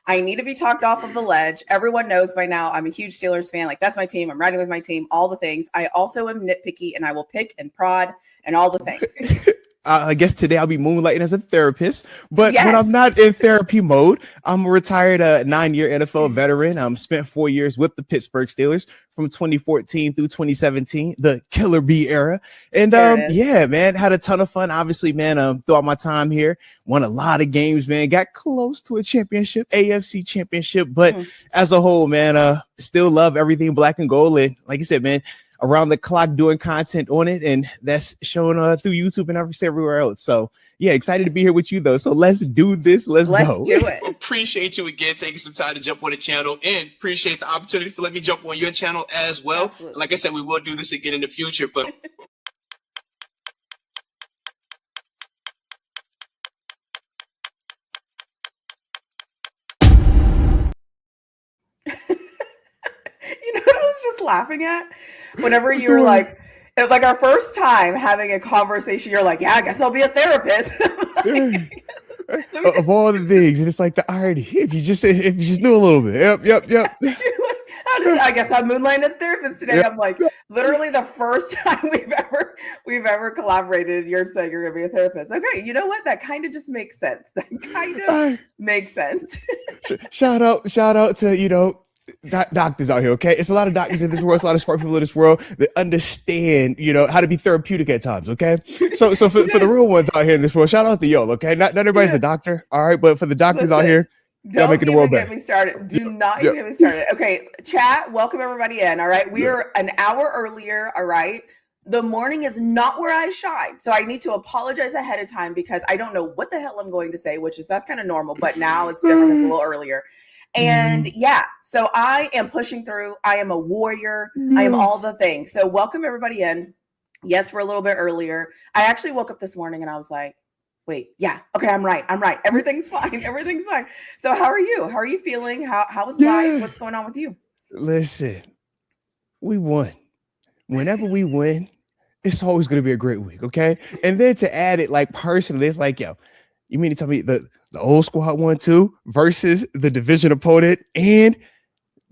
I need to be talked off of the ledge. Everyone knows by now I'm a huge Steelers fan. Like, that's my team. I'm riding with my team, all the things. I also am nitpicky, and I will pick and prod and all the things. I guess today I'll be moonlighting as a therapist, but when I'm not in therapy mode, I'm a retired 9-year NFL veteran. Spent 4 years with the Pittsburgh Steelers from 2014 through 2017, the Killer Bee era. And yeah, man, had a ton of fun. Obviously, man, throughout my time here, won a lot of games, man, got close to a championship, AFC championship. But as a whole, man, still love everything black and gold. And like I said, man, around the clock doing content on it, and that's shown through YouTube and everywhere else. So yeah, excited to be here with you though. So let's do this. Let's go. Do it. Appreciate you again taking some time to jump on the channel, and appreciate the opportunity for letting me jump on your channel as well. Absolutely. Like I said, we will do this again in the future, but You know what I was just laughing at? Whenever you were like our first time having a conversation, you're like, yeah, I guess I'll be a therapist. Of all the things, and it's like the irony. If you just knew a little bit. Yep. I guess I'm moonlighting as a therapist today. I'm like, literally the first time we've ever collaborated, you're saying you're gonna be a therapist. Okay, you know what? That kind of just makes sense. That kind of makes sense. Shout out to doctors out here. Okay, it's a lot of doctors in this world. It's a lot of smart people in this world that understand, how to be therapeutic at times. Okay, so for the real ones out here in this world, shout out to y'all. Okay, not everybody's a doctor. All right, but for the doctors out here, don't making the world better. Get me started. Do not even get me started. Okay, chat. Welcome everybody in. All right, we are an hour earlier. All right. The morning is not where I shine. So I need to apologize ahead of time because I don't know what the hell I'm going to say, that's kind of normal, but now it's different. It's a little earlier. And yeah, so I am pushing through. I am a warrior. I am all the things. So welcome everybody in. Yes, we're a little bit earlier. I actually woke up this morning and I was like, wait, yeah, okay, I'm right. Everything's fine. Everything's fine. So how are you? How are you feeling? How was life? What's going on with you? Listen, we won. Whenever we win, it's always going to be a great week, okay? And then to add it, like, personally, it's like, yo, you mean to tell me the old squad won too versus the division opponent? And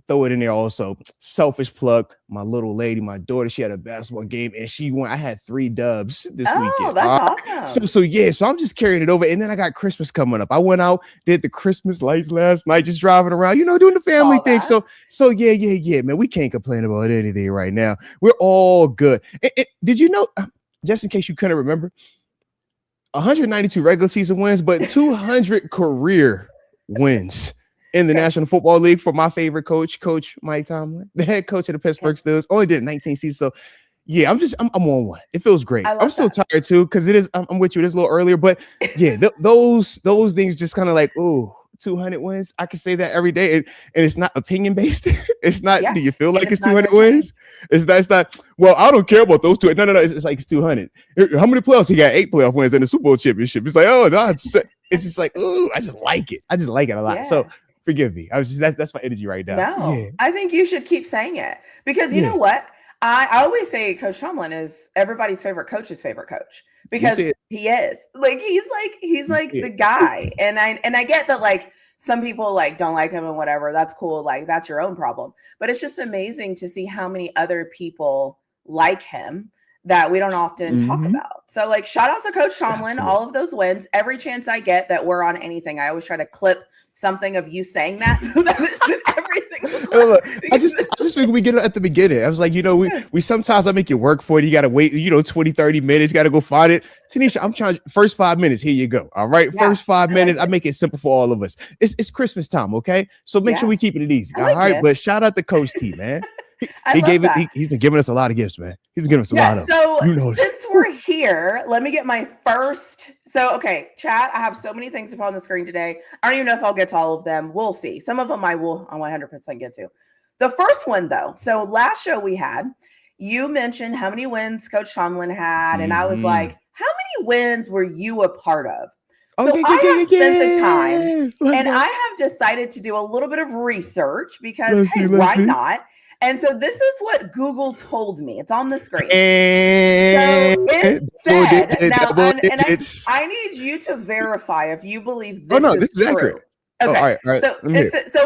throw it in there also. Selfish plug. My little lady, my daughter, she had a basketball game and she won. I had 3 dubs this weekend. Oh, that's awesome. So I'm just carrying it over. And then I got Christmas coming up. I went out, did the Christmas lights last night, just driving around, doing the family thing. So yeah, man, we can't complain about anything right now. We're all good. Did you know, just in case you couldn't remember, 192 regular season wins, but 200 career wins in the National Football League for my favorite coach, Coach Mike Tomlin, the head coach of the Pittsburgh Steelers. Only did it 19 seasons. So yeah, I'm on one. It feels great. I'm still tired too, because it is, I'm with you, it is a little earlier, but yeah, those things just kind of like, oh, 200 wins. I can say that every day. And it's not opinion based. It's not, do you feel like it's 200 wins? It's not, well, I don't care about those two. No. It's like, it's 200. How many playoffs? He got 8 playoff wins in the Super Bowl championship. It's like, oh, it's just like, oh, I just like it. I just like it a lot. So forgive me. That's my energy right now. No, I think you should keep saying it because you know what? I always say Coach Tomlin is everybody's favorite coach's favorite coach because he is like, he's like the guy. And I get that, like, some people like don't like him and whatever. That's cool. Like, that's your own problem. But it's just amazing to see how many other people like him that we don't often talk about. So, like, shout out to Coach Tomlin, all of those wins. Every chance I get that we're on anything, I always try to clip something of you saying that so that it's in every single look, I just figured we get it at the beginning. I was like, we sometimes I make you work for it. You got to wait, 20, 30 minutes. Got to go find it. Tanisha, I'm trying first 5 minutes. Here you go. All right. First 5 minutes. I make it simple for all of us. It's Christmas time. Okay. So make sure we keep it easy. All right. But shout out to Coach T, man. He's been giving us a lot of gifts, man. He's been giving us a lot of. So since we're here, let me get my first. So, okay, chat, I have so many things to put on the screen today. I don't even know if I'll get to all of them. We'll see. Some of them I will 100% get to. The first one, though. So last show we had, you mentioned how many wins Coach Tomlin had. And I was like, how many wins were you a part of? So I have spent the time and I have decided to do a little bit of research because, why not? And so this is what Google told me. It's on the screen. So it said, now, and I need you to verify if you believe this is true. Accurate. Okay. All right. So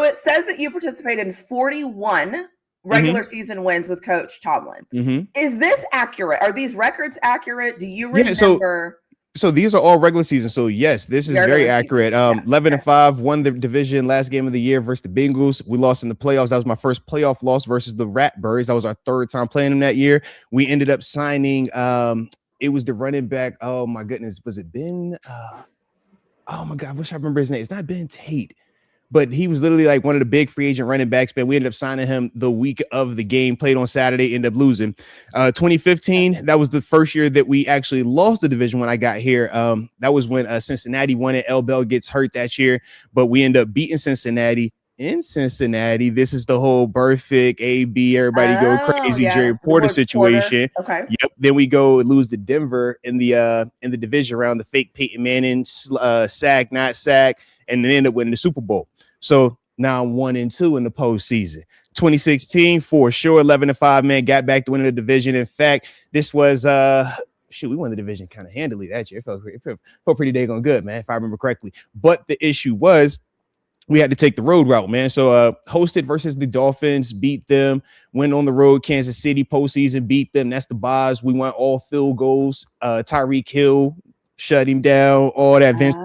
it says that you participated in 41 regular season wins with Coach Tomlin. Is this accurate? Are these records accurate? Do you remember? So these are all regular season. So yes, this is very accurate. 11-5, won the division last game of the year versus the Bengals. We lost in the playoffs. That was my first playoff loss versus the Ratbirds. That was our third time playing them that year. We ended up signing. It was the running back. Oh my goodness, was it Ben? Oh my God, I wish I remember his name. It's not Ben Tate, but he was literally like one of the big free agent running backs. Man, we ended up signing him the week of the game, played on Saturday, ended up losing. 2015, that was the first year that we actually lost the division when I got here. That was when Cincinnati won it. L. Bell gets hurt that year, but we end up beating Cincinnati in Cincinnati. This is the whole Burfict, AB, everybody go crazy, Jerry Porter situation. Okay. Yep. Then we go lose to Denver in the division round, the fake Peyton Manning sack, not sack, and then end up winning the Super Bowl. So now I'm 1-2 in the postseason. 2016, for sure, 11-5, man, got back to winning the division. In fact, this was we won the division kind of handily that year. It felt pretty daggone good, man, if I remember correctly. But the issue was we had to take the road route, man. So hosted versus the Dolphins, beat them, went on the road, Kansas City postseason, beat them. That's the Boz. We won all field goals. Tyreek Hill shut him down, all that. Vince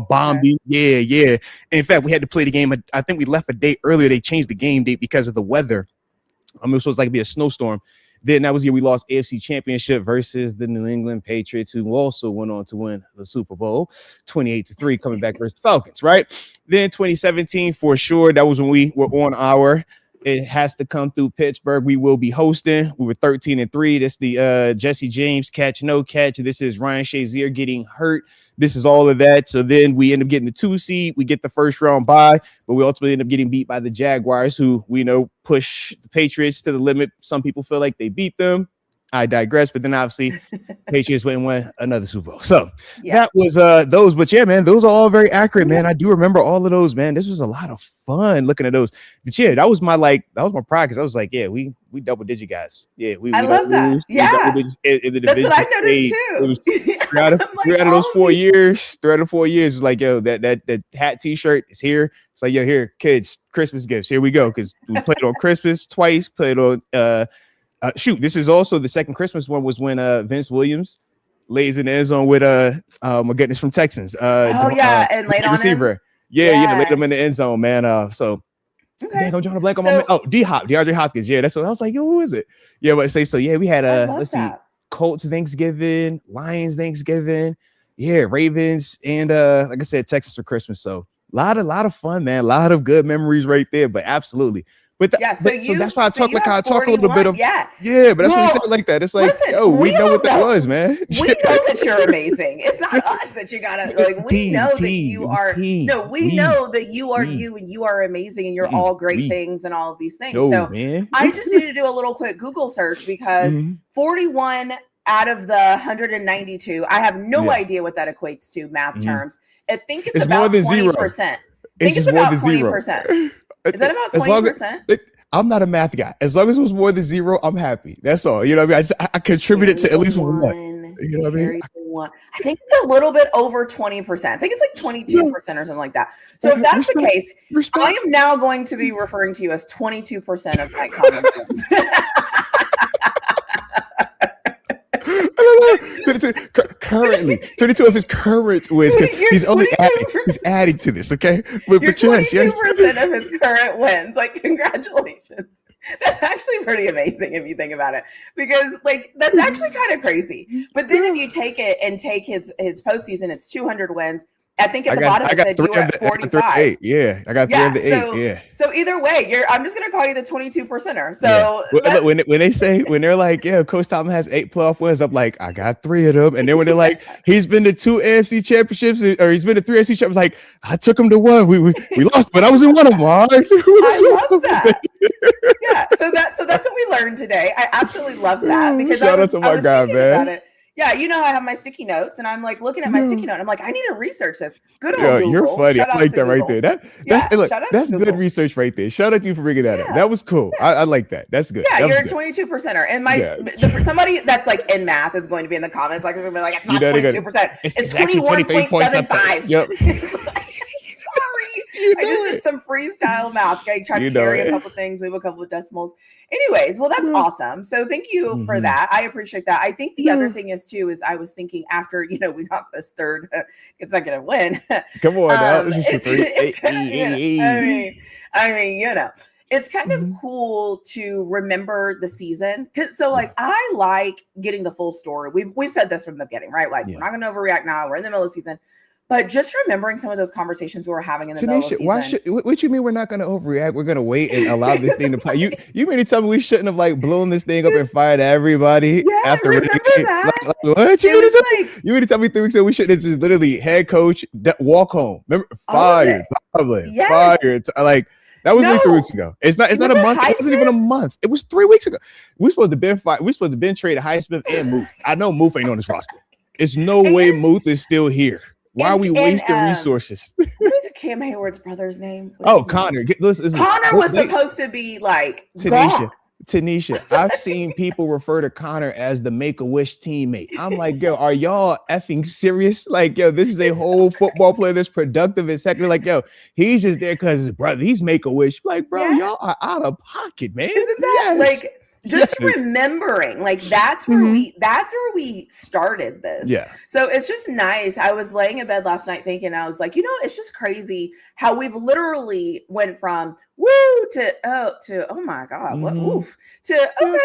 bombed him. Yeah. And in fact, we had to play the game. I think we left a day earlier. They changed the game date because of the weather. It was supposed to be a snowstorm. Then that was the year we lost AFC Championship versus the New England Patriots, who also went on to win the Super Bowl, 28-3, coming back versus the Falcons, right? Then 2017, for sure, that was when we were on our. It has to come through Pittsburgh. We will be hosting. We were 13-3. That's the Jesse James catch, no catch. This is Ryan Shazier getting hurt. This is all of that. So then we end up getting the 2 seed. We get the first round bye, but we ultimately end up getting beat by the Jaguars, who we know push the Patriots to the limit. Some people feel like they beat them. I digress. But then obviously Patriots went and won another Super Bowl. So that was those. But yeah, man, those are all very accurate, man. I do remember all of those, man. This was a lot of fun looking at those. But yeah, that was my pride, because I was like, yeah, we double digit guys. Yeah, I love that. Yeah, in the that's what I noticed too. Three out of those 4 years, it's like, yo, that hat T-shirt is here. It's like, yo, here, kids, Christmas gifts. Here we go, because we played on Christmas twice. Played on this is also the second Christmas one was when Vince Williams lays in the end zone with my goodness, from Texans. And laid on receiver. Him. Yeah, laid him in the end zone, man. Don't draw a blank on my DeAndre Hopkins. Yeah, that's what I was like. Yo, who is it? Yeah, but say so. Yeah, we had see, Colts Thanksgiving, Lions Thanksgiving, Ravens, and like I said, Texas for Christmas. So a lot of fun, man. A lot of good memories right there. But absolutely. But so that's why I talk like how I talk 41, a little bit of but that's what you said like that. It's like, we know what that was, man. We know that you're amazing. It's not us that you gotta like. We know that you are. No, we know that you are you, and you are amazing, and you're all great things, and all of these things. So man. I just need to do a little quick Google search, because 41 out of the 192, I have no idea what that equates to math terms. I think it's about more than 20%. I think it's about 20%. Is that about 20%? I'm not a math guy. As long as it was more than 0, I'm happy. That's all. You know what I mean? I contributed to at least one. You know what I mean? I think it's a little bit over 20%. I think it's like 22% or something like that. So if that's the case, I am now going to be referring to you as 22% of my common sense. 22 of his current wins, because he's only adding to this, okay? But 22% of his current wins. Like, congratulations. That's actually pretty amazing if you think about it, because like that's actually kind of crazy. But then if you take it and take his postseason, it's 200 wins. I think at the bottom it said you were at 45. I got 3 of the 8. So either way, I'm just gonna call you the 22%er. So when they're like, Coach Tomlin has 8 playoff wins, I'm like, I got 3 of them. And then when they're like, he's been to 2 AFC championships, or he's been to 3 AFC championships, like, I took him to 1. We lost, but I was in one of them. All right. I love that. So that's what we learned today. I absolutely love that, because shout out to my guy, man. About it. Yeah, you know, I have my sticky notes, and I'm like looking at my sticky note. And I'm like, I need to research this. Good old Google. You're funny. I like that right there. That's good research right there. Shout out to you for bringing that up. That was cool. I like that. That's good. Yeah, you're a 22%er. And somebody that's like in math is going to be in the comments, like, it's not 22%. It's 21.75. Yep. Sorry. just did some freestyle math. I tried to carry a couple things, move a couple of decimals. Anyways, well, that's awesome. So thank you for that. I appreciate that. I think the other thing is too, is I was thinking after, you know, we got this third consecutive win. Come on now. I mean, you know, it's kind of cool to remember the season. So like, I like getting the full story. We've said this from the beginning, right? Like we're not going to overreact now. We're in the middle of the season. But just remembering some of those conversations we were having in the middle of the season. What you mean we're not going to overreact? We're going to wait and allow this thing to play. You mean to tell me we shouldn't have like blown this thing up and fired everybody after remember that? What? You mean to tell me 3 weeks ago we shouldn't have just literally head coach walk home? Remember, fired, fired. Like that was like 3 weeks ago. It's not a month. It wasn't even a month. It was 3 weeks ago. We're supposed to been fired. We're supposed to been traded Highsmith and Muth. I know Muth ain't on this roster. It's no way Muth is still here. Why are we wasting resources? What is Cam Hayward's brother's name? Connor. Connor was supposed to be like Tanisha. I've seen people refer to Connor as the Make-A-Wish teammate. I'm like, yo, are y'all effing serious? Like, yo, this is a whole football player that's productive and second. Like, yo, he's just there because his brother, he's Make-A-Wish. Like, bro, y'all are out of pocket, man. Isn't that like just remembering, like that's where we started this. Yeah. So it's just nice. I was laying in bed last night thinking, I was like, you know, it's just crazy how we've literally went from woo to oh my God, what oof to okay.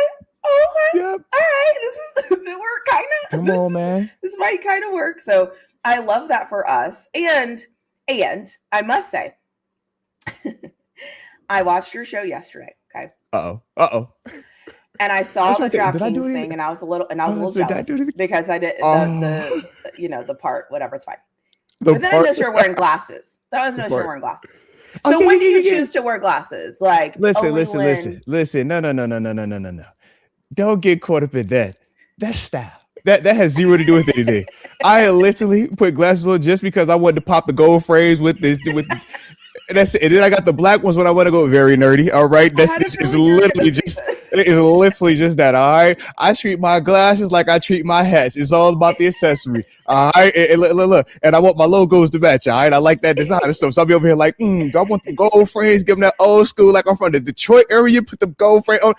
All right, this is we're kind of come on, man. This might kind of work. So I love that for us. And I must say, I watched your show yesterday. Okay. Uh-oh. And I saw the DraftKings thing, and I was a little jealous because I did the part, whatever, it's fine. But then I noticed you're wearing glasses. So when do you choose to wear glasses? Like, listen. No. Don't get caught up in that. That's style. That has zero to do with anything. I literally put glasses on just because I wanted to pop the gold frames with this. And that's it. And then I got the black ones when I want to go very nerdy. All right. It's literally just that. All right. I treat my glasses like I treat my hats. It's all about the accessory. All right. And look. And I want my logos to match. All right. I like that design. So I'll be over here like, do I want the gold frames? Give them that old school, like I'm from the Detroit area. Put the gold frame on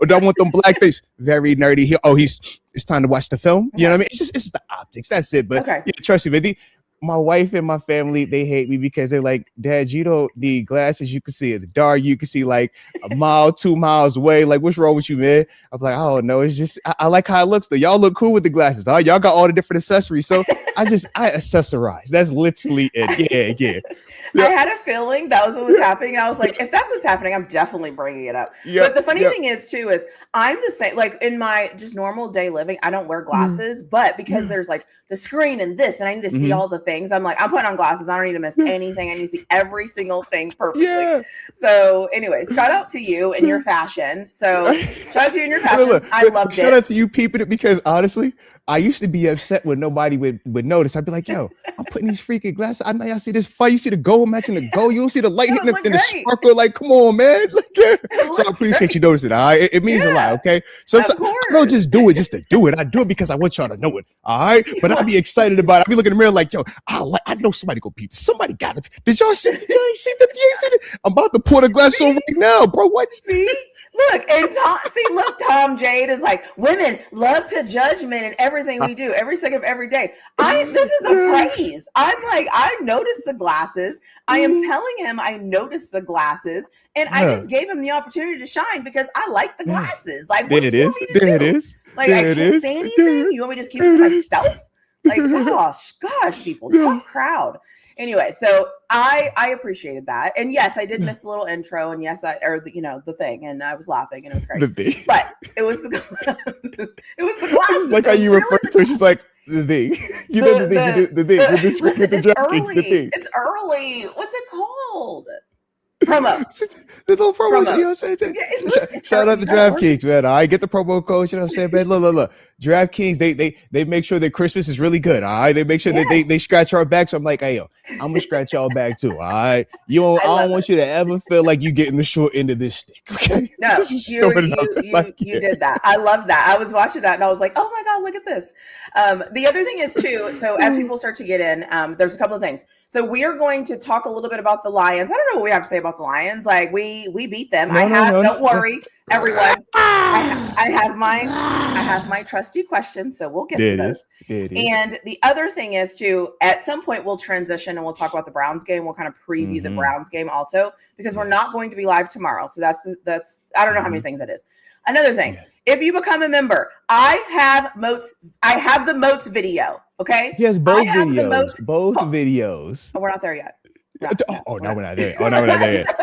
or do I want them black things? Very nerdy here. Oh, it's time to watch the film. You know what I mean? It's the optics. That's it. But yeah, trust me, man. My wife and my family, they hate me because they're like, Dad, you don't need glasses. You can see in the dark. You can see like a mile, 2 miles away. Like, what's wrong with you, man? I'm like, oh, no, it's just, I like how it looks though. Y'all look cool with the glasses. Huh? Y'all got all the different accessories. So I accessorize. That's literally it. Yeah. I had a feeling that was what was happening. I was like, if that's what's happening, I'm definitely bringing it up. But the funny thing is too, is I'm the same, like in my just normal day living, I don't wear glasses, but because there's like the screen and this, and I need to see all the things, I'm like, I'm putting on glasses. I don't need to miss anything. I need to see every single thing perfectly. Yeah. So anyways, shout out to you and your fashion. So shout out to you and your fashion. I loved it. Shout out to you peeping it because honestly, I used to be upset when nobody would notice. I'd be like, yo, I'm putting these freaking glasses. I know y'all see this fight. You see the gold matching the gold. You don't see the light hitting in the sparkle. Like, come on, man. So I appreciate you noticing. All right. It means a lot. Okay. Sometimes I don't just do it just to do it. I do it because I want y'all to know it. All right. But I'll be excited about it. I'll be looking in the mirror like, yo, I know somebody go peep. Somebody got it. Did y'all see? You see that? I'm about to pour the glass on right now, bro. What? Look, and Tom Jade is like, women love to judge men in everything we do, every second of every day. This is a praise. I'm like, I noticed the glasses. I am telling him I noticed the glasses, and I just gave him the opportunity to shine because I like the glasses. Like, what it is. There it is. Like, I can't say anything. You want me to just keep it to myself? Like, gosh, people, tough crowd. Anyway, so I appreciated that, and yes, I did miss the little intro, and yes, the thing, and I was laughing, and it was great. But it was the glasses. Like how you refer to it, she's like the thing. The thing. It's early. What's it called? Promo. The little promo. You know what I'm saying? Shout out to DraftKings, man. I get the promo code. You know what I'm saying, man? Look. DraftKings, they make sure that Christmas is really good. All right, they make sure that they scratch our back. So I'm like, hey yo, I'm gonna scratch y'all back too. All right, I don't want you to ever feel like you getting the short end of this stick. Okay, no, you did that. I love that. I was watching that and I was like, oh my god, look at this. The other thing is too. So as people start to get in, there's a couple of things. So we are going to talk a little bit about the Lions. I don't know what we have to say about the Lions. Like we beat them. Don't worry, everyone. I have my trusty questions, so we'll get to those. And the other thing is too, at some point we'll transition and we'll talk about the Browns game. We'll kind of preview the Browns game also, because we're not going to be live tomorrow. So that's I don't know how many things that is. Another thing, if you become a member, I have the Moats video. Okay. Yes, both videos. Oh, we're not there yet. We're not there. We're not there yet.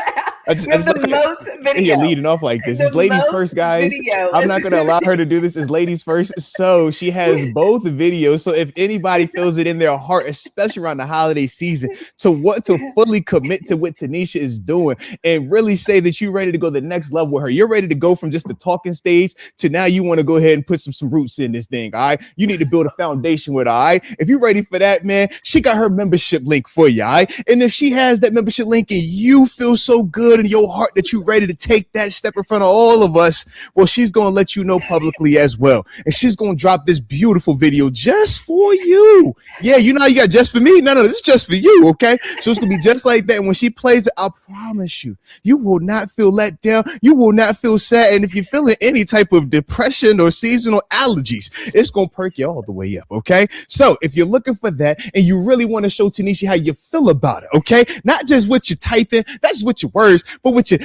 The Moats video. You're leading off like this. It's ladies first, guys. I'm not going to allow her to do this. It's ladies first. So she has both videos. So if anybody feels it in their heart, especially around the holiday season, to fully commit to what Tanisha is doing and really say that you're ready to go the next level with her. You're ready to go from just the talking stage to now you want to go ahead and put some roots in this thing. All right. You need to build a foundation with her. All right. If you're ready for that, man, she got her membership link for you. All right. And if she has that membership link and you feel so good in your heart that you're ready to take that step in front of all of us, well, she's going to let you know publicly as well. And she's going to drop this beautiful video just for you. Yeah, you know how you got just for me? No, this is just for you, okay? So it's going to be just like that. And when she plays it, I promise you, you will not feel let down. You will not feel sad. And if you're feeling any type of depression or seasonal allergies, it's going to perk you all the way up, okay? So if you're looking for that and you really want to show Tanisha how you feel about it, okay? Not just what you're typing, not just what your words, but with your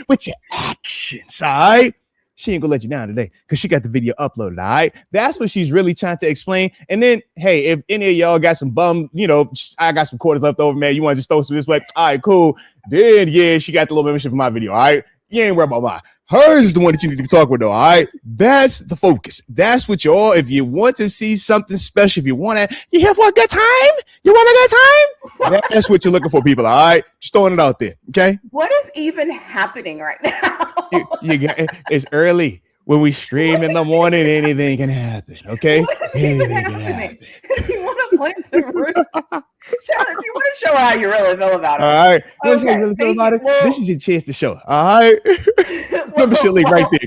actions, all right? She ain't gonna let you down today because she got the video uploaded, all right? That's what she's really trying to explain. And then, hey, if any of y'all got some bum, I got some quarters left over, man, you want to just throw some this way, all right, cool. Then, yeah, she got the little membership for my video, all right? You ain't worried about mine. Hers is the one that you need to be talking with, though, all right? That's the focus. That's what if you want to see something special, if you want to, you here for a good time? You want a good time? That's what you're looking for, people, all right? Just throwing it out there, okay? What is even happening right now? It's early. When we stream in the morning, anything can happen, okay? Anything can happen. If you want to plant some roots, if you want to show how you really feel about it. All right. This is your chance to show. All right. Membership link right there.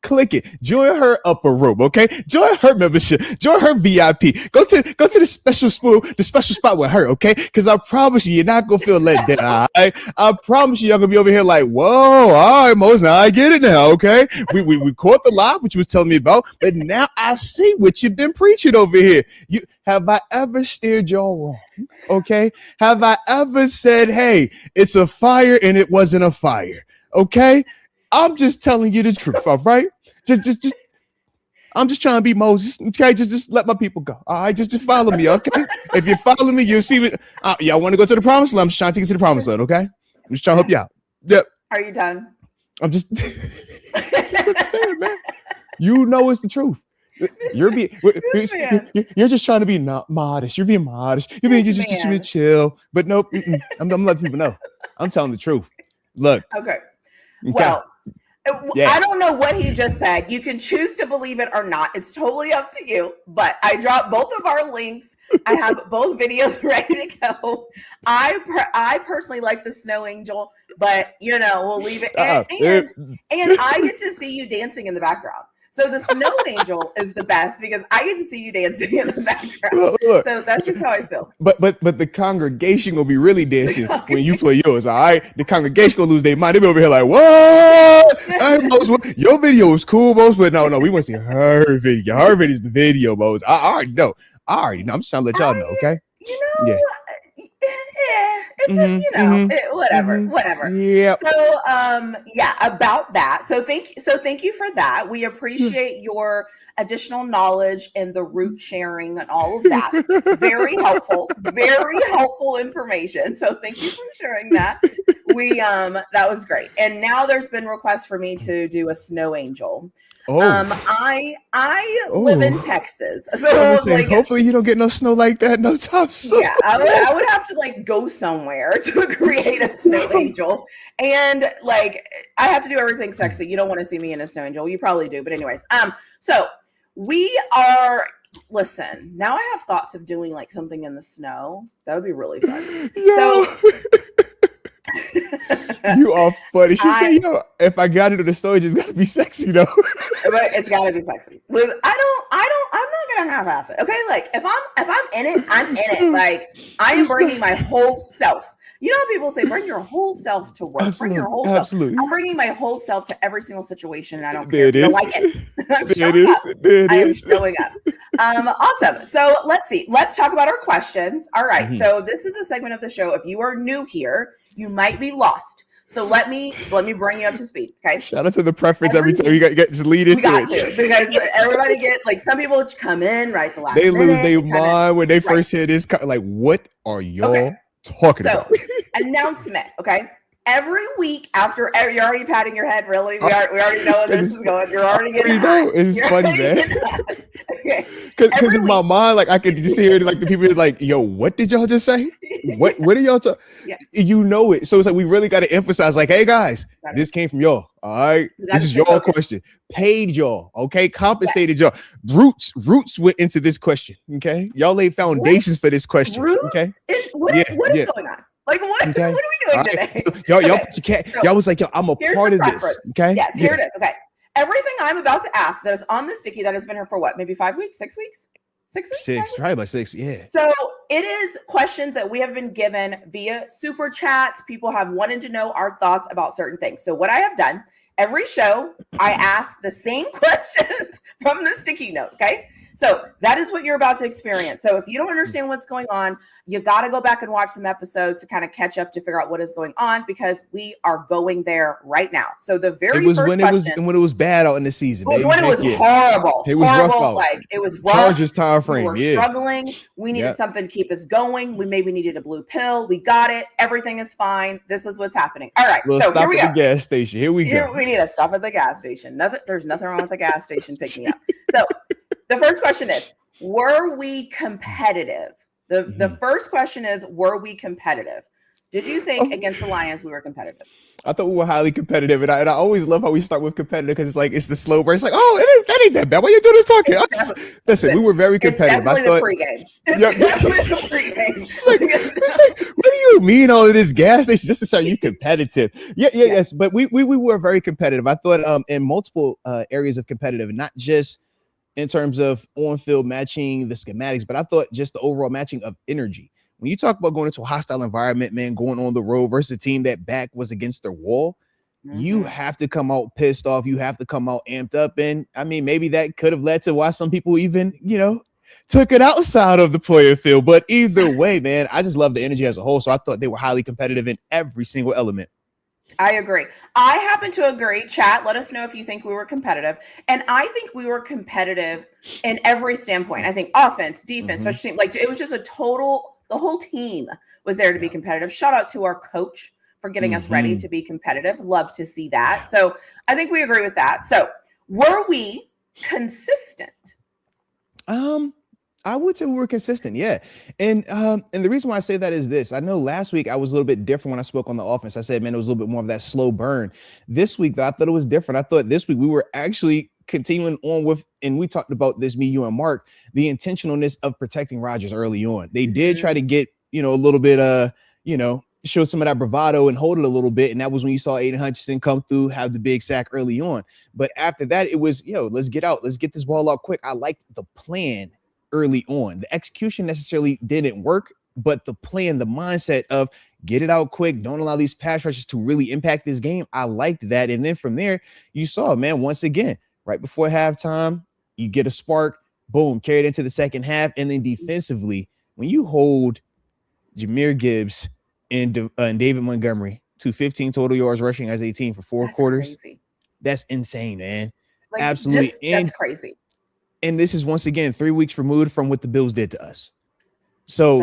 Click it. Join her upper room, okay? Join her membership. Join her VIP. Go to the special spot with her, okay? Because I promise you're not gonna feel let down. All right? I promise you're gonna be over here like, whoa, all right, Mose, now I get it now, okay? We caught the live, which you was telling me about, but now I see what you've been preaching over here. Have I ever steered y'all wrong? Okay. Have I ever said, hey, it's a fire and it wasn't a fire? Okay. I'm just telling you the truth. All right. Just I'm just trying to be Moses. Okay. Just let my people go. All right. Just follow me. Okay. If you follow me, you'll see what y'all want to go to the promised land. I'm just trying to take you to the promised land. Okay. I'm just trying to help you out. Yep. Are you done? I'm just understand, man. You know it's the truth. You're just trying to be not modest. You're being modest. You're just be chill. But nope. I'm letting people know. I'm telling the truth. Look. Okay. Well, I don't know what he just said. You can choose to believe it or not. It's totally up to you. But I dropped both of our links. I have both videos ready to go. I personally like the snow angel, but we'll leave it. And I get to see you dancing in the background. So the snow angel is the best because I get to see you dancing in the background. Look, so that's just how I feel. But the congregation gonna be really dancing when you play yours, all right? The congregation gonna lose their mind. They be over here like, what? Hey, Mose, your video is cool, Mose, but no, we want to see her video. Her video is the video, Mose. I already know. I'm just trying to let y'all know, okay? It's whatever. Yeah. So about that. So thank you for that. We appreciate your additional knowledge and the root sharing and all of that. Very helpful information. So thank you for sharing that. That was great. And now there's been requests for me to do a snow angel. I live in Texas, so hopefully you don't get no snow like that no time soon. Yeah, I would have to go somewhere to create a snow angel, and I have to do everything sexy. You don't want to see me in a snow angel. You probably do, but anyways, so We are, listen, now I have thoughts of doing like something in the snow. That would be really fun. Yo. You are funny. She said, yo, if I got into the store, it's got to be sexy though. But it's got to be sexy. I'm not going to half-ass it. Okay. Like if I'm in it, I'm in it. Like I am bringing my whole self. You know how people say, bring your whole self to work. Absolutely, bring your whole absolutely. self. I'm bringing my whole self to every single situation, and I don't there care. It is. Like it. I'm there showing it is. up. There it I am is. showing up. Awesome. So let's see. Let's talk about our questions. All right. Mm-hmm. So this is a segment of the show. If you are new here, you might be lost. So let me bring you up to speed. Okay. Shout out to the preference every time. You got just lead into it. Because everybody like some people come in right the last They minute, lose their mind when they first hear this. Like, what are y'all talking about? Announcement. Okay. Every week after, you're already patting your head. Really, we already know where this is going. You're already getting hot. It's funny, man. Okay. Because in my mind, like I could just hear like the people is like, "Yo, what did y'all just say? What are y'all talking?" Yes. You know it. So it's like we really got to emphasize, like, "Hey guys, this came from y'all. All right, this is your question. Paid y'all, okay? Compensated y'all. Roots went into this question, okay? Y'all laid foundations for this question, okay? What is going on? Like what? Okay. What are we doing today? Y'all put your cat. Y'all was like, yo, I'm a part of this. Okay. Yeah, here it is. Okay. Everything I'm about to ask that is on the sticky that has been here for what? Maybe 5 weeks, 6 weeks? 6 weeks? Six, probably about 6. Yeah. So it is questions that we have been given via super chats. People have wanted to know our thoughts about certain things. So what I have done, every show, I ask the same questions from the sticky note. Okay. So that is what you're about to experience. So if you don't understand what's going on, you got to go back and watch some episodes to kind of catch up to figure out what is going on, because we are going there right now. So the very first question, when it was bad out in the season, when it was horrible. It was rough out. Like it was rough. Chargers time frame. We were struggling. We needed something to keep us going. We maybe needed a blue pill. We got it. Everything is fine. This is what's happening. All right. So here we go. The gas station. Here we go. We need to stop at the gas station. There's nothing wrong with the gas station. Pick me up. So the first question is, were we competitive? The first question is, were we competitive? Did you think against the Lions we were competitive? I thought we were highly competitive, and I always love how we start with competitive, because it's like it's the slow burn. It's like, oh, that ain't that bad. Why you doing this talking? Listen, we were very competitive. It's definitely the pregame. It's definitely the pregame. It's like, what do you mean all of this gas station just to start you competitive? Yes. But we were very competitive. I thought in multiple areas of competitive, not just in terms of on-field matching the schematics, but I thought just the overall matching of energy. When you talk about going into a hostile environment, man, going on the road versus a team that back was against their wall, you have to come out pissed off. You have to come out amped up. And I mean, maybe that could have led to why some people even, took it outside of the player field. But either way, man, I just love the energy as a whole. So I thought they were highly competitive in every single element. I agree. I happen to agree. Chat, let us know if you think we were competitive. And I think we were competitive in every standpoint. I think offense, defense, special team, like it was just the whole team was there to be competitive. Shout out to our coach for getting us ready to be competitive. Love to see that. So I think we agree with that. So were we consistent? I would say we were consistent, yeah. And the reason why I say that is this. I know last week I was a little bit different when I spoke on the offense. I said, man, it was a little bit more of that slow burn. This week, though, I thought it was different. I thought this week we were actually continuing on with, and we talked about this, me, you, and Mark, the intentionalness of protecting Rodgers early on. They did try to get, a little bit, show some of that bravado and hold it a little bit. And that was when you saw Aiden Hutchinson come through, have the big sack early on. But after that, it was, let's get out. Let's get this ball out quick. I liked the plan early on. The execution necessarily didn't work, but the plan, the mindset of get it out quick, don't allow these pass rushes to really impact this game, I liked that. And then from there, you saw, man, once again, right before halftime, you get a spark, boom, carried into the second half. And then defensively, when you hold Jahmyr Gibbs and David Montgomery to 15 total yards rushing as a team for 4 quarters, crazy. That's insane, man. Like, absolutely. That's crazy. And this is once again 3 weeks removed from what the Bills did to us. So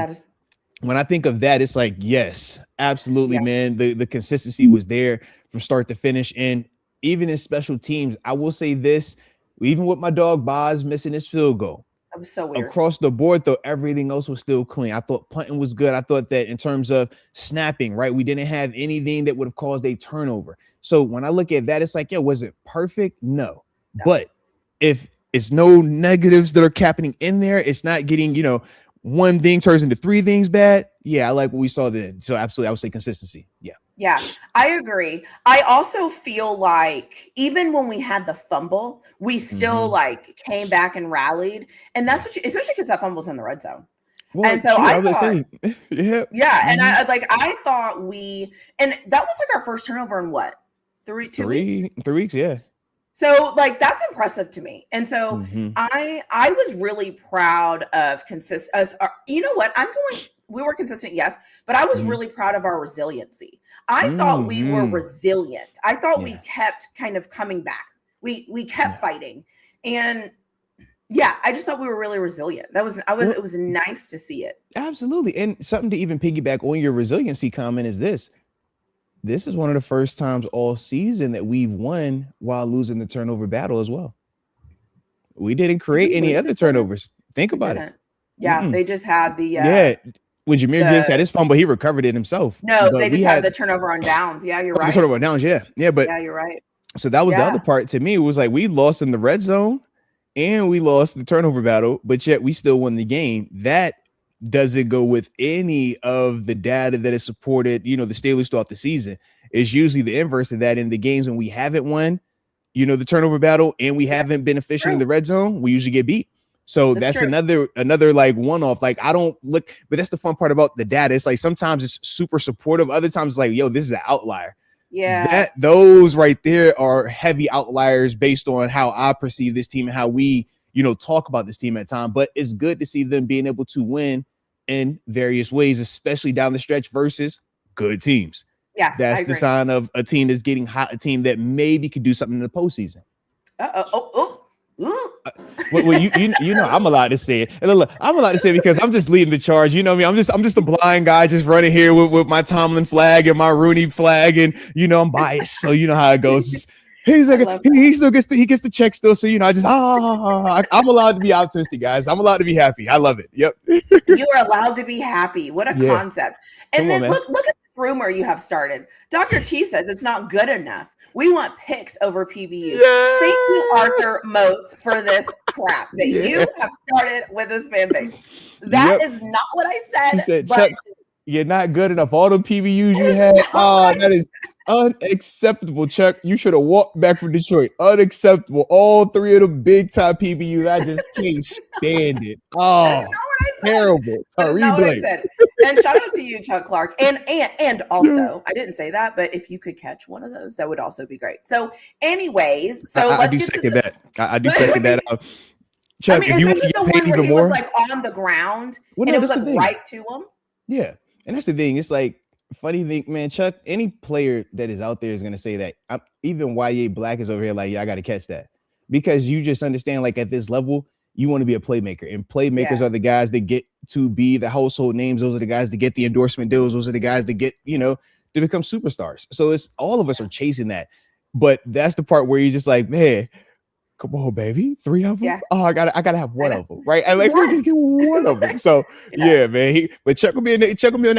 when I think of that, it's like, yes, absolutely, man. The consistency was there from start to finish. And even in special teams, I will say this, even with my dog Boz missing his field goal. That was so weird. Across the board, though, everything else was still clean. I thought punting was good. I thought that in terms of snapping, right, we didn't have anything that would have caused a turnover. So when I look at that, it's like, was it perfect? No. But if It's no negatives that are happening in there. It's not getting, one thing turns into three things bad. Yeah, I like what we saw then. So absolutely, I would say consistency. Yeah. Yeah, I agree. I also feel like even when we had the fumble, we still like came back and rallied. And that's what especially because that fumble's in the red zone. Well, and so I thought, yeah. And I thought and that was like our first turnover in what? 2 weeks? 3 weeks, yeah. So like that's impressive to me. And so I was really proud of you know what? We were consistent, yes, but I was really proud of our resiliency. I thought we were resilient. I thought we kept kind of coming back. We kept fighting. And yeah, I just thought we were really resilient. It was nice to see it. Absolutely. And something to even piggyback on your resiliency comment is this. This is one of the first times all season that we've won while losing the turnover battle as well. We didn't create any other turnovers. Think about it. Yeah, they just had the when Jahmyr Gibbs had his fumble, he recovered it himself. No, they just had the turnover on downs. Yeah, you're right. The turnover on downs, yeah, but yeah, you're right. So that was the other part to me. It was like we lost in the red zone and we lost the turnover battle, but yet we still won the game. That doesn't go with any of the data that is supported, the Steelers throughout the season. It's usually the inverse of that. In the games when we haven't won, the turnover battle and we haven't been efficient in the red zone, we usually get beat. So that's another like one-off. Like I don't look, but that's the fun part about the data. It's like sometimes it's super supportive. Other times it's like, yo, this is an outlier. Yeah. Those right there are heavy outliers based on how I perceive this team and how we, talk about this team at time. But it's good to see them being able to win in various ways, especially down the stretch versus good teams. Yeah. That's the sign of a team that's getting hot, a team that maybe could do something in the postseason. Well, I'm allowed to say it. And look, I'm allowed to say it because I'm just leading the charge. You know me. I'm just a blind guy just running here with my Tomlin flag and my Rooney flag, and I'm biased, so you know how it goes. He's like he still gets the check still, so I just I'm allowed to be optimistic, guys. I'm allowed to be happy. I love it. Yep. You are allowed to be happy. What a concept! And then look at this rumor you have started. Dr. T says it's not good enough. We want picks over PBU. Thank you, Arthur Moats, for this crap that you have started with this fan base. That is not what I said. He said, Chuck, you're not good enough. All the PBUs you had, that is unacceptable, Chuck. You should have walked back from Detroit. Unacceptable. All three of the big time PBUs. I just can't stand it. Oh, terrible. And shout out to you, Chuck Clark. And also, I didn't say that, but if you could catch one of those, that would also be great. So, anyways, I do second that. I do second that. Chuck, if you want to get paid even more, was like on the ground, and it was like right to him. Yeah, and that's the thing. It's like funny thing, man. Chuck, any player that is out there is gonna say that. Even YA Black is over here like, I got to catch that, because you just understand, like at this level, you want to be a playmaker, and playmakers are the guys that get to be the household names. Those are the guys that get the endorsement deals. Those are the guys that get, to become superstars. So it's all of us are chasing that. But that's the part where you're just like, man, come on, baby, 3 of them. Yeah. Oh, I gotta have one of them, right? And let's get one of them. So man. But Chuck will be on that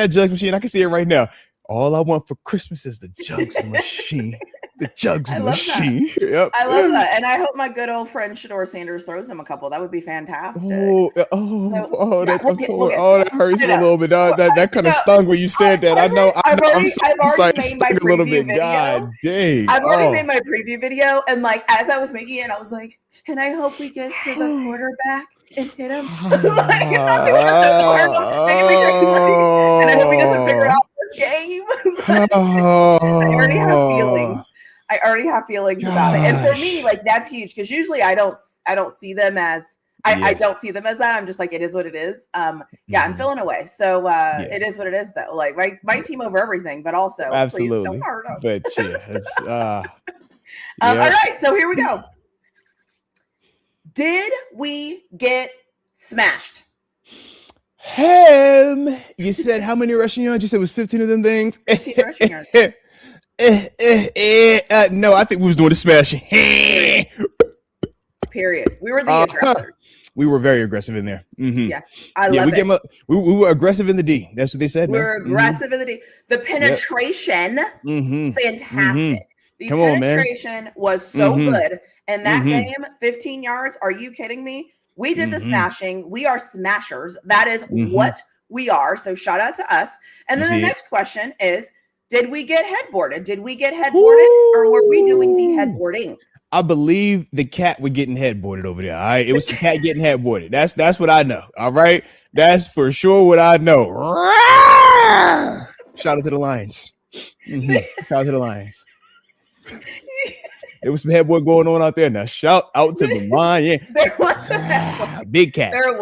jugs machine. I can see it right now. All I want for Christmas is the jugs machine. The jugs machine. Yep. I love that. And I hope my good old friend Shador Sanders throws them a couple. That would be fantastic. That hurts me a little bit. That kind of stung when you said that. I've already made my preview video. God dang. I've already made my preview video. And like, as I was making it, I was like, and I hope we get to the quarterback and hit him. Like, not too much of the quarterback. And I hope he doesn't figure out this game. I already have feelings about it. And for me, like, that's huge, because usually I don't see them as I don't see them as that. I'm just like, it is what it is. I'm feeling away. So it is what it is, though. Like my team over everything, but also absolutely. Please don't hurt them. But it's all right, so here we go. Did we get smashed? You said how many rushing yards? You said it was 15 of them things. 15 rushing yards. No, I think we was doing the smashing. Period. We were the aggressors. We were very aggressive in there. Mm-hmm. Yeah, I love it. We were aggressive in the D. That's what they said. We were aggressive in the D. The penetration, fantastic. The Come on, man. penetration was so good. And that game, 15 yards, are you kidding me? We did the smashing. We are smashers. That is what we are. So shout out to us. And then the next question is, did we get headboarded? Did we get headboarded or were we doing the headboarding? I believe the cat was getting headboarded over there. All right. It was the cat getting headboarded. That's what I know. All right. That's for sure what I know. Shout out to the Lions. Shout out to the Lions. There was some headboard going on out there. Now shout out to the Lions. There was a big cat. There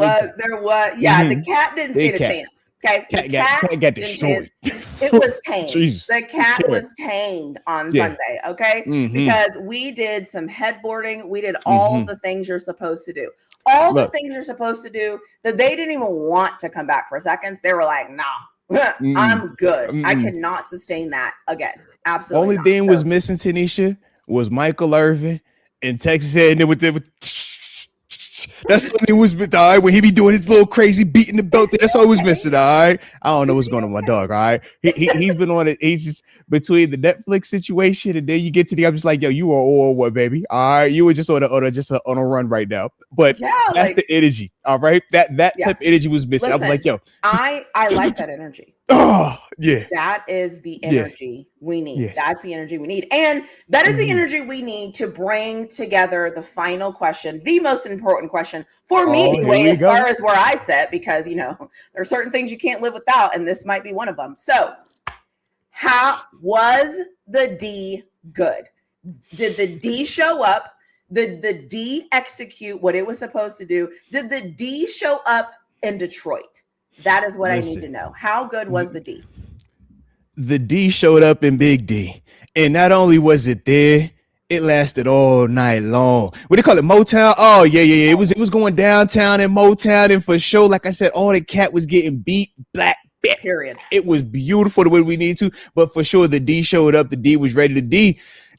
was. Yeah, the cat didn't stand a chance. Okay. Cat got destroyed. It was tamed. Jeez. The cat was tamed on Sunday. Okay. Because we did some headboarding. We did all the things you're supposed to do. All the things you're supposed to do that they didn't even want to come back for seconds. They were like, nah, I'm good. I cannot sustain that again. Absolutely. Only thing was missing, Tanisha, was Michael Irvin and Texas A&M with that's what it was. All right, when he be doing his little crazy beating the belt, that's all he was missing. All right, I don't know what's going on with my dog. All right, he's been on it. He's just between the Netflix situation and then you get to the. I'm just like, yo, you are all what, baby? All right, you were just on a run right now. But that's the energy. All right, that type of energy was missing. Listen, I was like, yo, I like that energy. Oh yeah, that is the energy we need. Yeah. That's the energy we need, and that is the energy we need to bring together the final question, the most important question for me, anyway, as far as where I sit, because there are certain things you can't live without, and this might be one of them. So, how was the D good? Did the D show up? Did the D execute what it was supposed to do? Did the D show up in Detroit? That is what I need to know. How good was the D? The D showed up in Big D. And not only was it there, it lasted all night long. What do they call it? Motown? Oh, yeah. It was going downtown in Motown. And for sure, like I said, all the cat was getting beat black. Period. It was beautiful the way we need to. But for sure, the D showed up. The D was ready.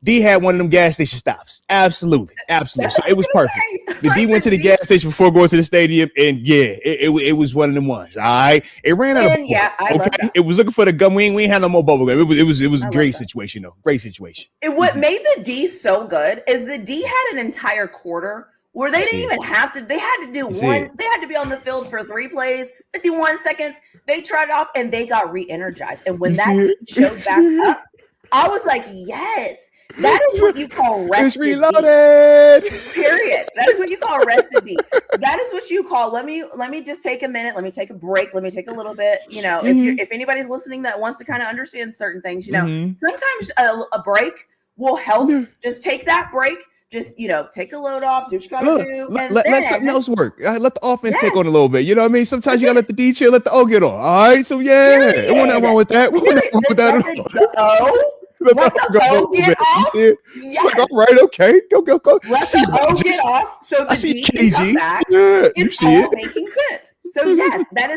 D had one of them gas station stops. Absolutely. So it was perfect. The D went to the gas station before going to the stadium, and it was one of them ones. All right. It ran out of bubble. Yeah, I love that. It was looking for the gum. We ain't had no more bubble gum. It was a great situation, though. Great situation. What made the D so good is the D had an entire quarter where they didn't even have to. They had to do one. They had to be on the field for 3 plays, 51 seconds. They tried it off, and they got re-energized. And when that showed back up, I was like, yes. That is what you call rested. It's reloaded. Period. That is what you call rested beat. That is what you call. Let me just take a minute. Let me take a break. Let me take a little bit. If anybody's listening that wants to kind of understand certain things, sometimes a break will help. Just take that break. Just take a load off. Do what you gotta do. Let something else work. Let the offense take on a little bit. You know what I mean? Sometimes you gotta let the D chill, let the O get on. All right. So it wasn't nothing wrong with that. The O. Let the O get off. Yes. It's like, all right, okay, go. Let the O get off. So the D can come back. Yeah, you see it making sense. So yes, that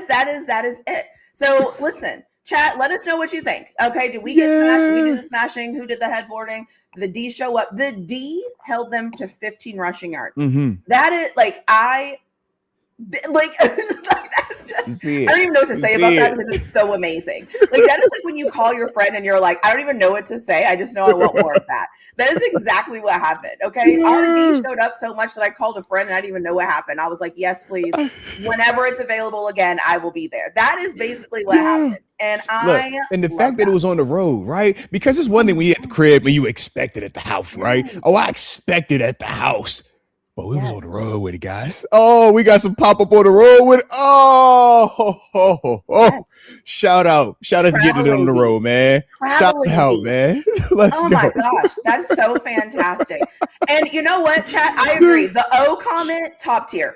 is it. So listen, chat. Let us know what you think. Okay, did we get smashed? Did we do the smashing? Who did the headboarding? The D show up. The D held them to 15 rushing yards. That is that's just I don't even know what to say about that because it's so amazing. Like that is like when you call your friend and you're like, I don't even know what to say. I just know I want more of that. That is exactly what happened. Okay. Our D showed up so much that I called a friend and I didn't even know what happened. I was like, yes, please. Whenever it's available again, I will be there. That is basically what happened. And and the fact that it was on the road, right? Because it's one thing when you at the crib and you expect it at the house, right? Oh, I expect it at the house. But we was on the road with it, guys. Oh, we got some pop-up on the road with it. Shout out to getting it on the road, man. Shout out, man. Let's go. My gosh, that's so fantastic. And you know what, chat? I agree. The O comment, top tier.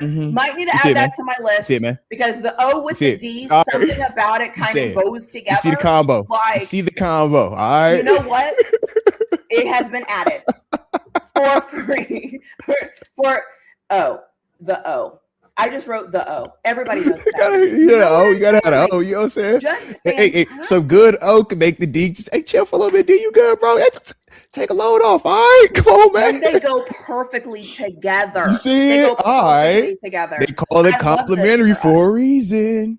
Might need to add that to my list because the O with the D, something about it kind of goes together. You see the combo. All right. You know what? It has been added for free. The O. I just wrote the O. Everybody knows that. You gotta have an O. You know what I'm saying? Hey, some good O can make the D. Just chill for a little bit. D, you good, bro? Take a load off. All right, come on, man. And they go perfectly together. You see it? All right. Together. They call it complimentary for a reason.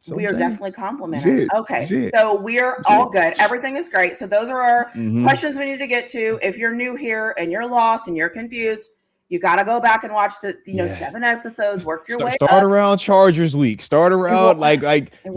We are definitely complimentary. Okay, so we are all good. Everything is great. So those are our questions we need to get to. If you're new here and you're lost and you're confused, you got to go back and watch the 7 episodes. Work your way up. Around Chargers week. Start around like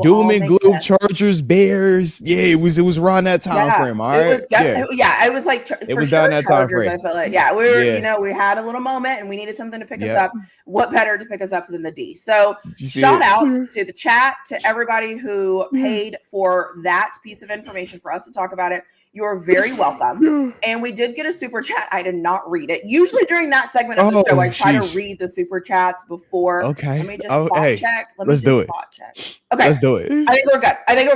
doom and gloom. Chargers, Bears. Yeah, it was around that time frame. All right. It was it was like it was down that Chargers, time frame. I feel like we were we had a little moment and we needed something to pick us up. What better to pick us up than the D? So shout out to the chat, to everybody who paid for that piece of information for us to talk about it. You're very welcome. And we did get a super chat. I did not read it. Usually during that segment of the show, I try to read the super chats before. Okay. Let me just spot check. Let's do it. Okay. Let's do it. I think we're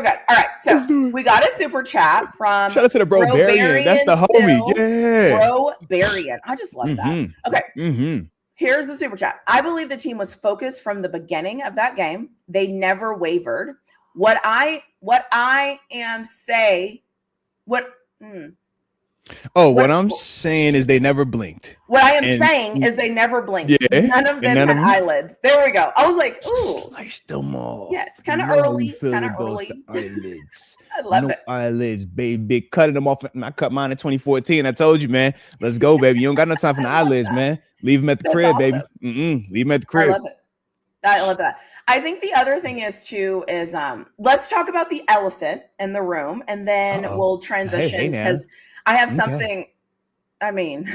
good. All right. So we got a super chat from shout out to the Bro Barian. That's the homie. Yeah. Bro Barian. I just love that. Okay. Here's the super chat. I believe the team was focused from the beginning of that game. They never wavered. What I'm saying is they never blinked. What I am saying is they never blinked. Yeah, none of them had eyelids. There we go. I was like, ooh. Slice them all. Yeah, it's kind of early. Eyelids. I love it. Eyelids, baby. Cutting them off. I cut mine in 2014. I told you, man. Let's go, baby. You don't got no time for the eyelids, man. Leave them at the crib, awesome. Baby. Leave them at the crib. I love that. I think the other thing is let's talk about the elephant in the room, and then we'll transition because I have something. I mean,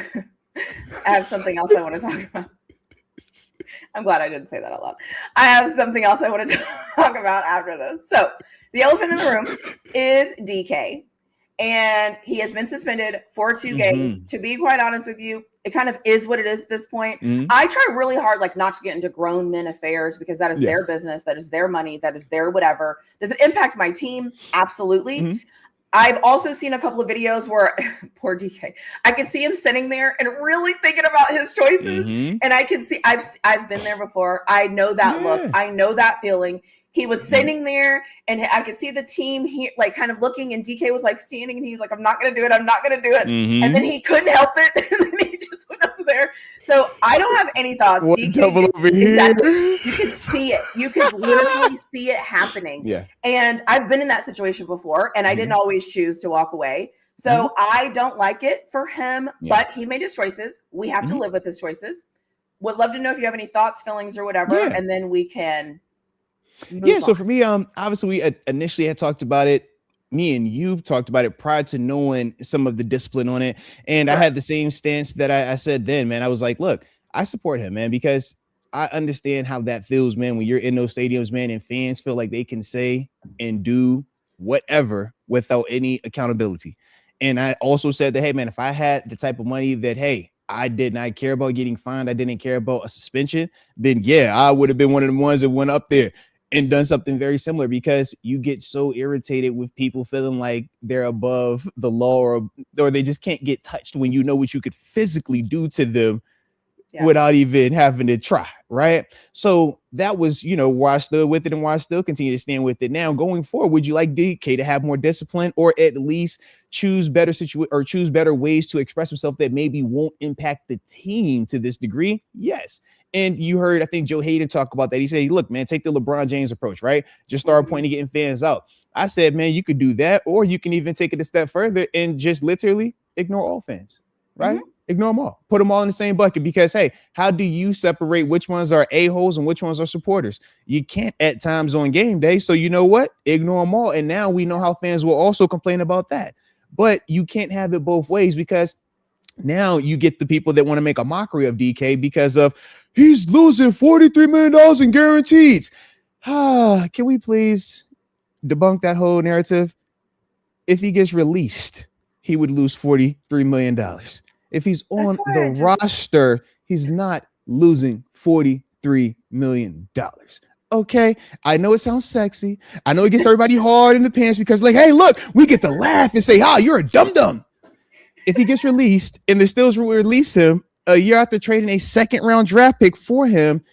I have something else I want to talk about. I'm glad I didn't say that out loud. I have something else I want to talk about after this. So the elephant in the room is DK, and he has been suspended for 2 games. To be quite honest with you, it kind of is what it is at this point. I try really hard, not to get into grown men affairs because that is their business. That is their money. That is their whatever. Does it impact my team? Absolutely. I've also seen a couple of videos where poor DK, I can see him sitting there and really thinking about his choices. And I can see, I've been there before. I know that look. I know that feeling. He was sitting there and I could see the team here, kind of looking, and DK was standing and he was like, I'm not going to do it. I'm not going to do it. And then he couldn't help it. And then he just went over there. So I don't have any thoughts. DK, exactly. You can see it. You can literally see it happening. Yeah. And I've been in that situation before, and I didn't always choose to walk away. So I don't like it for him, but he made his choices. We have to live with his choices. Would love to know if you have any thoughts, feelings, or whatever, and then we can. So for me, obviously we initially had talked about it. Me and you talked about it prior to knowing some of the discipline on it. And I had the same stance that I said then, man. I was like, look, I support him, man, because I understand how that feels, man, when you're in those stadiums, man, and fans feel like they can say and do whatever without any accountability. And I also said that, hey, man, if I had the type of money that, hey, I did not care about getting fined, I didn't care about a suspension, then I would have been one of the ones that went up there and done something very similar, because you get so irritated with people feeling like they're above the law or they just can't get touched when you know what you could physically do to them without even having to try, right? So that was, why I stood with it and why I still continue to stand with it. Now, going forward, would you like DK to have more discipline, or at least choose better ways to express himself that maybe won't impact the team to this degree? Yes. And you heard, I think, Joe Hayden talk about that. He said, look, man, take the LeBron James approach, right? Just start pointing, getting fans out. I said, man, you could do that, or you can even take it a step further and just literally ignore all fans, right? Ignore them all. Put them all in the same bucket, because, hey, how do you separate which ones are a-holes and which ones are supporters? You can't at times on game day. So you know what? Ignore them all. And now we know how fans will also complain about that. But you can't have it both ways, because now you get the people that want to make a mockery of DK because of he's losing $43 million in guarantees. Can we please debunk that whole narrative? If he gets released, he would lose $43 million. If he's on the roster, he's not losing $43 million. Okay, I know it sounds sexy. I know it gets everybody hard in the pants because, hey, look, we get to laugh and say, you're a dum-dum. If he gets released and the Steelers will release him a year after trading a second-round draft pick for him,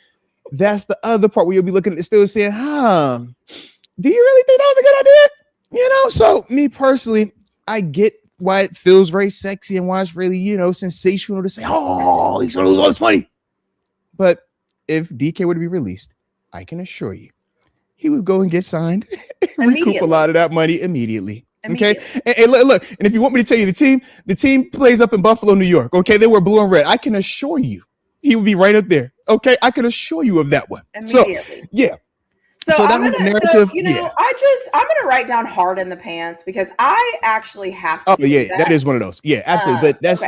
that's the other part where you'll be looking at the Steelers saying, do you really think that was a good idea? So me personally, I get why it feels very sexy and why it's really, sensational to say, he's going to lose all this money. But if DK were to be released, I can assure you, he would go and get signed and recoup a lot of that money immediately. Okay. And look, and if you want me to tell you the team plays up in Buffalo, New York. Okay. They wear blue and red. I can assure you he would be right up there. Okay. I can assure you of that one. So, yeah. So that was the narrative. So, you know, I'm going to write down hard in the pants because I actually have to. Oh, yeah. That is one of those. Yeah, absolutely. But that's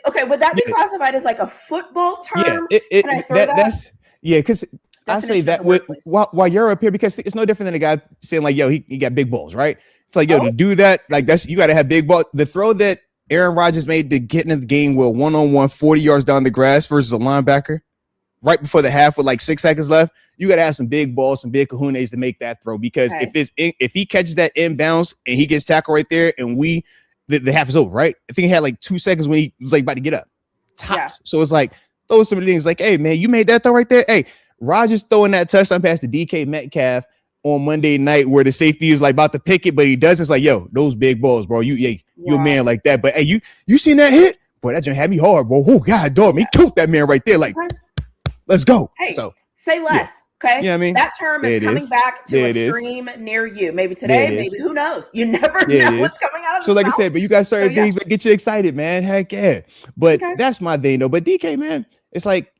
okay. Would that be classified as like a football term? Yeah. Can I throw that? Yeah. Because I say that while you're up here, because it's no different than a guy saying like, yo, he got big balls, right? It's like, yo, to do that, like you got to have big balls. The throw that Aaron Rodgers made to get into the game with 1-on-1 40 yards down the grass versus a linebacker right before the half with like 6 seconds left. You got to have some big balls, some big cojones to make that throw, because if he catches that inbounds and he gets tackled right there and the half is over, right? I think he had like 2 seconds when he was like about to get up. Tops. Yeah. So it's like, those some of the things like, hey, man, you made that throw right there. Hey, Rodgers throwing that touchdown pass to DK Metcalf on Monday night where the safety is like about to pick it, but he doesn't. It's like, yo, those big balls, bro. You're a man like that. But hey, you seen that hit? Boy, that just had me hard, bro. Oh, God, dog, he killed that man right there. Like, let's go. Hey, so say less. Okay. Yeah, I mean, that term is coming back to a stream near you. Maybe today, maybe who knows? You never know what's coming out of so like mouth. I said, but you got certain things that get you excited, man. Heck yeah. But that's my thing though. But DK, man, it's like,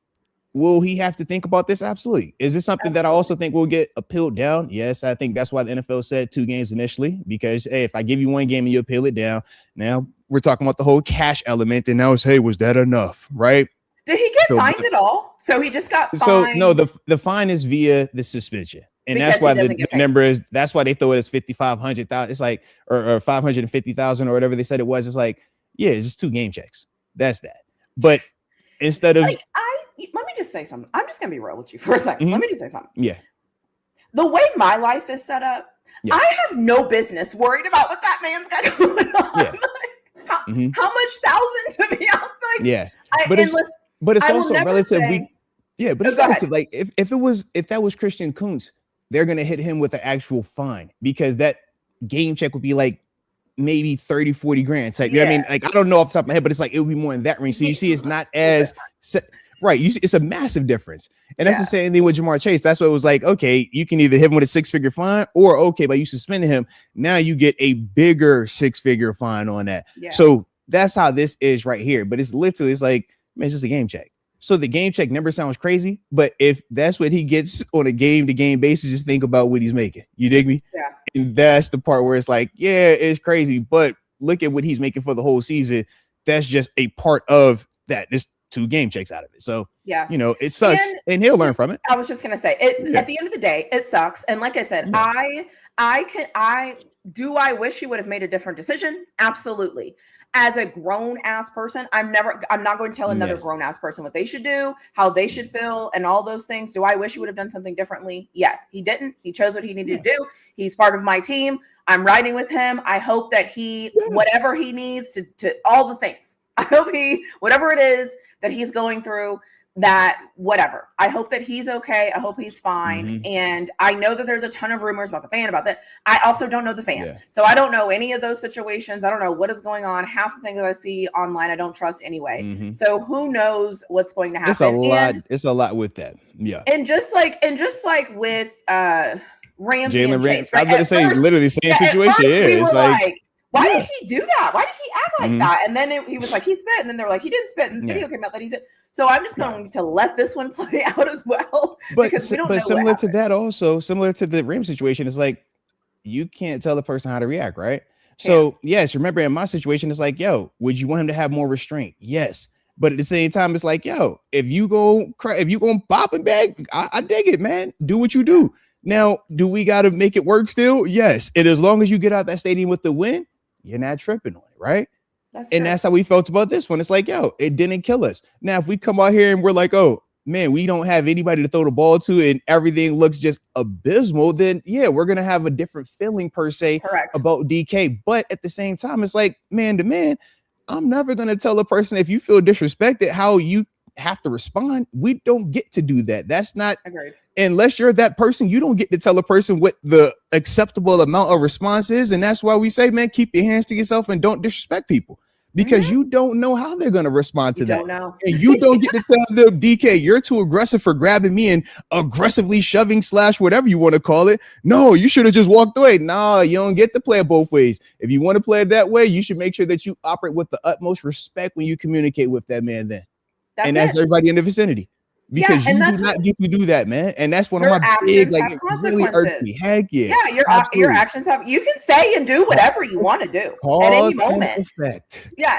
will he have to think about this? Absolutely. Is this something that I also think will get appealed down? Yes, I think that's why the NFL said 2 games initially, because hey, if I give you 1 game and you appeal it down, now we're talking about the whole cash element, and now it's, hey, was that enough? Right? Did he get fined at all? So he just got fined. So no, the fine is via the suspension, and because that's why the number is. That's why they throw it as 5,500,000. It's like or 550,000 or whatever they said it was. It's like, yeah, it's just 2 game checks. That's that. But instead of let me just say something. I'm just gonna be real with you for a second. Let me just say something. Yeah. The way my life is set up, I have no business worried about what that man's got going on. Yeah. How much thousand to be out? Like, yeah. But it's also relative. But it's relative. Like if that was Christian Kuntz, they're gonna hit him with an actual fine, because that game check would be like maybe 30, 40 grand type. You know what I mean? Like, I don't know off the top of my head, but it's like it would be more in that range. So you see, it's not as right. You see, it's a massive difference. And that's the same thing with Jamar Chase. That's what it was like, okay, you can either hit him with a 6-figure fine, or okay, by you suspending him, now you get a bigger 6-figure fine on that. Yeah. So that's how this is right here. But it's literally, it's like, man, it's just a game check. So the game check number sounds crazy, but if that's what he gets on a game-to-game basis, just think about what he's making. You dig me? Yeah. And that's the part where it's like, yeah, it's crazy, but look at what he's making for the whole season. That's just a part of that. There's 2 game checks out of it. So, you know, it sucks, and he'll learn from it. I was just going to say, at the end of the day, it sucks. And like I said, I wish he would have made a different decision? Absolutely. As a grown ass person, I'm not going to tell another grown ass person what they should do, how they should feel, and all those things. Do I wish he would have done something differently? Yes, he didn't. He chose what he needed to do. He's part of my team. I'm riding with him. I hope that whatever he needs to all the things. I hope whatever it is that he's going through, that whatever. I hope that he's okay. I hope he's fine. And I know that there's a ton of rumors about the fan, about that. I also don't know the fan. Yeah. So I don't know any of those situations. I don't know what is going on. Half the things that I see online, I don't trust anyway. So who knows what's going to happen? It's a lot with that. Yeah. And just like with Ramsey and Chase, right? I was going to say literally the same situation. It's like, why did he do that? Why did he act like that? And then he was like, he spit. And then they were like, he didn't spit. And the video came out that he did. So I'm just going to let this one play out as well. Because we don't know similar to that also, similar to the Ram situation, it's like, you can't tell the person how to react, right? So yes, remember in my situation, it's like, yo, would you want him to have more restraint? Yes. But at the same time, it's like, yo, if you go bop and bag, I dig it, man. Do what you do. Now, do we got to make it work still? Yes. And as long as you get out that stadium with the win, you're not tripping on it, right? That's how we felt about this one. It's like, yo, it didn't kill us. Now, if we come out here and we're like, oh, man, we don't have anybody to throw the ball to and everything looks just abysmal, then, yeah, we're going to have a different feeling per se about DK. But at the same time, it's like, man to man, I'm never going to tell a person if you feel disrespected how you have to respond. We don't get to do that. That's not unless you're that person, you don't get to tell a person what the acceptable amount of response is. And that's why we say, man, keep your hands to yourself and don't disrespect people, because you don't know how they're going to respond to that. Don't know. And you don't get to tell them, DK, you're too aggressive for grabbing me and aggressively shoving / whatever you want to call it. No, you should have just walked away. No, you don't get to play it both ways. If you want to play it that way, you should make sure that you operate with the utmost respect when you communicate with that man then. That's everybody in the vicinity. Because you do not get to do that, man. And that's one of my big, like, it really irks me. Heck yeah. Yeah, your actions have, you can say and do whatever you want to do at any moment.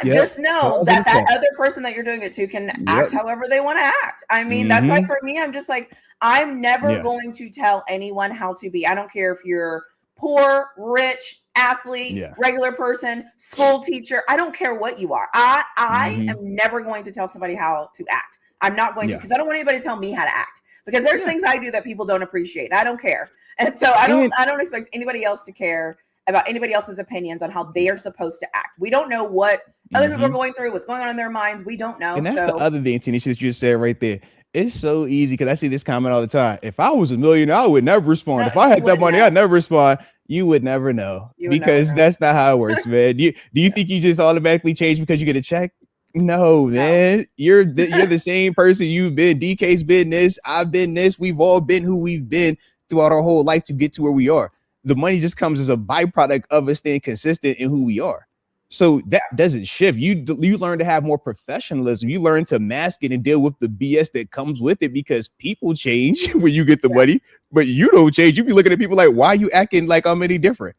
Just know that other person that you're doing it to can act however they want to act. I mean, that's why for me, I'm just like, I'm never going to tell anyone how to be. I don't care if you're poor, rich, athlete, regular person, school teacher. I don't care what you are. I am never going to tell somebody how to act. I'm not going to, because I don't want anybody to tell me how to act, because there's things I do that people don't appreciate. I don't care. And so I don't expect anybody else to care about anybody else's opinions on how they are supposed to act. We don't know what other people are going through, what's going on in their minds. We don't know. And that's the other thing, Tanisha, that you just said right there. It's so easy, because I see this comment all the time. If I was a millionaire, I would never respond. If I had that money, I'd never respond. You would never know, because that's not how it works, man. Do you think you just automatically change because you get a check? No, man. You're the same person you've been. DK's been this. I've been this. We've all been who we've been throughout our whole life to get to where we are. The money just comes as a byproduct of us staying consistent in who we are. So that doesn't shift. You learn to have more professionalism. You learn to mask it and deal with the BS that comes with it, because people change when you get the money, but you don't change. You be looking at people like, why are you acting like I'm any different?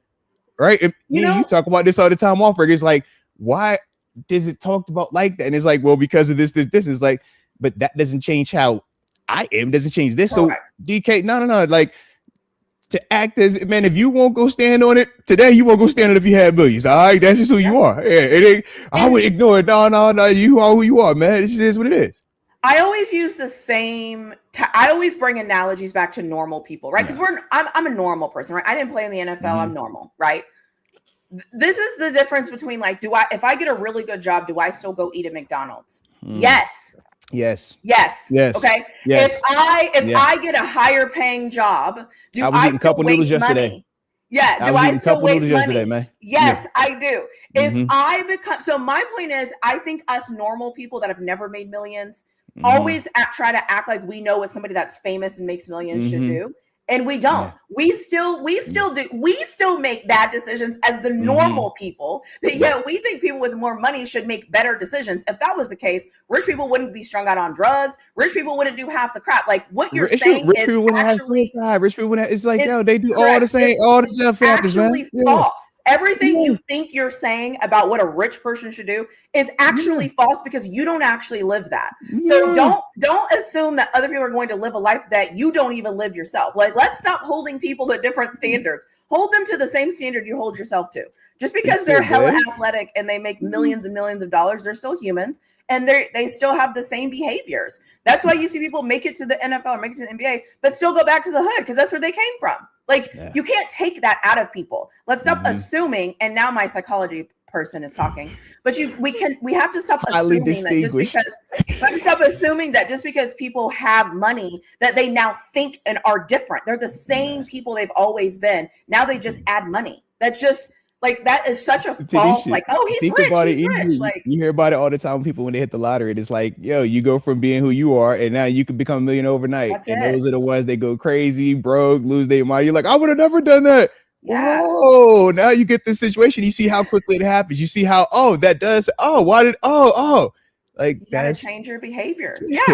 Right? And you talk about this all the time off. It's like, why is it talked about like that? And it's like, well, because of this is like, but that doesn't change how I am, doesn't change this. So DK, no, like, to act as, man, if you won't go stand on it today, you won't go stand on it if you had millions. All right, that's just who you are. I would ignore it. No, you are who you are, man. This is what it is. I always use the same. I always bring analogies back to normal people, right? Because I'm a normal person, right? I didn't play in the NFL. I'm normal, right? This is the difference between, like, if I get a really good job, do I still go eat at McDonald's? Yes. Okay. Yes. If I get a higher paying job, do I still waste money? Yeah. Do I still waste money? Man. Yes, I do. If I become, so my point is, I think us normal people that have never made millions always try to act like we know what somebody that's famous and makes millions should do. And we don't. We still make bad decisions as the normal people, but yet we think people with more money should make better decisions. If that was the case, rich people wouldn't be strung out on drugs. Rich people wouldn't do half the crap. Like, what you're saying is actually, rich people wouldn't. It's like, they do all the same, all the stuff. Actually false. Everything you think you're saying about what a rich person should do is actually false, because you don't actually live that. So don't assume that other people are going to live a life that you don't even live yourself. Like, let's stop holding people to different standards. Hold them to the same standard you hold yourself to. Just because they're hella athletic and they make millions and millions of dollars, they're still humans, and they still have the same behaviors. That's why you see people make it to the NFL or make it to the NBA, but still go back to the hood, because that's where they came from. Like, you can't take that out of people. Let's stop assuming. And now my psychology person is talking, but we have to stop assuming that just because people have money that they now think and are different. They're the same people they've always been. Now they just add money. That's just, like, that is such a false, like, oh, he's rich. He's rich. Like, you hear about it all the time when people, when they hit the lottery. It's like, yo, you go from being who you are, and now you can become a millionaire overnight. Those are the ones that go crazy, broke, lose their money. You're like, I would have never done that. Yeah. Oh, now you get this situation. You see how quickly it happens. You see how, like, you gotta change your behavior. Yeah.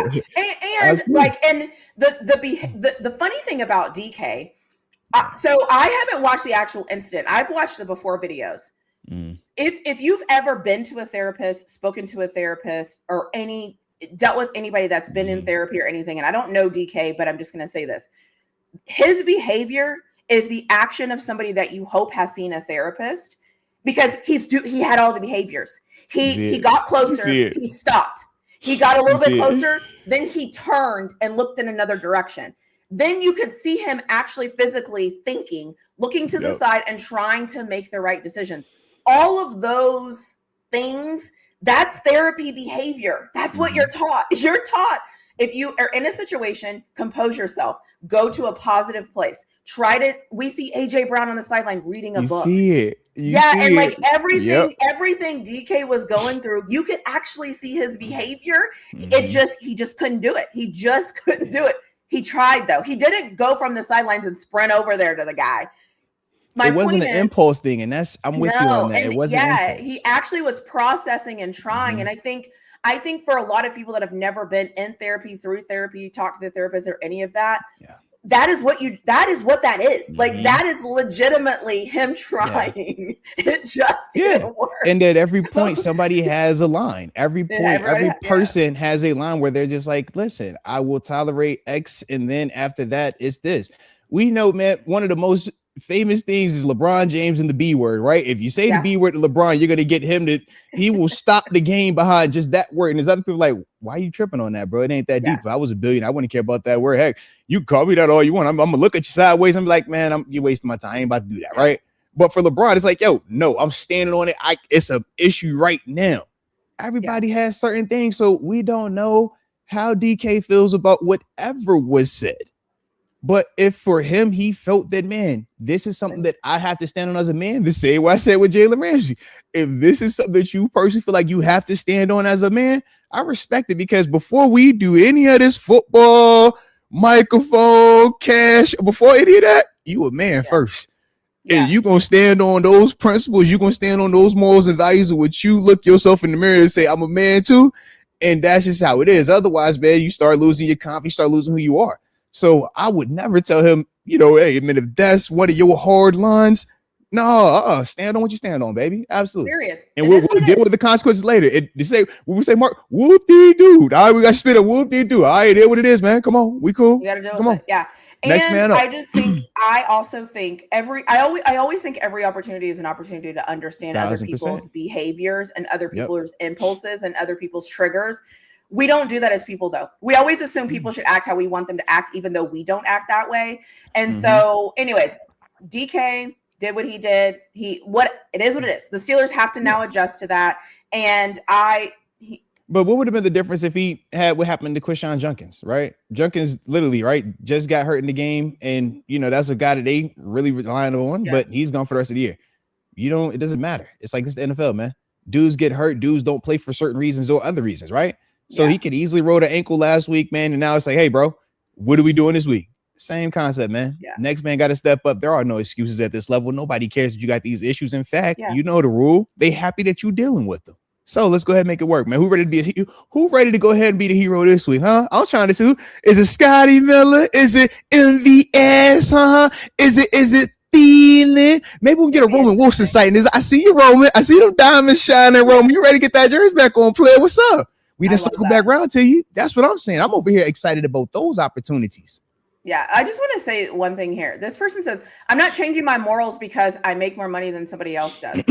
and like, and the funny thing about DK, so I haven't watched the actual incident. I've watched the before videos. If you've ever been to a therapist, spoken to a therapist, or dealt with anybody that's been in therapy or anything, and I don't know DK, but I'm just going to say this. His behavior is the action of somebody that you hope has seen a therapist, because he had all the behaviors. He got closer, he stopped. He got a little bit closer, then he turned and looked in another direction. Then you could see him actually physically thinking, looking to the side and trying to make the right decisions. All of those things, that's therapy behavior. That's what you're taught. You're taught If you are in a situation, compose yourself. Go to a positive place. We see AJ Brown on the sideline reading a book. See it. And like Yep. everything DK was going through, you could actually see his behavior. Mm-hmm. He just couldn't do it. He just couldn't do it. He tried though. He didn't go from the sidelines and sprint over there to the guy. It wasn't an impulse thing, and I'm with you on that. It wasn't impulse. He actually was processing and trying. Mm-hmm. And I think for a lot of people that have never been in therapy, through therapy, talk to the therapist or any of that, that is what that is. Mm-hmm. Like that is legitimately him trying. It just didn't work. And at every point, somebody has a line. Every point, every person has a line where they're just like, listen, I will tolerate X, and then after that, it's this. We know, man, one of the most famous things is LeBron James and the B word, right? If you say the B word to LeBron, you're gonna get him he will stop the game behind just that word. And there's other people like, why are you tripping on that, bro? It ain't that deep. If I was a billionaire, I wouldn't care about that word. Heck, you call me that all you want. I'm gonna look at you sideways. I'm like, man, you're wasting my time. I ain't about to do that, right? But for LeBron, it's like, yo, no, I'm standing on it. It's an issue right now. Everybody has certain things, so we don't know how DK feels about whatever was said. But if for him, he felt that, man, this is something that I have to stand on as a man, the same way I said with Jalen Ramsey. If this is something that you personally feel like you have to stand on as a man, I respect it, because before we do any of this football, microphone, cash, before any of that, you a man first. And you going to stand on those principles. You going to stand on those morals and values of what you look yourself in the mirror and say, I'm a man too. And that's just how it is. Otherwise, man, you start losing your confidence, you start losing who you are. So I would never tell him, hey, I mean, if that's one of your hard lines, no, stand on what you stand on, baby. Absolutely. Period. And we'll deal with the consequences later. We say, Mark, whoop-dee-doo. All right, we got to spit a whoop-dee-doo. All right, it is what it is, man. Come on, we cool. You got to deal with it. Yeah. Next man up. I also think I always think every opportunity is an opportunity to understand 1,000%. Other people's behaviors and other people's impulses and other people's triggers. We don't do that as people, though. We always assume people should act how we want them to act, even though we don't act that way. And so, anyways, DK did what he did. It is what it is. The Steelers have to now adjust to that. And but what would have been the difference if he had what happened to Quishon Junkins, right? Junkins literally, right, just got hurt in the game. And, that's a guy that they really relying on, but he's gone for the rest of the year. It doesn't matter. It's like this the NFL, man. Dudes get hurt. Dudes don't play for certain reasons or other reasons, right? So he could easily roll the ankle last week, man. And now it's like, hey, bro, what are we doing this week? Same concept, man. Yeah. Next man got to step up. There are no excuses at this level. Nobody cares that you got these issues. In fact, you know the rule. They happy that you dealing with them. So let's go ahead and make it work, man. Who ready to go ahead and be the hero this week, huh? I'm trying to see. Is it Scotty Miller? Is it MVS, huh? Is it Thielen? Maybe we'll get a Roman Wilson sighting. I see you, Roman. I see them diamonds shining, Roman. You ready to get that jersey back on, player? What's up? We just circle back around to you. That's what I'm saying. I'm over here excited about those opportunities. Yeah, I just want to say one thing here. This person says, I'm not changing my morals because I make more money than somebody else does.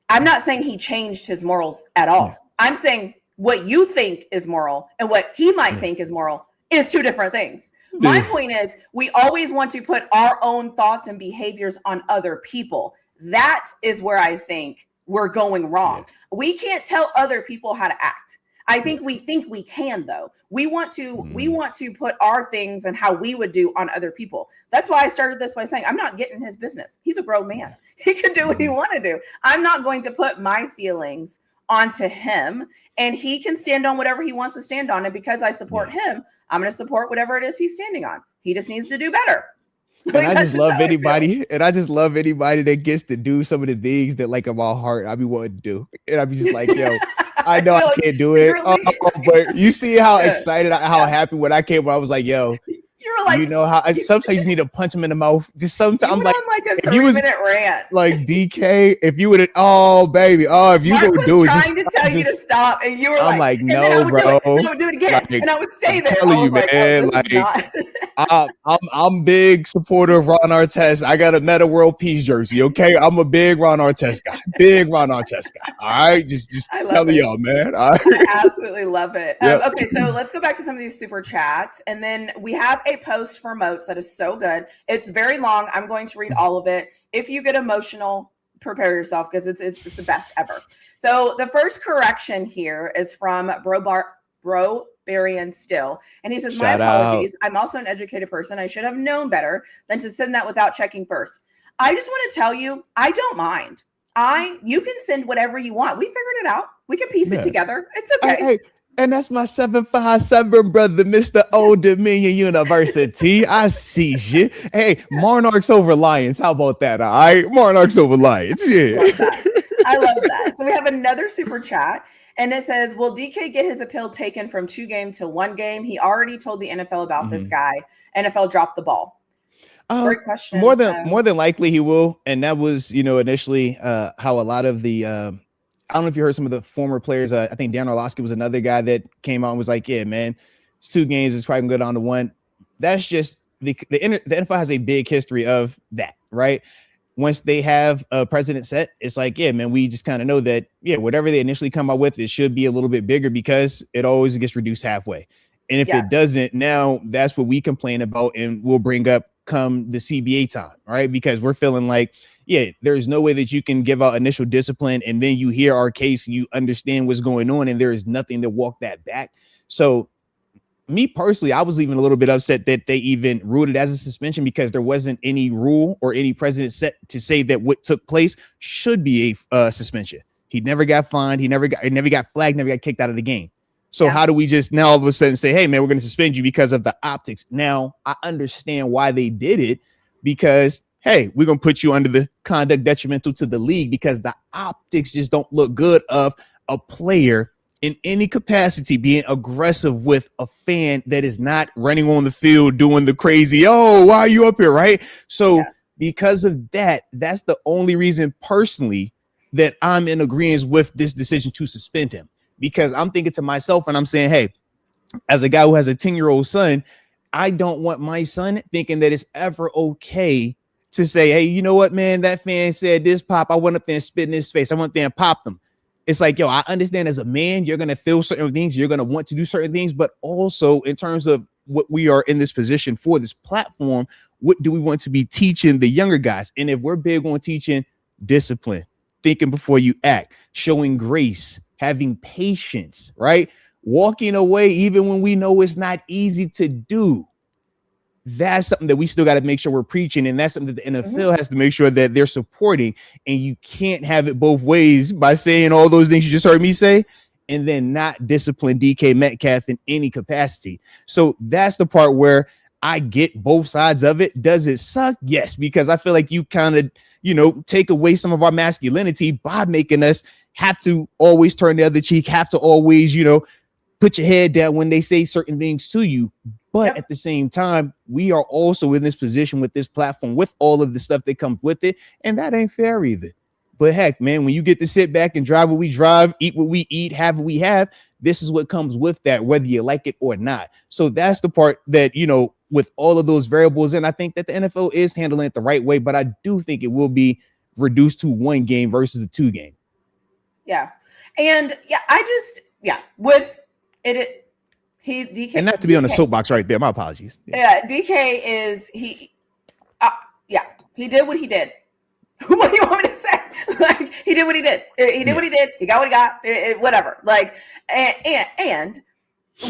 I'm not saying he changed his morals at all. Yeah. I'm saying what you think is moral and what he might think is moral is two different things. My point is, we always want to put our own thoughts and behaviors on other people. That is where I think we're going wrong. We can't tell other people how to act. I think we can, though. We want to put our things and how we would do on other people. That's why I started this by saying I'm not getting his business. He's a grown man. He can do what he want to do. I'm not going to put my feelings onto him, and he can stand on whatever he wants to stand on. And because I support him, I'm going to support whatever it is he's standing on. He just needs to do better. And I just love anybody, that gets to do some of the things that, like, in my heart, I be wanting to do. And I be just like, yo, I know I can't do it. But you see how excited, how happy when I came, when I was like, yo, you were like, how sometimes you need to punch him in the mouth. Just sometimes I'm like a 3-minute rant. Like DK, if you would have, if you Mark would do it, trying to tell you to stop, and you were I'm like, no, bro. I would do it again, and I would stay there. I'm telling you, man, I'm big supporter of Ron Artest. I got a Meta World Peace jersey. Okay, I'm a big Ron Artest guy. All right, just telling y'all, man. All right. I absolutely love it. Okay, so let's go back to some of these super chats, and then we have a post for Moats that is so good. It's very long. I'm going to read all of it. If you get emotional, prepare yourself, because it's the best ever. So the first correction here is from Bro Barbarian Still. And he says, Shout my apologies. out. I'm also an educated person. I should have known better than to send that without checking first. I just want to tell you, I don't mind. You can send whatever you want. We figured it out. We can piece it together. It's okay. Hey, and that's my 757 brother, Mr. Old Dominion University. I see you. Hey, Monarchs over Lions. How about that? All right, Monarchs over Lions. Yeah. I love that. So we have another super chat, and it says, will DK get his appeal taken from 2 games to 1 game? He already told the NFL about this guy. NFL dropped the ball. Great question. More than likely he will. And that was, initially how a lot of the I don't know if you heard some of the former players. I think Dan Orlovsky was another guy that came out and was like, yeah, man, it's 2 games. It's probably going to go down to 1. That's just the NFL has a big history of that, right? Once they have a precedent set, it's like, yeah, man, we just kind of know that, yeah, whatever they initially come out with, it should be a little bit bigger because it always gets reduced halfway. And if it doesn't, now that's what we complain about and we'll bring up come the CBA time, right? Because we're feeling like, yeah, there's no way that you can give out initial discipline and then you hear our case, you understand what's going on, and there is nothing to walk that back. So me personally, I was even a little bit upset that they even ruled it as a suspension because there wasn't any rule or any precedent set to say that what took place should be a suspension. He never got fined. He never got flagged, never got kicked out of the game. So how do we just now all of a sudden say, hey, man, we're going to suspend you because of the optics? Now, I understand why they did it because, hey, we're going to put you under the conduct detrimental to the league because the optics just don't look good of a player in any capacity being aggressive with a fan that is not running on the field doing the crazy, oh, why are you up here, right? So because of that, that's the only reason personally that I'm in agreement with this decision to suspend him. Because I'm thinking to myself and I'm saying, hey, as a guy who has a 10-year-old son, I don't want my son thinking that it's ever okay to say, hey, you know what, man, that fan said this, Pop. I went up there and spit in his face. I went there and popped him. It's like, yo, I understand as a man, you're going to feel certain things. You're going to want to do certain things. But also in terms of what we are in this position for this platform, what do we want to be teaching the younger guys? And if we're big on teaching discipline, thinking before you act, showing grace, having patience, right? Walking away even when we know it's not easy to do. That's something that we still got to make sure we're preaching. And that's something that the NFL has to make sure that they're supporting. And you can't have it both ways by saying all those things you just heard me say and then not discipline DK Metcalf in any capacity. So that's the part where I get both sides of it. Does it suck? Yes, because I feel like you kind of, take away some of our masculinity by making us have to always turn the other cheek, have to always, put your head down when they say certain things to you. But at the same time, we are also in this position with this platform, with all of the stuff that comes with it. And that ain't fair either. But heck, man, when you get to sit back and drive what we drive, eat what we eat, have what we have, this is what comes with that, whether you like it or not. So that's the part that, with all of those variables. And I think that the NFL is handling it the right way, but I do think it will be reduced to 1 game versus the 2 game. Yeah. And with it, DK, and not to be on the soapbox right there. My apologies. DK is he did what he did. What do you want me to say? Like, he did what he did. He did what he did. He got what he got. Whatever. Like, and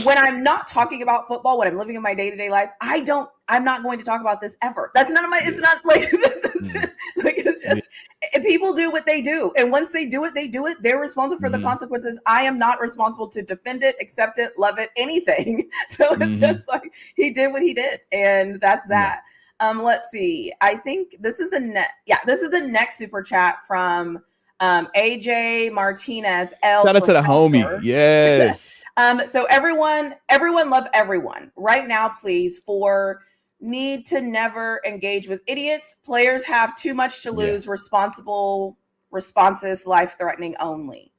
when I'm not talking about football, when I'm living in my day-to-day life, I'm not going to talk about this ever. That's none of my, it's not like, this is like, it's just, people do what they do. And once they do it, they're responsible for the consequences. I am not responsible to defend it, accept it, love it, anything. So it's just like, he did what he did. And that's that. Let's see. I think this is the next super chat from AJ Martinez. Shout out to the homie. Yes. So everyone love everyone right now, please. For need to never engage with idiots. Players have too much to lose. Responsible responses, life-threatening only.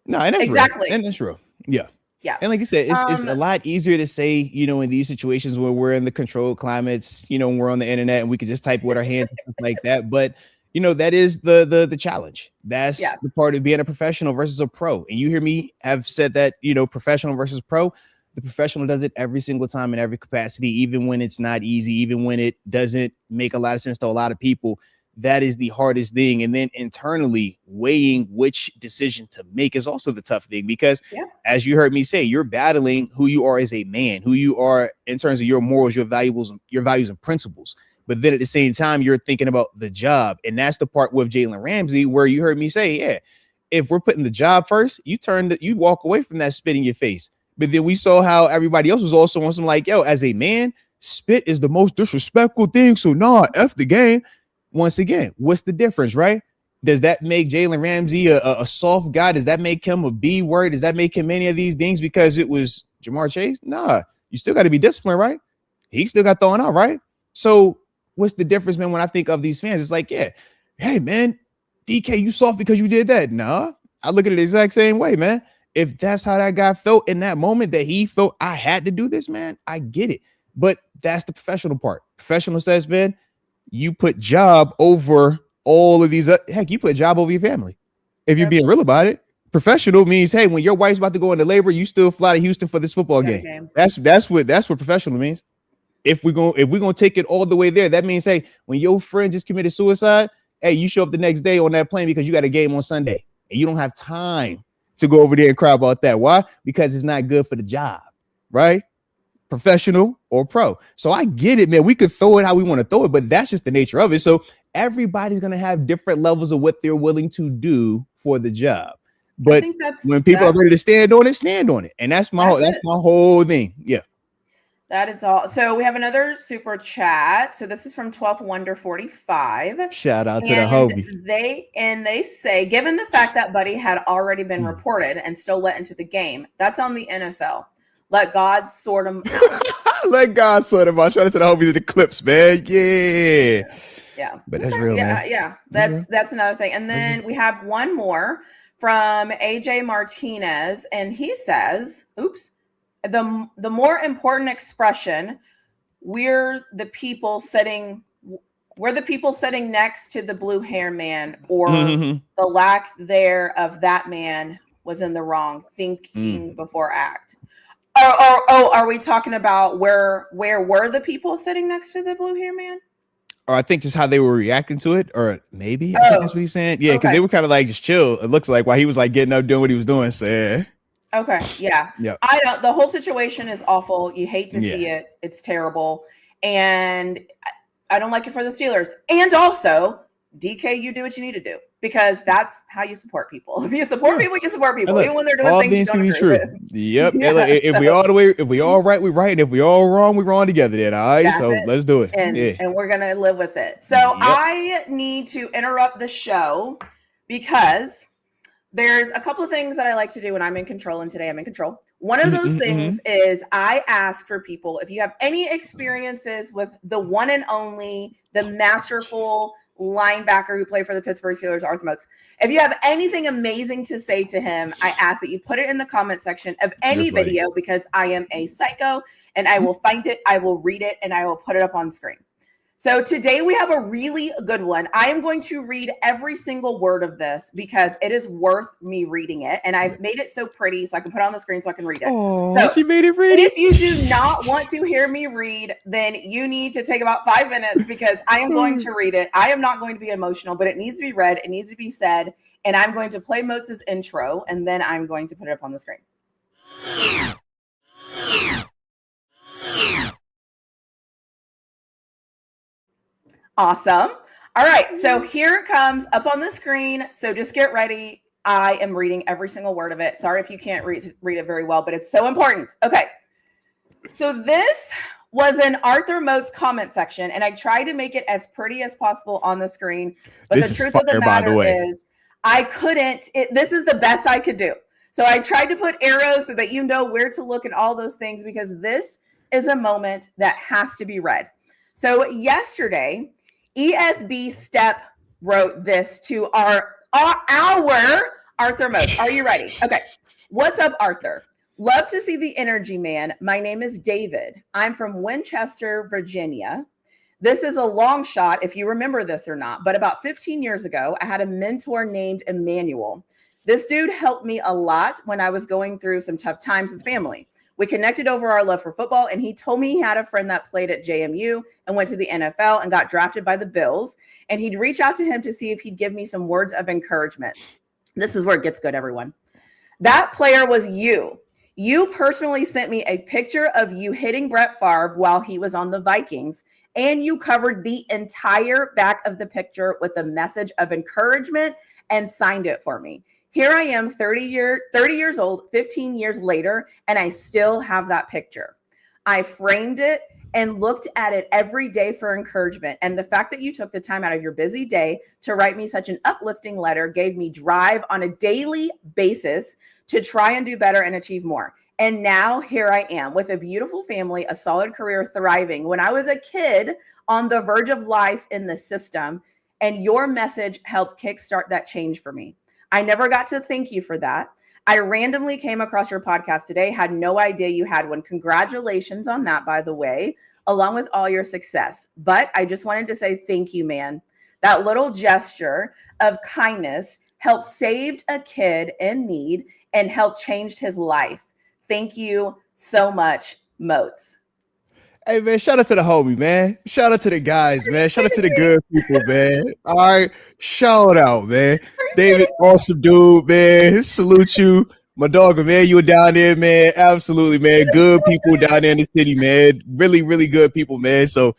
No, and that's exactly. Real. And that's true. Yeah. Yeah. And like you said, it's a lot easier to say, in these situations where we're in the controlled climates, when we're on the internet and we can just type with our hands and stuff like that. But, that is the challenge. That's the part of being a professional versus a pro. And you hear me have said that, professional versus pro. The professional does it every single time in every capacity, even when it's not easy, even when it doesn't make a lot of sense to a lot of people. that is the hardest thing. And then internally weighing which decision to make is also the tough thing, because as you heard me say, you're battling who you are as a man, who you are in terms of your morals, your values and principles. But then at the same time, you're thinking about the job. And that's the part with Jalen Ramsey where you heard me say, yeah, if we're putting the job first, you walk away from that spit in your face. But then we saw how everybody else was also on some like, yo, as a man, spit is the most disrespectful thing. So F the game. Once again, what's the difference, right? Does that make Jalen Ramsey a soft guy? Does that make him a B word? Does that make him any of these things because it was Jamar Chase? Nah, you still got to be disciplined, right? He still got thrown out, right? So what's the difference, man, when I think of these fans? It's like, yeah, hey, man, DK, you soft because you did that. Nah, I look at it the exact same way, man. If that's how that guy felt in that moment, that he felt I had to do this, man, I get it. But that's the professional part. Professional says, man, you put job over all of these. Heck, you put job over your family. If you're being real about it, professional means, hey, when your wife's about to go into labor, you still fly to Houston for this football game. That's what professional means. If we're gonna take it all the way there, that means, hey, when your friend just committed suicide, hey, you show up the next day on that plane because you got a game on Sunday and you don't have time to go over there and cry about that. Why? Because it's not good for the job, right? Professional or pro. So I get it, man. We could throw it how we want to throw it, but that's just the nature of it. So everybody's going to have different levels of what they're willing to do for the job. But when people are ready to stand on it. And that's my whole thing. Yeah. That is all. So we have another super chat. So this is from 12th Wonder 45. Shout out to the homie. They say, given the fact that Buddy had already been reported and still let into the game, that's on the NFL. Let God sort him out. Let God sort him out. Shout out to the homies of the Clips, man. Yeah. But that's real, man. Yeah. That's another thing. And then we have one more from AJ Martinez. And he says, the more important expression, we're the people sitting next to the blue hair man, or the lack there of that man was in the wrong, thinking before act. Are we talking about where were the people sitting next to the blue hair man? Or I think just how they were reacting to it, or maybe I think that's what he's saying. Yeah, because they were kind of like just chill. It looks like while he was like getting up doing what he was doing. So yeah. Okay, yeah. The whole situation is awful. You hate to see it. It's terrible, and I don't like it for the Steelers. And also, DK, you do what you need to do, because that's how you support people. If you support people, you support people, even when they're doing things you don't agree with. Yep. If we all right, we right, and if we all wrong, we wrong together. Then all right, so let's do it, and we're gonna live with it. So I need to interrupt the show because there's a couple of things that I like to do when I'm in control, and today I'm in control. One of those things is I ask for people, if you have any experiences with the one and only, the masterful linebacker who played for the Pittsburgh Steelers, Arthur Moats. If you have anything amazing to say to him, I ask that you put it in the comment section of any video, because I am a psycho and I will find it, I will read it, and I will put it up on screen. So today we have a really good one. I am going to read every single word of this because it is worth me reading it. And I've made it so pretty so I can put it on the screen so I can read it. Oh, so she made it pretty. If you do not want to hear me read, then you need to take about 5 minutes, because I am going to read it. I am not going to be emotional, but it needs to be read. It needs to be said. And I'm going to play Moats' intro, and then I'm going to put it up on the screen. Awesome. All right. So here it comes up on the screen. So just get ready. I am reading every single word of it. Sorry if you can't read it very well, but it's so important. Okay. So this was an Arthur Moats comment section, and I tried to make it as pretty as possible on the screen. But the truth of the matter is I couldn't. This is the best I could do. So I tried to put arrows so that you know where to look and all those things, because this is a moment that has to be read. So yesterday, ESB Step wrote this to our Arthur Moats. Are you ready? Okay. What's up, Arthur? Love to see the energy, man. My name is David. I'm from Winchester, Virginia. This is a long shot, if you remember this or not, but about 15 years ago, I had a mentor named Emmanuel. This dude helped me a lot when I was going through some tough times with family. We connected over our love for football, and he told me he had a friend that played at JMU and went to the NFL and got drafted by the Bills, and he'd reach out to him to see if he'd give me some words of encouragement. This is where it gets good, everyone. That player was you. You personally sent me a picture of you hitting Brett Favre while he was on the Vikings, and you covered the entire back of the picture with a message of encouragement and signed it for me. Here I am 30 years old, 15 years later, and I still have that picture. I framed it and looked at it every day for encouragement. And the fact that you took the time out of your busy day to write me such an uplifting letter gave me drive on a daily basis to try and do better and achieve more. And now here I am with a beautiful family, a solid career, thriving. When I was a kid on the verge of life in the system, and your message helped kickstart that change for me. I never got to thank you for that. I randomly came across your podcast today, had no idea you had one. Congratulations on that, by the way, along with all your success. But I just wanted to say thank you, man. That little gesture of kindness helped saved a kid in need and helped changed his life. Thank you so much, Moats. Hey, man, shout out to the homie, man. Shout out to the guys, man. Shout out to the good people, man. All right. Shout out, man. David, awesome dude, man. Salute you. My dog, man, you were down there, man. Absolutely, man. Good people down there in the city, man. Really, really good people, man. So,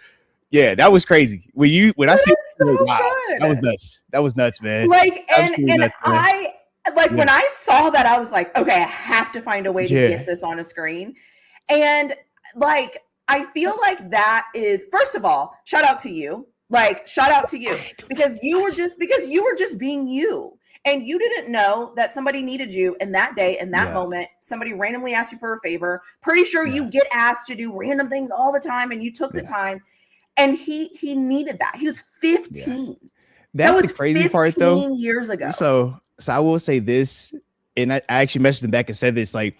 yeah, that was crazy. When I see so wow, good. that was nuts. That was nuts, man. Like, and nuts, I like when I saw that, I was like, okay, I have to find a way to get this on a screen. And like, I feel like that is, first of all, shout out to you. Like, shout out to you because you were just being you. And you didn't know that somebody needed you in that day, in that moment. Somebody randomly asked you for a favor. Pretty sure you get asked to do random things all the time, and you took the time. And he needed that. He was 15. That's the crazy part, though. 15 years ago. So I will say this, and I actually messaged him back and said this, like,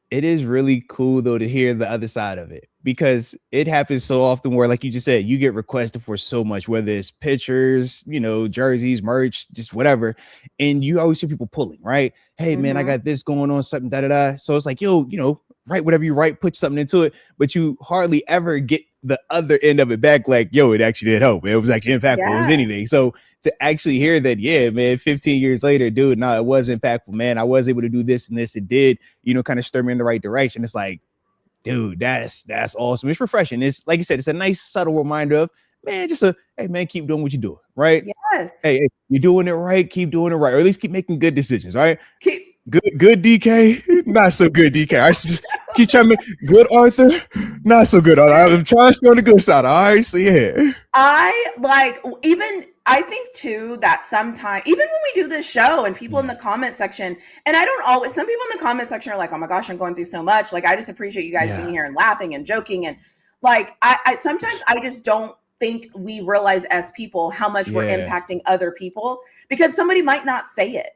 it is really cool, though, to hear the other side of it, because it happens so often where, like you just said, you get requested for so much, whether it's pictures, jerseys, merch, just whatever. And you always see people pulling, right? Hey, man, I got this going on, something, da-da-da. So it's like, yo, write whatever you write, put something into it, but you hardly ever get the other end of it back. Like, yo, it actually did help. It was actually impactful. It was anything. So to actually hear that, yeah, man, 15 years later, dude, no, it was impactful, man. I was able to do this and this. It did, kind of stir me in the right direction. It's like, dude, that's awesome. It's refreshing. It's like you said, it's a nice subtle reminder of, man, hey, man, keep doing what you're doing, right? Yes. Hey, you're doing it right. Keep doing it right. Or at least keep making good decisions, right? Good DK, not so good DK. I just keep trying to make good Arthur, not so good. I'm trying to stay on the good side. All right, so yeah. I think too that sometimes, even when we do this show and people in the comment section, and some people in the comment section are like, oh my gosh, I'm going through so much. Like, I just appreciate you guys being here and laughing and joking. And like, I sometimes I just don't think we realize as people how much we're impacting other people because somebody might not say it.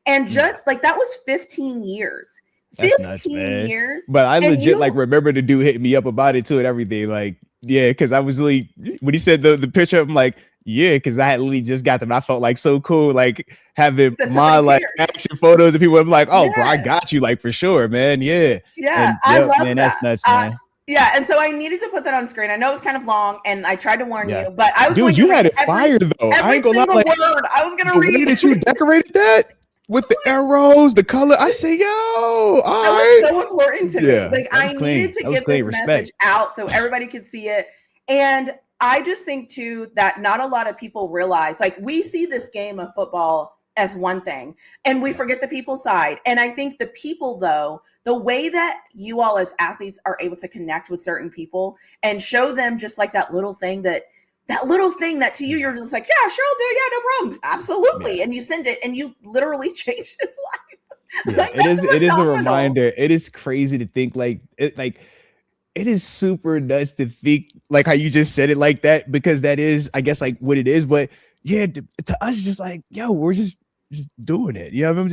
And just like that was 15 years. That's 15 nuts, man. years. But I legit remember the dude hitting me up about it too and everything. Like, yeah, because I was really, when he said the picture, I'm like, yeah, because I had literally just got them. I felt like so cool, like having my like action photos of people. I'm like, oh, bro, I got you, like for sure, man. Yeah. Yeah, and, I love man, that. That's nuts, man. Yeah, and so I needed to put that on screen. I know it was kind of long, and I tried to warn you, but I was you had it fire though. I ain't gonna lie, like, word I was gonna read. The way that you decorated that with the arrows, the color, I say, yo, all right. That was so important to me. Like, I needed to get this Respect. message out so everybody could see it. And I just think too that not a lot of people realize, like, we see this game of football as one thing and we forget the people side. And I think the people, though, the way that you all as athletes are able to connect with certain people and show them just like that little thing that to you, you're just like, yeah, sure, I'll do it. Yeah, no problem. Absolutely. And you send it and you literally change his life. Like, it is a reminder. It is crazy to think it is super nuts to think like how you just said it like that, because that is, I guess, like what it is. But yeah, to us, it's just like, yo, we're just doing it. You know what I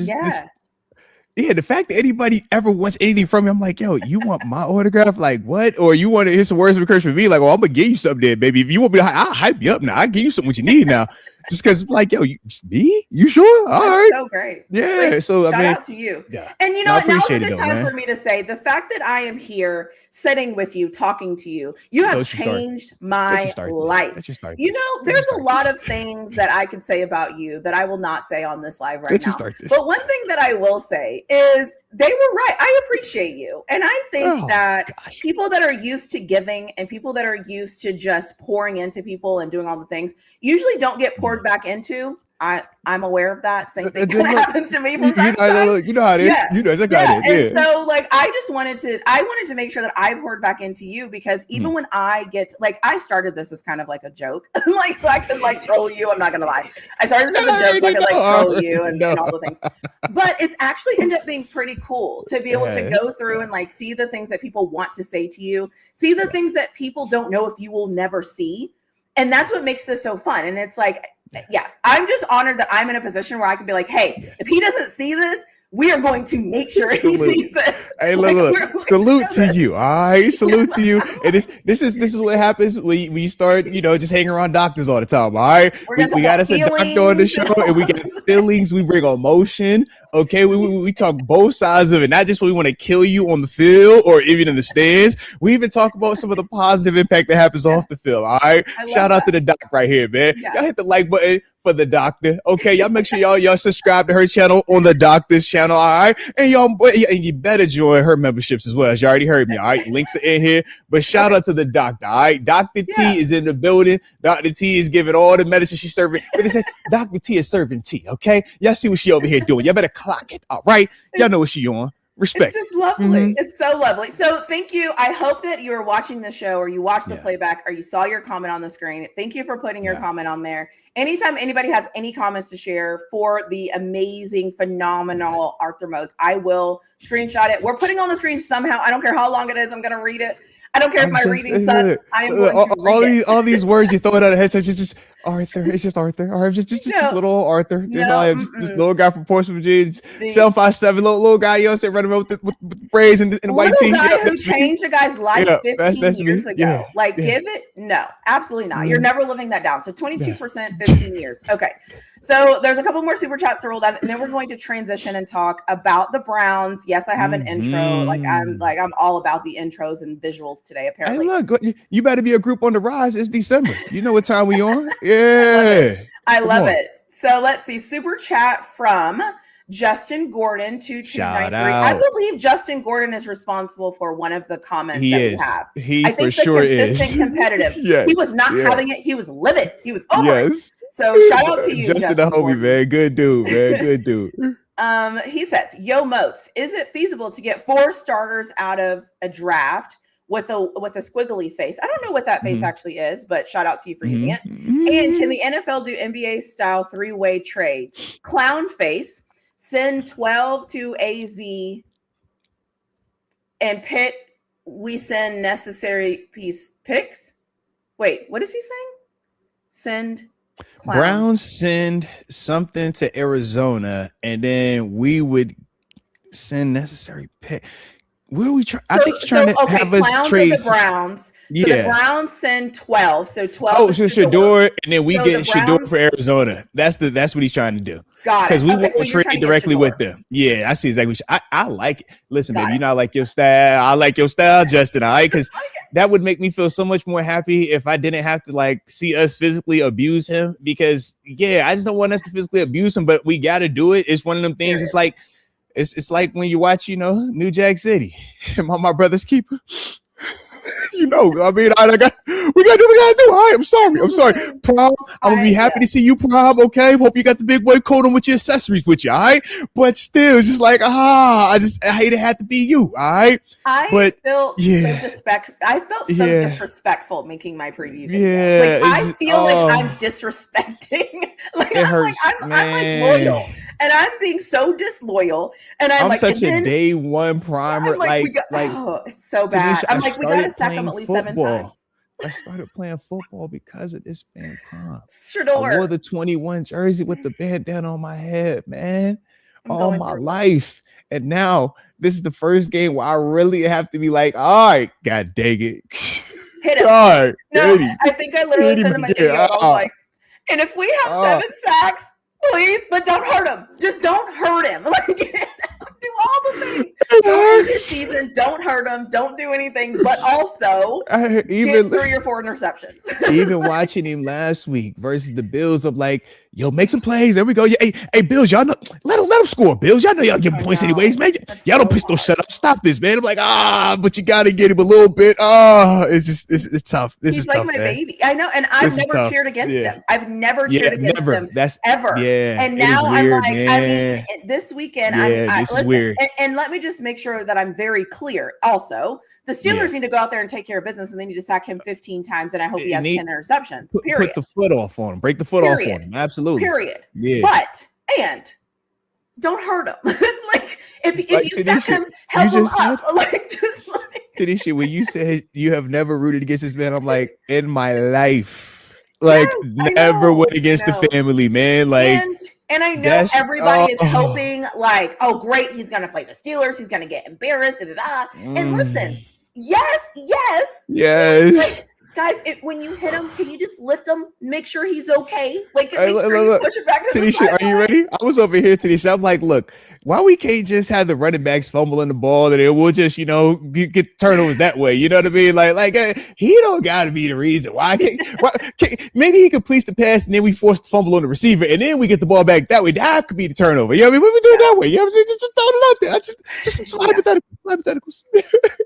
mean? The fact that anybody ever wants anything from me, I'm like, yo, you want my autograph? Like, what? Or you want to hear some words of encouragement from me? Like, oh, I'm gonna give you something there, baby. If you want me to, I'll hype you up now. I'll give you something what you need now. just because like, yo, you sure? All right. So great. Yeah. Like, so shout I mean, out to you. Yeah. And you know what? Now's a good time man. for me to say the fact that I am here sitting with you, talking to you, you have changed my life. You know, there's a lot of things that I could say about you that I will not say on this live right now. But one thing that I will say is they were right. I appreciate you. And I think that people that are used to giving and people that are used to just pouring into people and doing all the things usually don't get poured back into. I'm aware of that. Same thing happens to me from time to time. You know how it is. Yeah. You know exactly how it is. And so like I wanted to make sure that I poured back into you because even when I get like I started this as kind of like a joke. Like so I could like troll you. I'm not gonna lie. I started this as a joke so I could like troll you and all the things. But it's actually ended up being pretty cool to be able to go through and like see the things that people want to say to you, see the things that people don't know if you will never see. And that's what makes this so fun. And it's like, yeah, I'm just honored that I'm in a position where I can be like, hey, if he doesn't see this, we are going to make sure he sees this. Hey, look, salute to you. All right, salute to you. And this is what happens when you start, just hanging around doctors all the time. All right, we got us a doctor on the show, and we got feelings. We bring emotion. Okay, we talk both sides of it, not just when we want to kill you on the field or even in the stands. We even talk about some of the positive impact that happens off the field. All right, shout out to the doc right here, man. Yeah. Y'all hit the like button for the doctor. Okay, y'all make sure y'all subscribe to her channel on the doctor's channel. All right, and you better join her memberships as well. As you already heard me. All right, links are in here. But shout out to the doctor. All right, Dr. T is in the building. Dr. T is giving all the medicine she's serving. But they said Dr. T is serving tea. Okay, y'all see what she over here doing. Y'all better clock it. All right, y'all know what she on. Respect. It's just lovely. It's so lovely. So thank you. I hope that you are watching the show or you watched the playback or you saw your comment on the screen. Thank you for putting your comment on there. Anytime anybody has any comments to share for the amazing, phenomenal Arthur Moats, I will screenshot it. We're putting on the screen somehow. I don't care how long it is. I'm going to read it. I don't care if my reading sucks. I am going to read it. All these words you throw it out of head. So it's just Arthur. It's just Arthur. Or just little Arthur. Just little guy from Portsmouth, Virginia. 757, little guy. You know what I'm saying? Running around with braids and white tee. Little guy who changed a guy's life 15 years ago. Yeah, like give it? No, absolutely not. You're never living that down. So 22%, 15 years. Okay. So there's a couple more super chats to roll down, and then we're going to transition and talk about the Browns. Yes, I have an intro. I'm all about the intros and visuals today. Apparently, hey, look, you better be a group on the rise. It's December. You know what time we on? Yeah, I love it. So let's see. Super chat from Justin Gordon 2293. I believe Justin Gordon is responsible for one of the comments we have. I think for sure is competitive. He was not having it. He was livid. He was over it. So shout out to you, Justin the homie, man. Good dude, man. Good dude. He says, "Yo, Moats, is it feasible to get 4 starters out of a draft with a squiggly face?" I don't know what that face actually is, but shout out to you for using it. And can the NFL do NBA style 3-way trades? Clown face. Send 12 to AZ and Pitt. We send necessary picks. Wait, what is he saying? Send clown. Browns send something to Arizona, and then we would send necessary pick. Where are we trying? I think he's trying to have us trade the Browns. So the Browns send 12. So 12. Oh, so Shador, and then we get Shador for Arizona. That's what he's trying to do. Got it. Because we want to trade directly with them. Yeah, I see exactly. I like it. Listen, baby, you know I like your style. I like your style, Justin. All right, because that would make me feel so much more happy if I didn't have to like see us physically abuse him. Because I just don't want us to physically abuse him, but we got to do it. It's one of them things. It's like. It's like when you watch, New Jack City. Am I my brother's keeper? I mean, we gotta do what we gotta do. All right, I'm sorry. Prom, I'm gonna be happy to see you, Prom. Okay, hope you got the big boy coat on with your accessories with you. All right, but still, it's just like I hate it had to be you. All right, I felt so disrespectful making my preview video. Like I feel like I'm disrespecting. Like it hurts, I'm like loyal, and I'm being so disloyal. And I'm like, such a day one primer. It's so bad. I'm like, we gotta sack him at least 7 times. I started playing football because of this man, Prom. Shador. I wore the 21 jersey with the bandana on my head, man, all my life. And now this is the first game where I really have to be like, all right, God dang it. Hit him. God, no, I think I literally sent him a video. I was like, And if we have 7 sacks, please, but don't hurt him. Just don't hurt him. Like, do all the things. Don't end his season. Don't hurt him. Don't do anything. But also, get 3 or 4 interceptions. Even watching him last week versus the Bills, of like, yo, make some plays. There we go. Yeah, hey, Bills, y'all know, let him score. Bills, y'all know y'all get points anyways, man. Y'all don't piss no shut up. Stop this, man. I'm like, but you gotta get him a little bit. It's tough. He's like tough, my man. baby. I know, and I've never cheered against him. I've never cheered against him. That's ever. Yeah. And now weird, I'm like, man. I mean, this weekend, this is weird. And let me just make sure that I'm very clear. Also, the Steelers need to go out there and take care of business, and they need to sack him 15 times. And I hope he has 10 interceptions. Period. Put the foot off on him. Break the foot off on him. Absolutely. Period. Yeah. But don't hurt him. Like if you sack him, help him up. Like just like Tanisha, when you said you have never rooted against this man, I'm like, in my life, like never went against the family, man. Like. And I know everybody is hoping, like, oh, great, he's going to play the Steelers. He's going to get embarrassed. And listen, yes. Like, guys, when you hit him, can you just lift him, make sure he's okay? Like, make sure you push it back to the Tanisha, are you ready? I was over here, Tanisha. I'm like, look, why we can't just have the running backs fumbling the ball and then we'll just, get turnovers that way. You know what I mean? Like he don't got to be the reason why. Maybe he could police the pass and then we force the fumble on the receiver and then we get the ball back that way. That could be the turnover. You know what I mean? We do it that way. You know what I'm saying? Just throw it out there. Just some hypotheticals.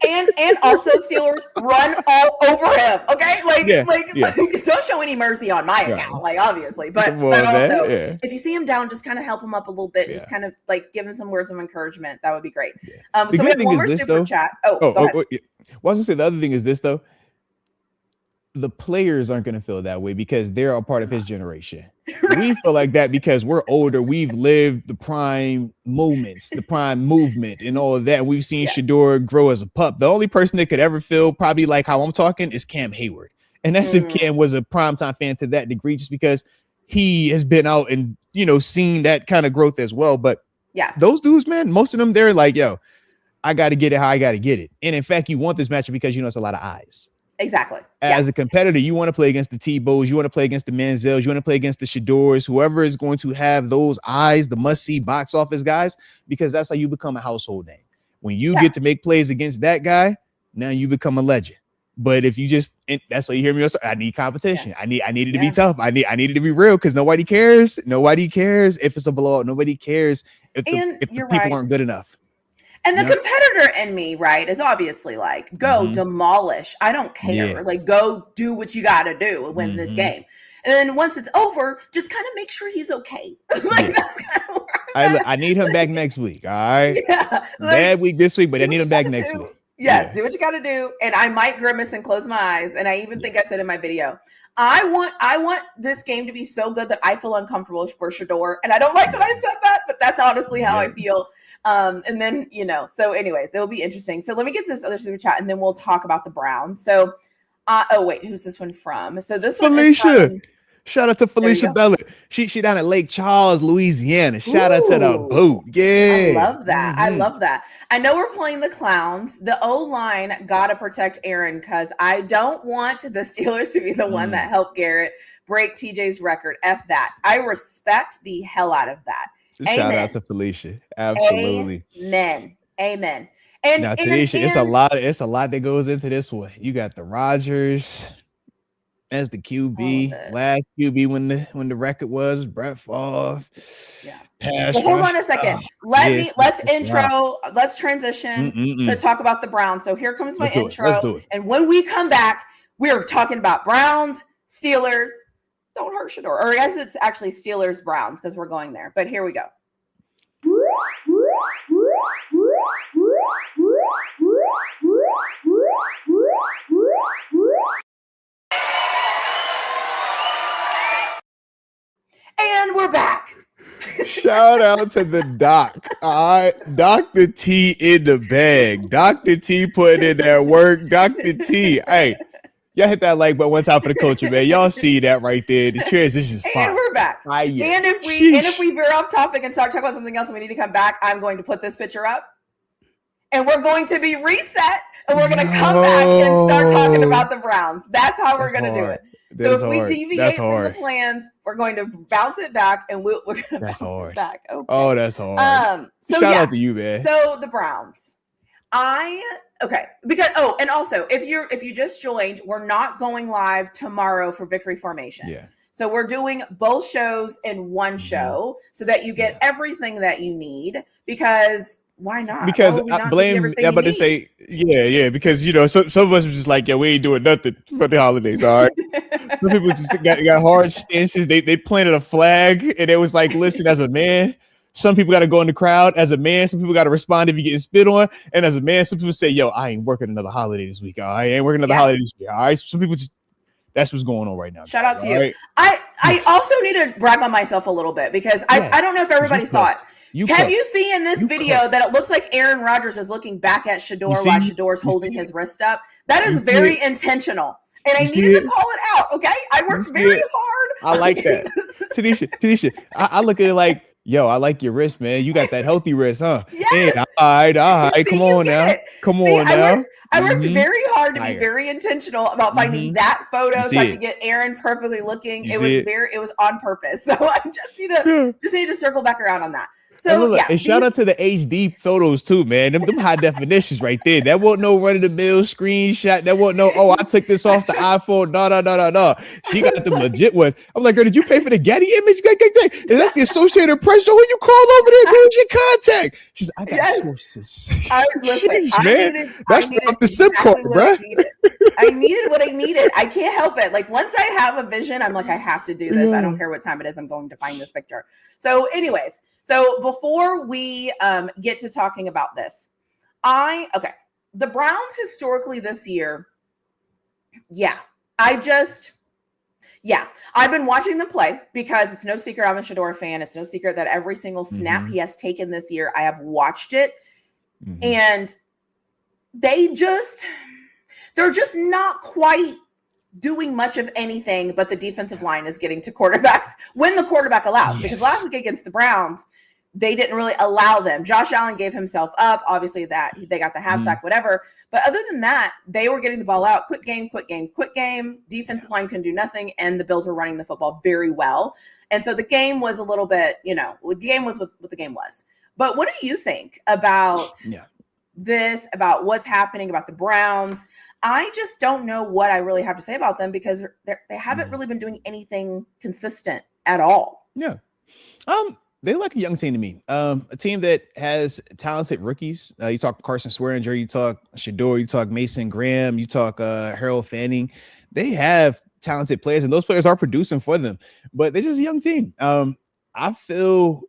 And also Steelers run all over him. Okay. Like, don't show any mercy on my account. Like, obviously. But also, if you see him down, just kind of help him up a little bit. Just kind of like give him some words of encouragement. That would be great. So we have one more super chat. Go ahead. Well, I was gonna say the other thing is this though. The players aren't gonna feel that way because they're a part of his generation. We feel like that because we're older. We've lived the prime moments, the prime movement, and all of that. We've seen Shador grow as a pup. The only person that could ever feel probably like how I'm talking is Cam Hayward, and that's if Cam was a primetime fan to that degree, just because he has been out and seen that kind of growth as well. But those dudes, man, most of them, they're like, yo, I got to get it how I got to get it. And in fact, you want this matchup because it's a lot of eyes. Exactly. As a competitor, you want to play against the Tebows, you want to play against the Manziels, you want to play against the Shadors, whoever is going to have those eyes, the must-see box office guys, because that's how you become a household name. When you get to make plays against that guy, now you become a legend. But if you just, and that's why you hear me, I need competition. I needed to be tough. I needed to be real because nobody cares. Nobody cares if it's a blowout. Nobody cares if the people aren't good enough. And the competitor in me, right, is obviously like, go demolish. I don't care. Yeah. Like, go do what you got to do and win this game. And then once it's over, just kind of make sure he's okay. That's kind of where I need him back next week. All right. Yeah. Bad week this week, but I need him back next week. Yes, do what you got to do. And I might grimace and close my eyes. And I even think I said in my video, I want this game to be so good that I feel uncomfortable for Shador. And I don't like that I said that, but that's honestly how I feel. And then, so anyways, it'll be interesting. So let me get this other super chat and then we'll talk about the Browns. So, who's this one from? So this one is from, shout out to Felicia Bellett. She down at Lake Charles, Louisiana. Shout out to the boot. Yeah. I love that. I love that. I know we're playing the clowns. The O-line got to protect Aaron because I don't want the Steelers to be the one that helped Garrett break TJ's record. F that. I respect the hell out of that. Shout out to Felicia. Absolutely. Amen. And now, Tanisha, it's a lot that goes into this one. You got the Rodgers as the QB, last QB when the record was Brett Favre. Yeah. Well, hold on a second. Let's transition to talk about the Browns. So here comes my intro. Let's do it. And when we come back, we're talking about Browns, Steelers. Don't hurt Shador. Or I guess it's actually Steelers Browns because we're going there. But here we go. And we're back. Shout out to the doc. All right. Dr. T in the bag. Dr. T putting in that work. Dr. T. Hey, y'all hit that like button one time for the culture, man. Y'all see that right there. The transition's fine. And we're back. And if we veer off topic and start talking about something else and we need to come back, I'm going to put this picture up. and we're going to be reset, and we're going to come back and start talking about the Browns. That's how we're going to do it. So if we deviate from the plans, we're going to bounce it back, and we're going to bounce it back. Okay. Oh, that's hard. So shout out to you, man. So the Browns. Because and also if you just joined, we're not going live tomorrow for Victory Formation. Yeah. So we're doing both shows in one show so that you get everything that you need, because why not? Because I blame, to say, because, some of us are just like, we ain't doing nothing for the holidays, all right? Some people just got hard stances. They planted a flag, and it was like, listen, as a man, some people got to go in the crowd. As a man, some people got to respond if you get spit on. And as a man, some people say, I ain't working another holiday this week. I ain't working another holiday this week, all right? Some people just, that's what's going on right now. Shout out to you. Right? I also need to brag on myself a little bit, because I don't know if everybody saw it. Have you seen in this video that it looks like Aaron Rodgers is looking back at Shador while Shador's holding his wrist up? That is very intentional. And I needed to call it out, okay? I worked very hard. I like that. Tanisha, I look at it like, I like your wrist, man. You got that healthy wrist, huh? Yes. Hey, all right. Come on now. I worked very hard to be very intentional about finding that photo so I could get Aaron perfectly looking. It was on purpose. So I just need to circle back around on that. So and shout out to the HD photos too, man. Them high definitions right there. That wasn't no run of the mill screenshot. That wasn't no, I took this off the iPhone. No. She got the legit ones. I'm like, girl, did you pay for the Getty image? Is that the Associated Press? When you call over there, go your contact. She's, I got sources. Jeez, man. That's off the SIM card, bro. I needed what I needed. I can't help it. Like, once I have a vision, I'm like, I have to do this. I don't care what time it is. I'm going to find this picture. So anyways, before we get to talking about this, the Browns historically this year, I've been watching them play, because it's no secret I'm a Shador fan. It's no secret that every single snap he has taken this year, I have watched it. And they're just not quite doing much of anything, but the defensive line is getting to quarterbacks when the quarterback allows. Because last week against the Browns, they didn't really allow them. Josh Allen gave himself up. Obviously, that they got the half sack, whatever. But other than that, they were getting the ball out. Quick game. Defensive line couldn't do nothing, and the Bills were running the football very well. And so the game was a little bit, the game was what the game was. But what do you think about this, about what's happening, about the Browns? I just don't know what I really have to say about them, because they haven't really been doing anything consistent at all. Yeah. They're like a young team to me. A team that has talented rookies. You talk Carson Swearinger, you talk Shador, you talk Mason Graham, you talk Harold Fanning. They have talented players, and those players are producing for them. But they're just a young team. I feel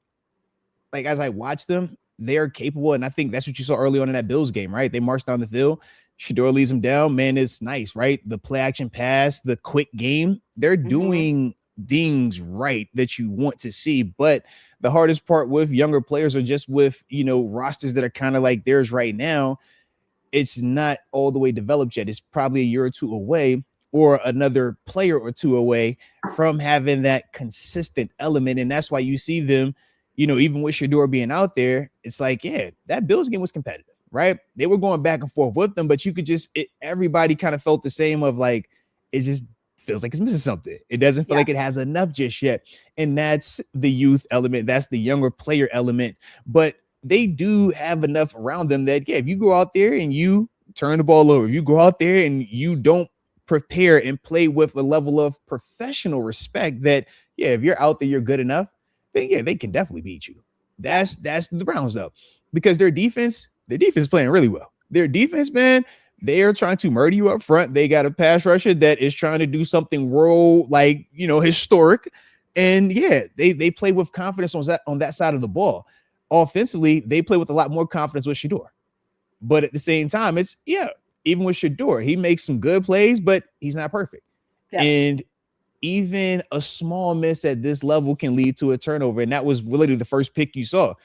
like, as I watch them, they are capable, and I think that's what you saw early on in that Bills game, right? They marched down the field. Shador leads them down. Man, it's nice, right? The play action pass, the quick game. They're doing things right that you want to see. But the hardest part with younger players, or just with, rosters that are kind of like theirs right now, it's not all the way developed yet. It's probably a year or two away, or another player or two away from having that consistent element. And that's why you see them, even with Shador being out there, it's like, that Bills game was competitive, right? They were going back and forth with them, but you could everybody kind of felt the same of like, it just feels like it's missing something. It doesn't feel like it has enough just yet. And that's the youth element. That's the younger player element. But they do have enough around them that, if you go out there and you turn the ball over, if you go out there and you don't prepare and play with a level of professional respect, that, if you're out there, you're good enough, then they can definitely beat you. That's the Browns, though, because their defense is playing really well. Their defense, man, they are trying to murder you up front. They got a pass rusher that is trying to do something historic. And they play with confidence on that side of the ball. Offensively, they play with a lot more confidence with Shador. But at the same time, it's even with Shador, he makes some good plays, but he's not perfect. Yeah. And even a small miss at this level can lead to a turnover. And that was really the first pick you saw.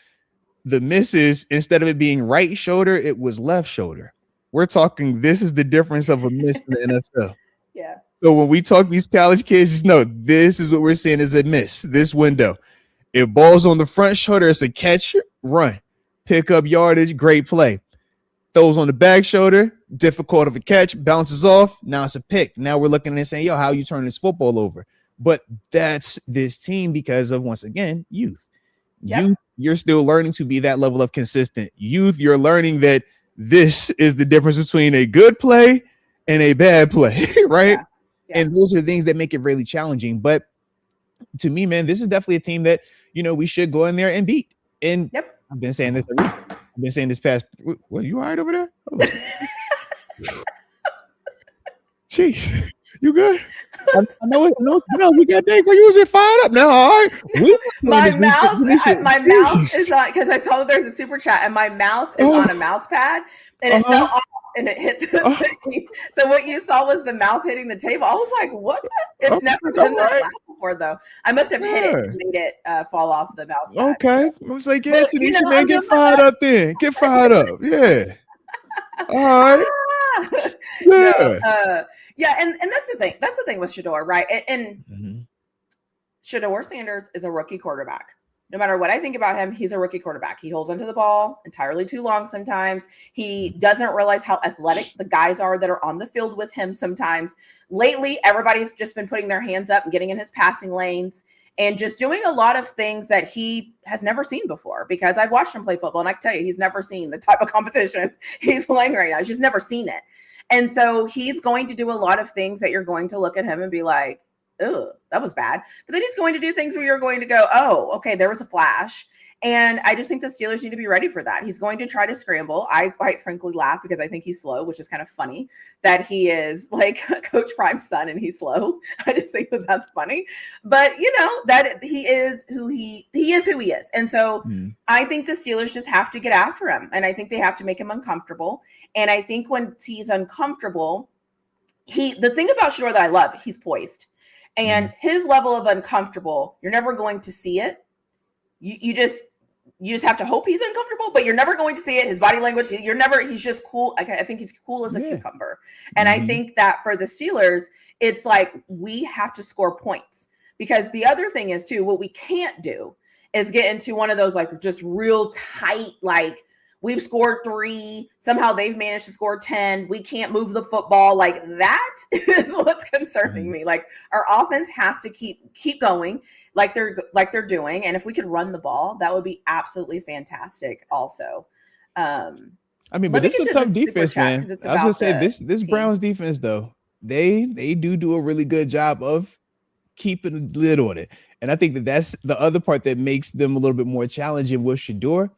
The misses, instead of it being right shoulder, it was left shoulder. We're talking, this is the difference of a miss in the NFL. Yeah. So when we talk these college kids, just know this is what we're seeing as a miss, this window. If ball's on the front shoulder, it's a catch, run, pick up yardage, great play. throws on the back shoulder, difficult of a catch, bounces off. Now it's a pick. Now we're looking and saying, yo, how you turn this football over? But that's this team because of, once again, youth. Youth, you're still learning to be that level of consistent. Youth, you're learning that this is the difference between a good play and a bad play, right? And those are things that make it really challenging. But to me, man, this is definitely a team that, we should go in there and beat. And I've been saying this every week. I've been saying this past. What, you all right over there? Jeez, you good? I know we got Dave, but you was fired up now. All right. My mouse is on, because I saw that there's a super chat, and my mouse is on a mouse pad, and it fell off and it hit the thing. So what you saw was the mouse hitting the table. I was like, what? It's never been that loud before, though. I must have hit it and made it fall off the mouse pad. Okay. I was like, yeah, Tanisha, man, get fired up then. Get fired up. Yeah. All right. And that's the thing. That's the thing with Shedeur, right? And Shedeur Sanders is a rookie quarterback. No matter what I think about him, he's a rookie quarterback. He holds onto the ball entirely too long sometimes. He doesn't realize how athletic the guys are that are on the field with him sometimes. Lately, everybody's just been putting their hands up and getting in his passing lanes and just doing a lot of things that he has never seen before, because I've watched him play football, and I can tell you, he's never seen the type of competition he's playing right now. He's just never seen it. And so he's going to do a lot of things that you're going to look at him and be like, oh, that was bad. But then he's going to do things where you're going to go, oh, okay, there was a flash. And I just think the Steelers need to be ready for that. He's going to try to scramble. I quite frankly laugh because I think he's slow, which is kind of funny that he is like Coach Prime's son and he's slow. I just think that that's funny. But, that he is who he is. And so I think the Steelers just have to get after him. And I think they have to make him uncomfortable. And I think when he's uncomfortable, the thing about Shedeur that I love, he's poised. And his level of uncomfortable, you're never going to see it. You just have to hope he's uncomfortable, but you're never going to see it. His body language, he's just cool. I think he's cool as a cucumber. And I think that for the Steelers, it's like, we have to score points, because the other thing is too, what we can't do is get into one of those, like, just real tight, like, we've scored 3. Somehow they've managed to score 10. We can't move the football. Like, that is what's concerning me. Like, our offense has to keep going like they're doing. And if we could run the ball, that would be absolutely fantastic also. But this is a tough defense, man. I was gonna say this Browns defense, though, they do a really good job of keeping a lid on it. And I think that's the other part that makes them a little bit more challenging with Shedeur.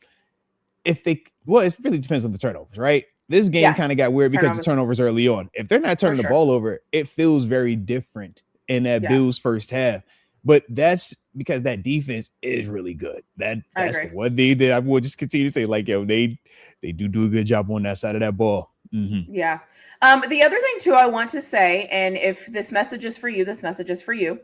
It really depends on the turnovers, right? This game kind of got weird because the turnovers early on. If they're not turning the ball over, it feels very different in that Bills first half. But that's because that defense is really good. That's the one thing that I will just continue to say, like, yo, they do a good job on that side of that ball. Yeah. The other thing too, I want to say, and if this message is for you, this message is for you.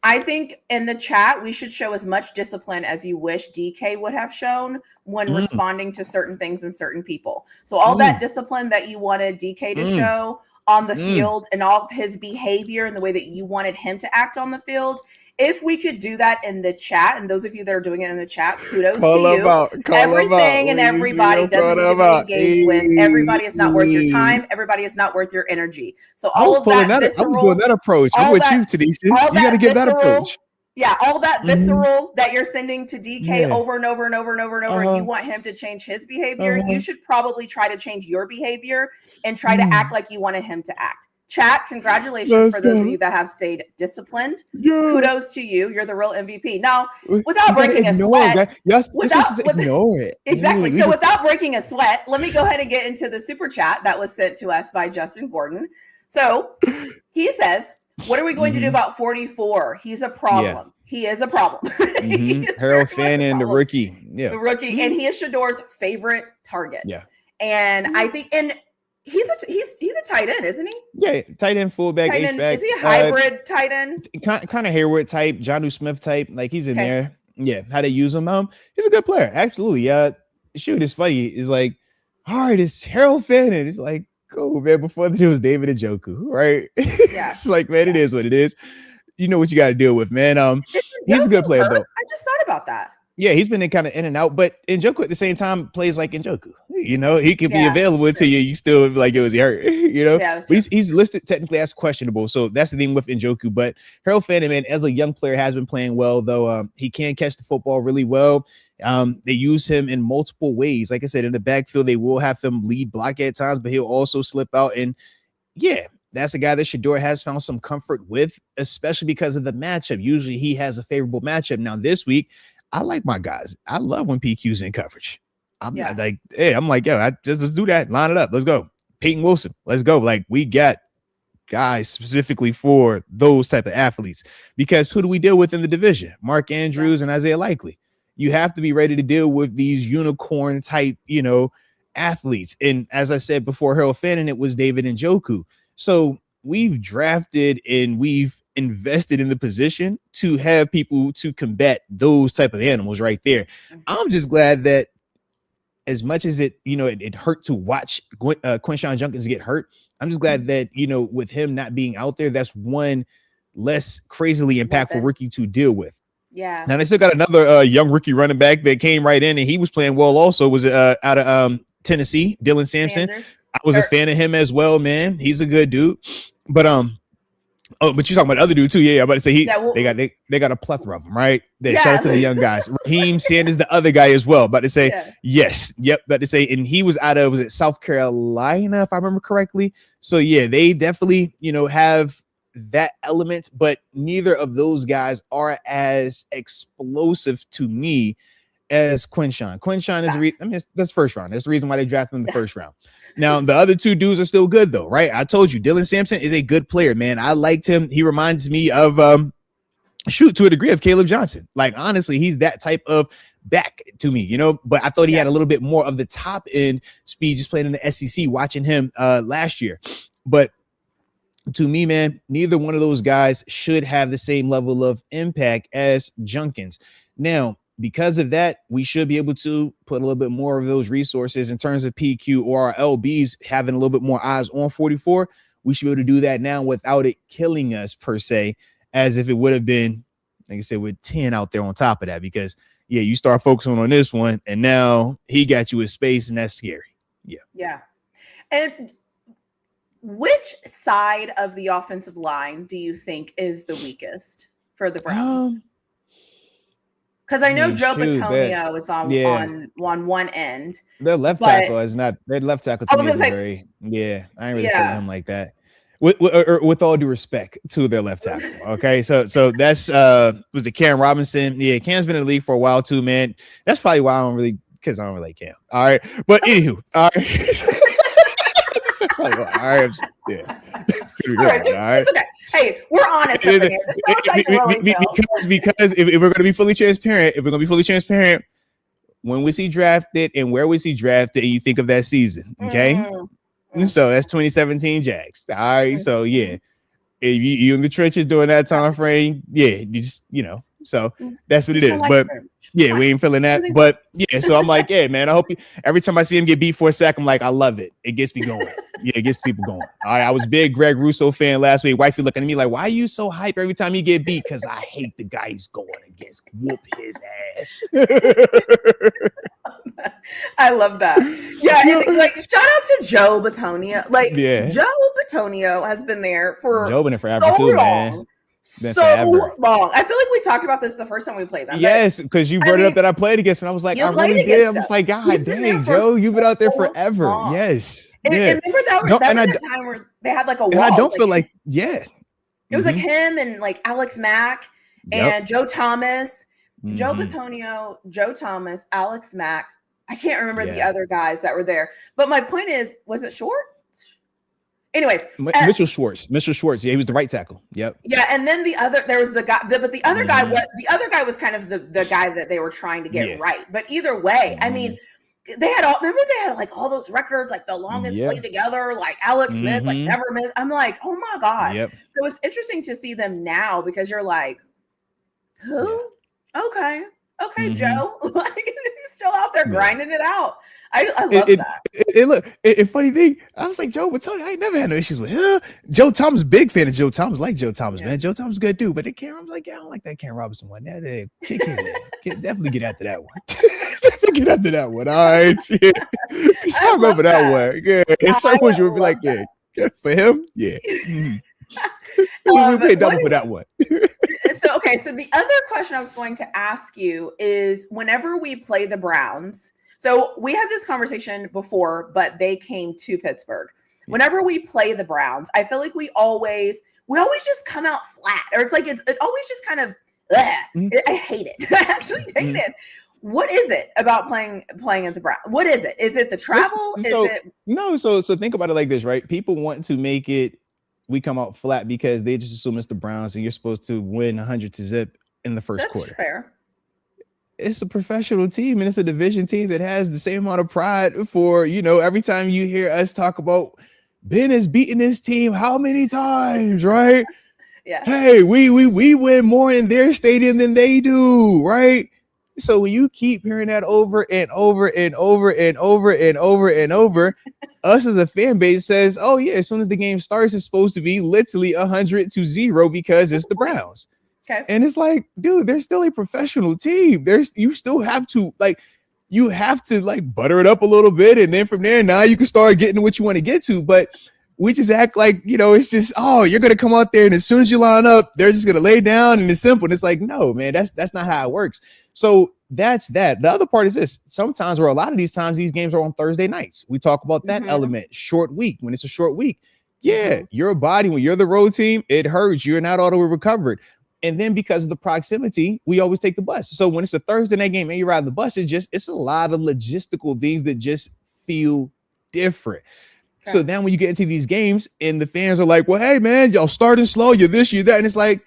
I think in the chat, we should show as much discipline as you wish DK would have shown when responding to certain things and certain people. So all that discipline that you wanted DK to show on the field, and all of his behavior and the way that you wanted him to act on the field, if we could do that in the chat, and those of you that are doing it in the chat, kudos to you. Everything and everybody doesn't need to be engaged with. Everybody is not worth your time. Everybody is not worth your energy. So all of that visceral, I was doing that approach. I'm with you, Tanisha. You got to give that approach. Yeah, all that visceral that you're sending to DK over and over and over and over and over, and you want him to change his behavior, you should probably try to change your behavior and try to act like you wanted him to act. Chat, congratulations for those of you that have stayed disciplined. Kudos to you. You're the real MVP. Now, without breaking a sweat, ignore it. Exactly. So without breaking a sweat, let me go ahead and get into the super chat that was sent to us by Justin Gordon. So he says, what are we going to do about 44? He's a problem. Yeah. He is a problem. Harold Fannin, the rookie. Yeah. The rookie. And he is Shedeur's favorite target. Yeah. And I think, he's a tight end, isn't he? Yeah, tight end, fullback, H-back. Is he a hybrid tight end? Kind of Hayward type, Jonnu Smith type. Like, he's in there. Yeah, how they use him. He's a good player. Absolutely. Shoot, it's funny. It's like, all right, it's Harold Fannin. It's like, cool, man. Before that, it was David Njoku, right? Yeah. It's like, man, it is what it is. You know what you got to deal with, man. He's a good player, though. I just thought about that. Yeah, he's been in kind of in and out, but Njoku at the same time plays like Njoku. You know, he could be available to you. You still like it was hurt, you know. Yeah, but he's listed technically as questionable, so that's the thing with Njoku. But Harold Fannin, man, as a young player, has been playing well, though. He can catch the football really well. They use him in multiple ways. Like I said, in the backfield, they will have him lead block at times, but he'll also slip out. And yeah, that's a guy that Shedeur has found some comfort with, especially because of the matchup. Usually he has a favorable matchup. Now this week, I like my guys. I love when PQ's in coverage. I'm like, hey, I'm like, yo, let's do that. Line it up. Let's go. Peyton Wilson. Let's go. Like, we got guys specifically for those type of athletes, because who do we deal with in the division? Mark Andrews and Isaiah Likely. You have to be ready to deal with these unicorn type, athletes. And as I said before, Harold Fannin, it was David Njoku. So we've drafted and we've invested in the position to have people to combat those type of animals right there. I'm just glad that as much as it hurt to watch Quinshon Judkins get hurt, I'm just glad that, with him not being out there, that's one less crazily impactful rookie to deal with. Yeah. Now they still got another young rookie running back that came right in, and he was playing well also. Was out of Tennessee, Dylan Sampson. I was a fan of him as well, man. He's a good dude. But but you're talking about the other dude too. Yeah, I'm about to say they got a plethora of them, right? Shout out to the young guys. Raheem Sanders, the other guy as well. About to say yes, yep. About to say, and he was out of South Carolina, if I remember correctly. So yeah, they definitely have that element, but neither of those guys are as explosive to me as Quinshon. Quinshon is that's first round. That's the reason why they drafted him in the first round. Now, the other two dudes are still good, though, right? I told you, Dylan Sampson is a good player, man. I liked him. He reminds me of, to a degree, of Caleb Johnson. Like, honestly, he's that type of back to me, but I thought he had a little bit more of the top end speed just playing in the SEC, watching him last year. But to me, man, neither one of those guys should have the same level of impact as Judkins. Now, because of that, we should be able to put a little bit more of those resources in terms of PQ or our LBs having a little bit more eyes on 44. We should be able to do that now without it killing us per se, as if it would have been, like I said, with 10 out there on top of that, because you start focusing on this one and now he got you in space, and that's scary. Yeah. And which side of the offensive line do you think is the weakest for the Browns? Because I know Joe Bitonio is on one end. Their left tackle is not. Their left tackle to me is very. Yeah, I ain't really feeling him like that. With all due respect to their left tackle, okay. So that's was it Cam Robinson? Yeah, Cam's been in the league for a while too, man. That's probably why I don't really like Cam. All right, but anywho, all right. All right, it's okay. Hey, we're honest. Because if we're going to be fully transparent, when we see drafted and where we see drafted, and you think of that season, okay? Mm-hmm. So that's 2017 Jags. All right, so yeah, if you in the trenches during that time frame, you just so that's what it is. But we ain't feeling that. But so I'm like, man, I hope every time I see him get beat for a sack, I'm like, I love it. It gets me going. It gets people going. All right, I was a big Greg Russo fan last week. Wifey looking at me like, why are you so hype every time you get beat? Because I hate the guy he's going against. Whoop his ass. I love that. Yeah, and shout out to Joe Bitonio. Joe Bitonio has been there for forever too, man. So long. I feel like we talked about this the first time we played them. Yes, because you brought it up that I played against him. I was like, I really did. I was like, God dang, Joe, you've been out there forever. Long. Yes. And remember that was the time where they had a wall. And I don't feel like it was like him and Alex Mack and Joe Thomas, Joe Bitonio, Joe Thomas, Alex Mack. I can't remember the other guys that were there. But my point is, was it Short? Anyways, Mitchell Schwartz. Yeah, he was the right tackle. Yep. Yeah, and then there was the guy, but the other guy was kind of the guy that they were trying to get right. But either way, I mean, they had all those records, like the longest play together, like Alex Smith, like never miss. I'm like, oh my God. Yep. So it's interesting to see them now, because you're like, who? Okay, Joe. Like, he's still out there grinding it out. I love that. Look, funny thing, I was like, Joe, but Tony, I ain't never had no issues with him. Joe Thomas, big fan of Joe Thomas, like Joe Thomas, man. Joe Thomas good dude, but the Cam, I'm like, I don't like that Cam Robinson one. That kick him, man. Definitely get after that one. Definitely get after that one. All right, yeah. I remember that one. Yeah, and certain ones you would be like, yeah, for him, yeah. Mm. We paid double for that one. So the other question I was going to ask you is, whenever we play the Browns, so we had this conversation before, but they came to Pittsburgh. Whenever we play the Browns, I feel like we always just come out flat, or it's like it always just kind of, I hate it. I actually hate it. What is it about playing at the Browns? What is it? Is it the travel? So think about it like this, right? People want to make it, we come out flat because they just assume it's the Browns and you're supposed to win 100-0 in the first quarter. That's fair. It's a professional team and it's a division team that has the same amount of pride for, every time you hear us talk about Ben has beaten this team how many times, right? Yeah. Hey, we win more in their stadium than they do, right? So when you keep hearing that over and over and over and over and over and over, us as a fan base says, oh yeah, as soon as the game starts, it's supposed to be literally 100-0 because it's the Browns. Okay. And it's like, dude, they're still a professional team. You still have to butter it up a little bit. And then from there, now you can start getting to what you want to get to. But we just act like, it's just, oh, you're going to come out there. And as soon as you line up, they're just going to lay down and it's simple. And it's like, no, man, that's not how it works. So that's that. The other part is this. Sometimes, or a lot of these times, these games are on Thursday nights. We talk about that element, short week. When it's a short week, your body, when you're the road team, it hurts. You're not all the way recovered. And then because of the proximity, we always take the bus. So when it's a Thursday night game and you ride the bus, it's a lot of logistical things that just feel different. Okay. So then when you get into these games and the fans are like, well, hey, man, y'all starting slow. You're this, you're that. And it's like,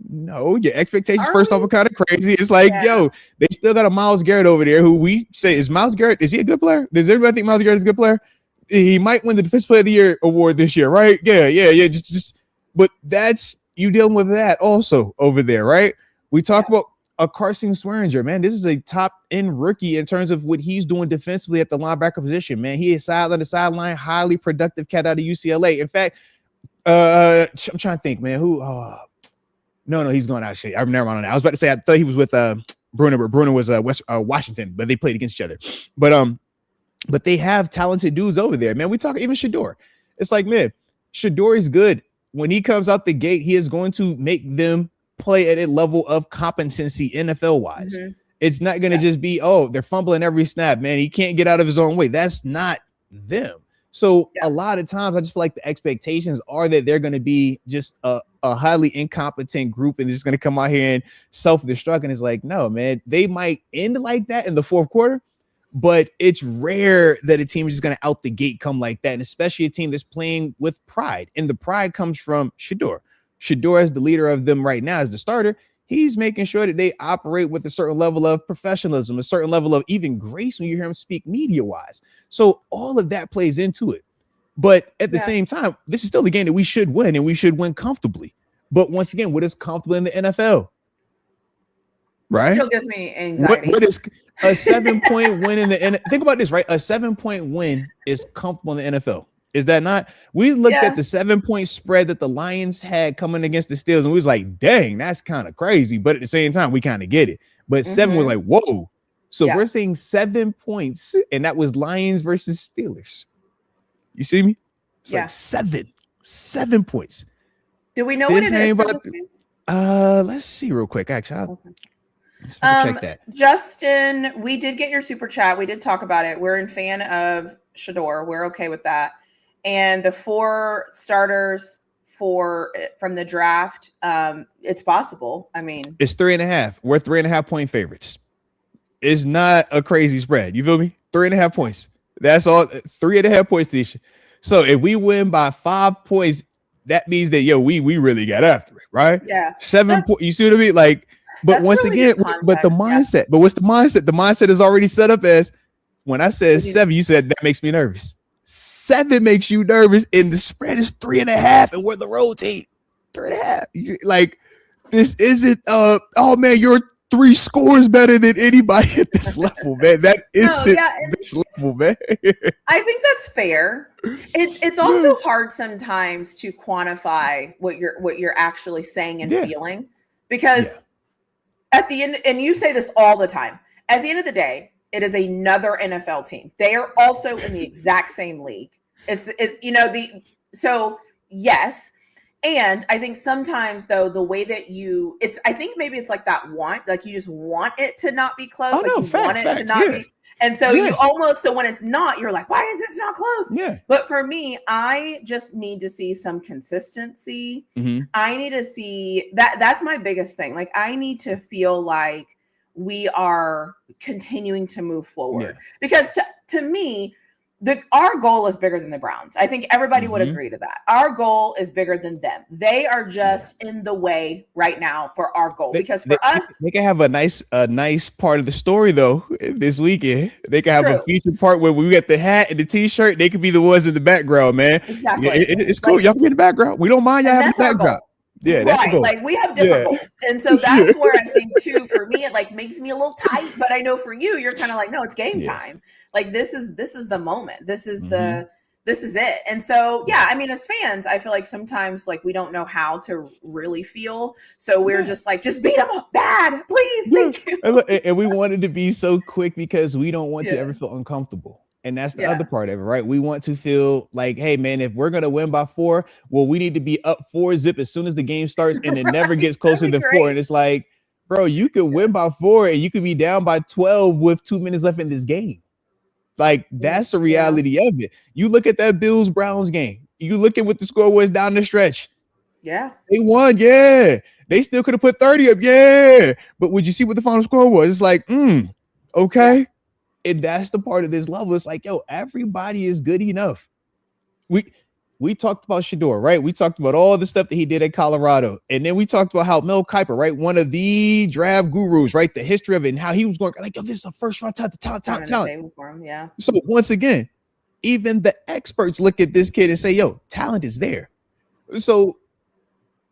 no, your expectations first off are kind of crazy. It's like, yo, they still got a Myles Garrett over there who we say is Myles Garrett. Is he a good player? Does everybody think Myles Garrett is a good player? He might win the Defensive Player of the Year award this year, right? Yeah. Just, but that's, you dealing with that also over there, right? We talk about a Carson Swearinger, man. This is a top end rookie in terms of what he's doing defensively at the linebacker position, man. He is sideline, highly productive cat out of UCLA. In fact, I'm trying to think, man, who? No, he's gone actually. I remember on that. I was about to say I thought he was with Bruno, but Bruno was Washington, but they played against each other. But they have talented dudes over there, man. We talk even Shador. It's like, man, Shador is good. When he comes out the gate, he is going to make them play at a level of competency NFL wise. It's not going to just be, oh, they're fumbling every snap, man. He can't get out of his own way. That's not them. So a lot of times I just feel like the expectations are that they're going to be just a highly incompetent group and just going to come out here and self-destruct. And it's like, no, man, they might end like that in the fourth quarter, but it's rare that a team is just going to out the gate come like that. And especially a team that's playing with pride. And the pride comes from Shador. Shador, as the leader of them right now, as the starter, he's making sure that they operate with a certain level of professionalism, a certain level of even grace when you hear him speak media-wise. So all of that plays into it. But at the same time, this is still a game that we should win, and we should win comfortably. But once again, what is comfortable in the NFL? Right? Still gives me anxiety. What is a 7-point win in the NFL? Think about this, right? A 7-point win is comfortable in the NFL. Is that not? We looked at the 7-point spread that the Lions had coming against the Steelers, and we was like, dang, that's kind of crazy. But at the same time, we kind of get it. But 7 was like, whoa. So if we're saying 7 points, and that was Lions versus Steelers. You see me? It's like 7 points. Do we know what it is for this game? Let's see real quick. Actually, let's check that. Justin, we did get your super chat. We did talk about it. We're a fan of Shador. We're okay with that. And the 4 starters from the draft, it's possible. I mean, it's 3.5. We're 3.5-point favorites. It's not a crazy spread. You feel me? 3.5 points. That's all. 3.5 points to each. So if we win by 5 points, that means that we really got after it, right? Yeah. 7 points. You see what I mean? Like, but once really again, but the mindset. But what's the mindset? The mindset is already set up as when I said 7, you said that makes me nervous. 7 makes you nervous, and the spread is 3.5, and we're the road team. 3.5. Like, this isn't oh man, you're 3 scores better than anybody at this level, man. That isn't this level, man. I think that's fair. It's also hard sometimes to quantify what you're actually saying and feeling, because at the end, and you say this all the time, at the end of the day, it is another NFL team. They are also in the exact same league. So yes. And I think sometimes, though, the way that I think maybe it's like that like you just want it to not be close. Want it to not be. And so you almost, so when it's not, you're like, why is this not close? Yeah. But for me, I just need to see some consistency. Mm-hmm. I need to see that's my biggest thing. Like, I need to feel like we are continuing to move forward, because to me, our goal is bigger than the Browns. I think everybody would agree to that. Our goal is bigger than them. They are just in the way right now for our goal. Because for us, they can have a nice part of the story though this weekend. They can have a feature part where we get the hat and the t-shirt. They could be the ones in the background, man. Exactly. It's cool. Y'all can be in the background. We don't mind y'all having the background. Yeah, that's the goal. Like, we have different goals. And so that's where I think too, for me, it like makes me a little tight, but I know for you, you're kind of like, no, it's game time. Like, this is the moment. This is this is it. And so, I mean, as fans, I feel like sometimes like we don't know how to really feel. So we're just like, just beat them up bad, please. Thank you. And we wanted to be so quick because we don't want to ever feel uncomfortable. And that's the other part of it, right? We want to feel like, hey, man, if we're going to win by 4, well, we need to be up 4-zip as soon as the game starts, and it never gets closer than 4. And it's like, bro, you could win by 4 and you could be down by 12 with 2 minutes left in this game. Like, that's the reality of it. You look at that Bills-Browns game. You look at what the score was down the stretch. Yeah. They won, They still could have put 30 up, But would you see what the final score was? It's like, okay. Yeah. And that's the part of this level. It's like, yo, everybody is good enough. We talked about Shedeur, right? We talked about all the stuff that he did at Colorado. And then we talked about how Mel Kiper, right? One of the draft gurus, right? The history of it and how he was going like, yo, this is a first round talent. For him, yeah. So once again, even the experts look at this kid and say, yo, talent is there. So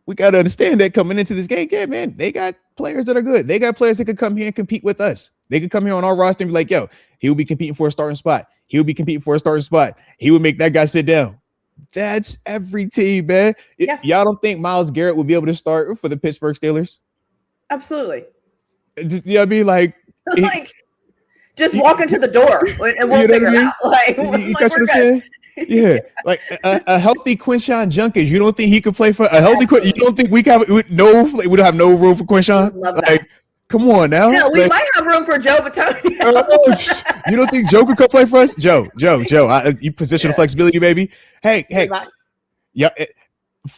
we got to understand that coming into this game, man, they got players that are good. They got players that could come here and compete with us. They could come here on our roster and be like, yo, he'll be competing for a starting spot. He'll be competing for a starting spot. He would make that guy sit down. That's every team, man. Y'all don't think Myles Garrett would be able to start for the Pittsburgh Steelers? Absolutely. Yeah, I mean, like just walk into the door and we'll figure it out. Like, you catch what I'm saying? Yeah, like a healthy Quinshawn Junkins. You don't think he could play for a healthy? You don't think we don't have no room for Quinshawn? Love that. Like, come on now. No, we might have room for Joe Batonio. You don't think Joe could come play for us? Joe, you positional flexibility, baby. Hey. Yeah.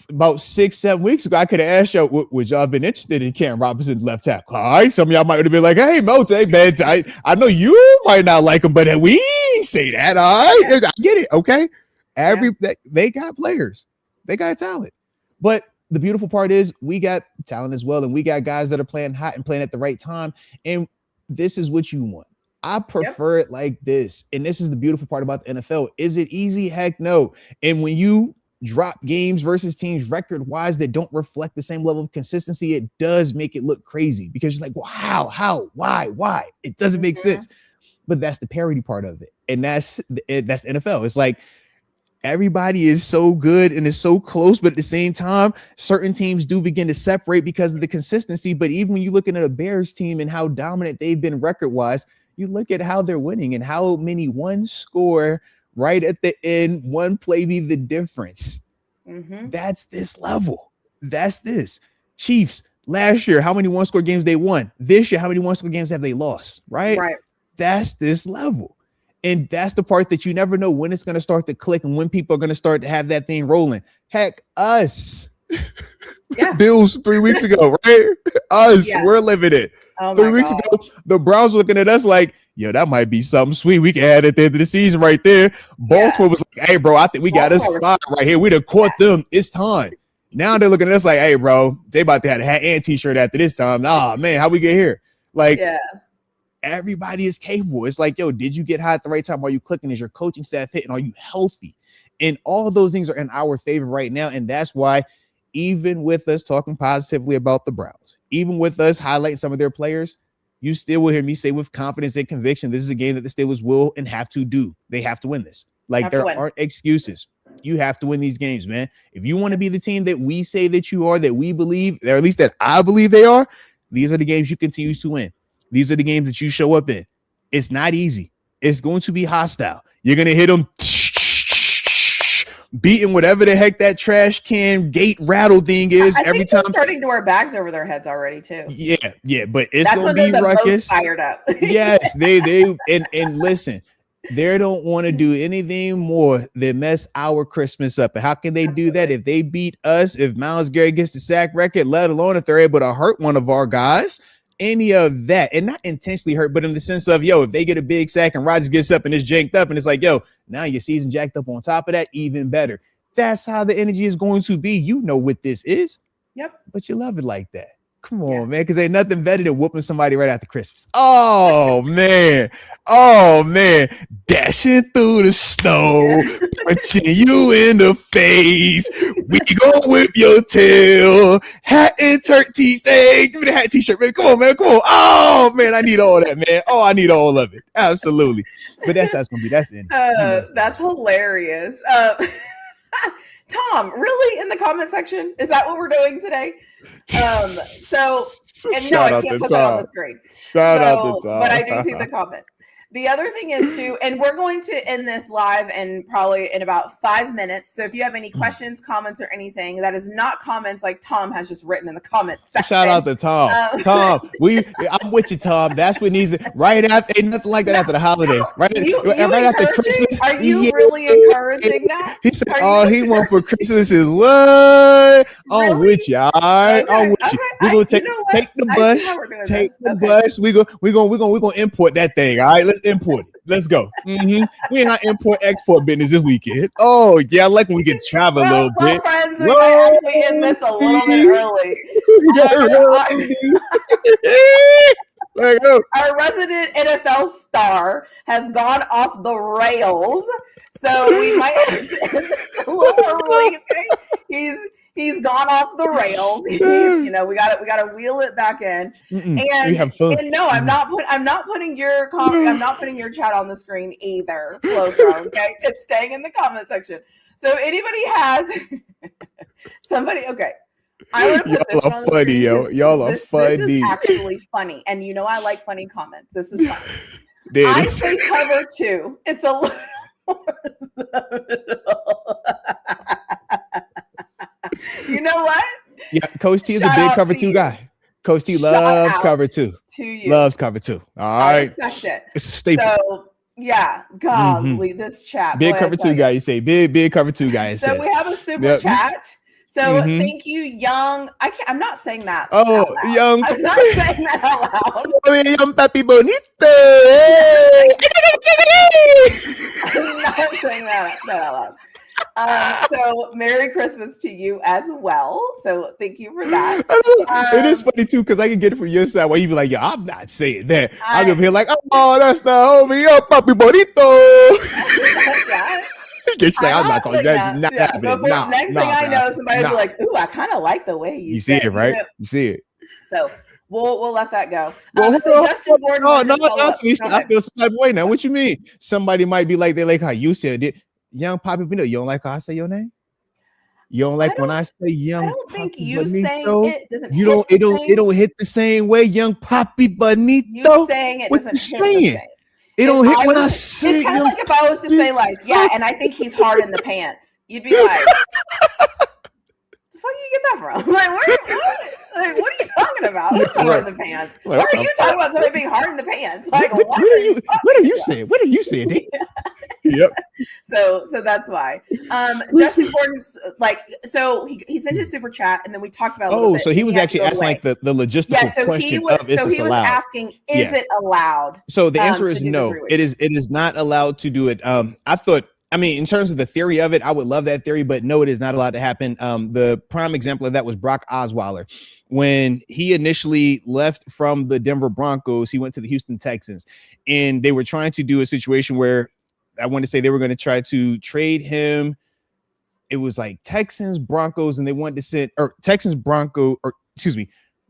About 6-7 weeks ago, I could have asked y'all, would y'all have been interested in Cam Robinson left tackle? All right, some of y'all might have been like, hey, Mote, man, I know you might not like him, but we ain't say that. All right, I get it. Okay, they got players, they got talent, but the beautiful part is we got talent as well, and we got guys that are playing hot and playing at the right time, and this is what you want. I prefer it like this, and this is the beautiful part about the NFL. Is it easy? Heck no. And when you drop games versus teams record-wise that don't reflect the same level of consistency, it does make it look crazy because you're like, well, how, why? It doesn't make sense. But that's the parity part of it, and that's the NFL. It's like everybody is so good and is so close, but at the same time, certain teams do begin to separate because of the consistency. But even when you're looking at a Bears team and how dominant they've been record-wise, you look at how they're winning and how many one score right at the end, one play be the difference. That's this level. That's this. Chiefs last year, how many one-score games they won? This year, how many one-score games have they lost? Right. That's this level. And that's the part that you never know when it's going to start to click and when people are going to start to have that thing rolling. Heck, us. Bills 3 weeks ago, right? We're living it. 3 weeks ago, the Browns were looking at us like, yo, that might be something sweet we can add at the end of the season right there. Baltimore was like, hey, bro, I think we got this spot right here. We done caught them. It's time. Now they're looking at us like, hey, bro, they about to have a hat and t-shirt after this time. Oh, man, how we get here? Like, everybody is capable. It's like, yo, did you get hot at the right time? Are you clicking? Is your coaching staff hitting? Are you healthy? And all of those things are in our favor right now. And that's why even with us talking positively about the Browns, even with us highlighting some of their players, you still will hear me say with confidence and conviction, this is a game that the Steelers will and have to do. They have to win this. Like, there aren't excuses. You have to win these games, man. If you want to be the team that we say that you are, that we believe, or at least that I believe they are, these are the games you continue to win. These are the games that you show up in. It's not easy. It's going to be hostile. You're going to hit them beating whatever the heck that trash can gate rattle thing is every time. They're starting to wear bags over their heads already too. Yeah, but it's going to be ruckus. Most fired up. Yes, they and listen, they don't want to do anything more than mess our Christmas up. And how can they do that if they beat us? If Myles Garrett gets the sack record, let alone if they're able to hurt one of our guys. Any of that, and not intentionally hurt, but in the sense of, if they get a big sack and Rodgers gets up and it's janked up and it's like, now your season jacked up on top of that, even better. That's how the energy is going to be. You know what this is. Yep. But you love it like that. Come on, man, because ain't nothing better than whooping somebody right after Christmas. Oh, man. Dashing through the snow, punching you in the face. We gonna whip your tail. Hat and turkey. Hey, give me the hat t-shirt, man. Come on, man. Come on. Oh, man, I need all that, man. Oh, I need all of it. Absolutely. But that's how it's gonna be. That's the end. That's hilarious. Tom, really, in the comment section? Is that what we're doing today? So, and no, I can't put that on the screen. Shout out to Tom. But I do see the comment. The other thing is too, and we're going to end this live and probably in about 5 minutes. So if you have any questions, comments, or anything, that is not comments like Tom has just written in the comments section. Shout out to Tom. Tom, I'm with you, Tom. That's what needs it. Right after, ain't nothing like that after the holiday. Right after Christmas. Are you really encouraging that? He said, all he wants for Christmas is what? I'm with you. All right, okay, I'm with you. We're gonna take the bus. Take the bus. We're gonna import that thing. All right, let's import it. Let's go. We ain't not import-export business this weekend. Oh yeah, I like when we get to travel a little bit. Friends, we might actually end this a little bit early. Our resident NFL star has gone off the rails, so we might have to end this a little early. He's gone off the rails. We gotta wheel it back in. And we have fun. And no, I'm not putting your comment. I'm not putting your chat on the screen either. Flow Throne, okay? It's staying in the comment section. So if anybody has somebody, okay. I Y'all are funny, yo. Y'all are funny. This is actually funny, and I like funny comments. This is funny. I say cover 2. It's a You know what? Yeah, Coach T is a big cover 2 guy. Coach T loves cover 2. Loves cover 2. All right. I respect it. It's a staple. So, yeah, golly, this chat. Big cover 2 guy, you say. Big cover 2 guy. So we have a super chat. So thank you, Young. I'm not saying that. Oh, Young. I'm not saying that out loud. Young Papi Bonito. I'm not saying that out loud. So Merry Christmas to you as well. So thank you for that. It is funny too, because I can get it from your side where you be like, "Yo, I'm not saying that." I'm gonna be like, "Oh, that's the homie, Papi Bonito." You say, I'm not going to not happening. Next thing I know, somebody will be like, "Ooh, I kind of like the way you see it, right? You see it." So we'll let that go. So Justin Gordon, I feel some type of way now. What you mean? Somebody might be like, they like how you said it. Young Papi Bonito. You don't like how I say your name? You don't like when I say Young? I don't think you Bonito? saying it doesn't. It don't hit the same way. Young Papi Bonito. You saying it doesn't hit the same. It don't hit when I say. It's kind of like if I was to say like, yeah, and I think he's hard in the pants. You'd be like, the fuck you get that from? Like, what are you talking about? Who's hard in the pants? Why are you talking about somebody being hard in the pants? Like, what are you saying? What are you saying? Yep. So that's why. Justin Gordon's he sent his super chat and then we talked about it a little bit. So he was actually asking like the logistical question of is this allowed? Asking, is it allowed? So the answer is no. It is not allowed to do it. In terms of the theory of it, I would love that theory, but no, it is not allowed to happen. The prime example of that was Brock Osweiler. When he initially left from the Denver Broncos, he went to the Houston Texans, and they were trying to do a situation where I want to say they were going to try to trade him it was like Texans, Broncos, and they wanted to send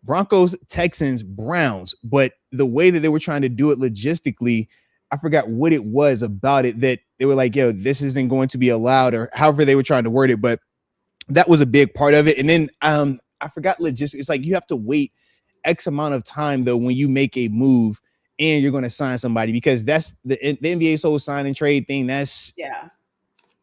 Broncos, Texans, Browns. But the way that they were trying to do it logistically, I forgot what it was about it that they were like, yo, this isn't going to be allowed, or however they were trying to word it. But that was a big part of it. And then I forgot logistics. It's like you have to wait X amount of time though when you make a move and you're going to sign somebody, because that's the NBA's whole sign and trade thing. That's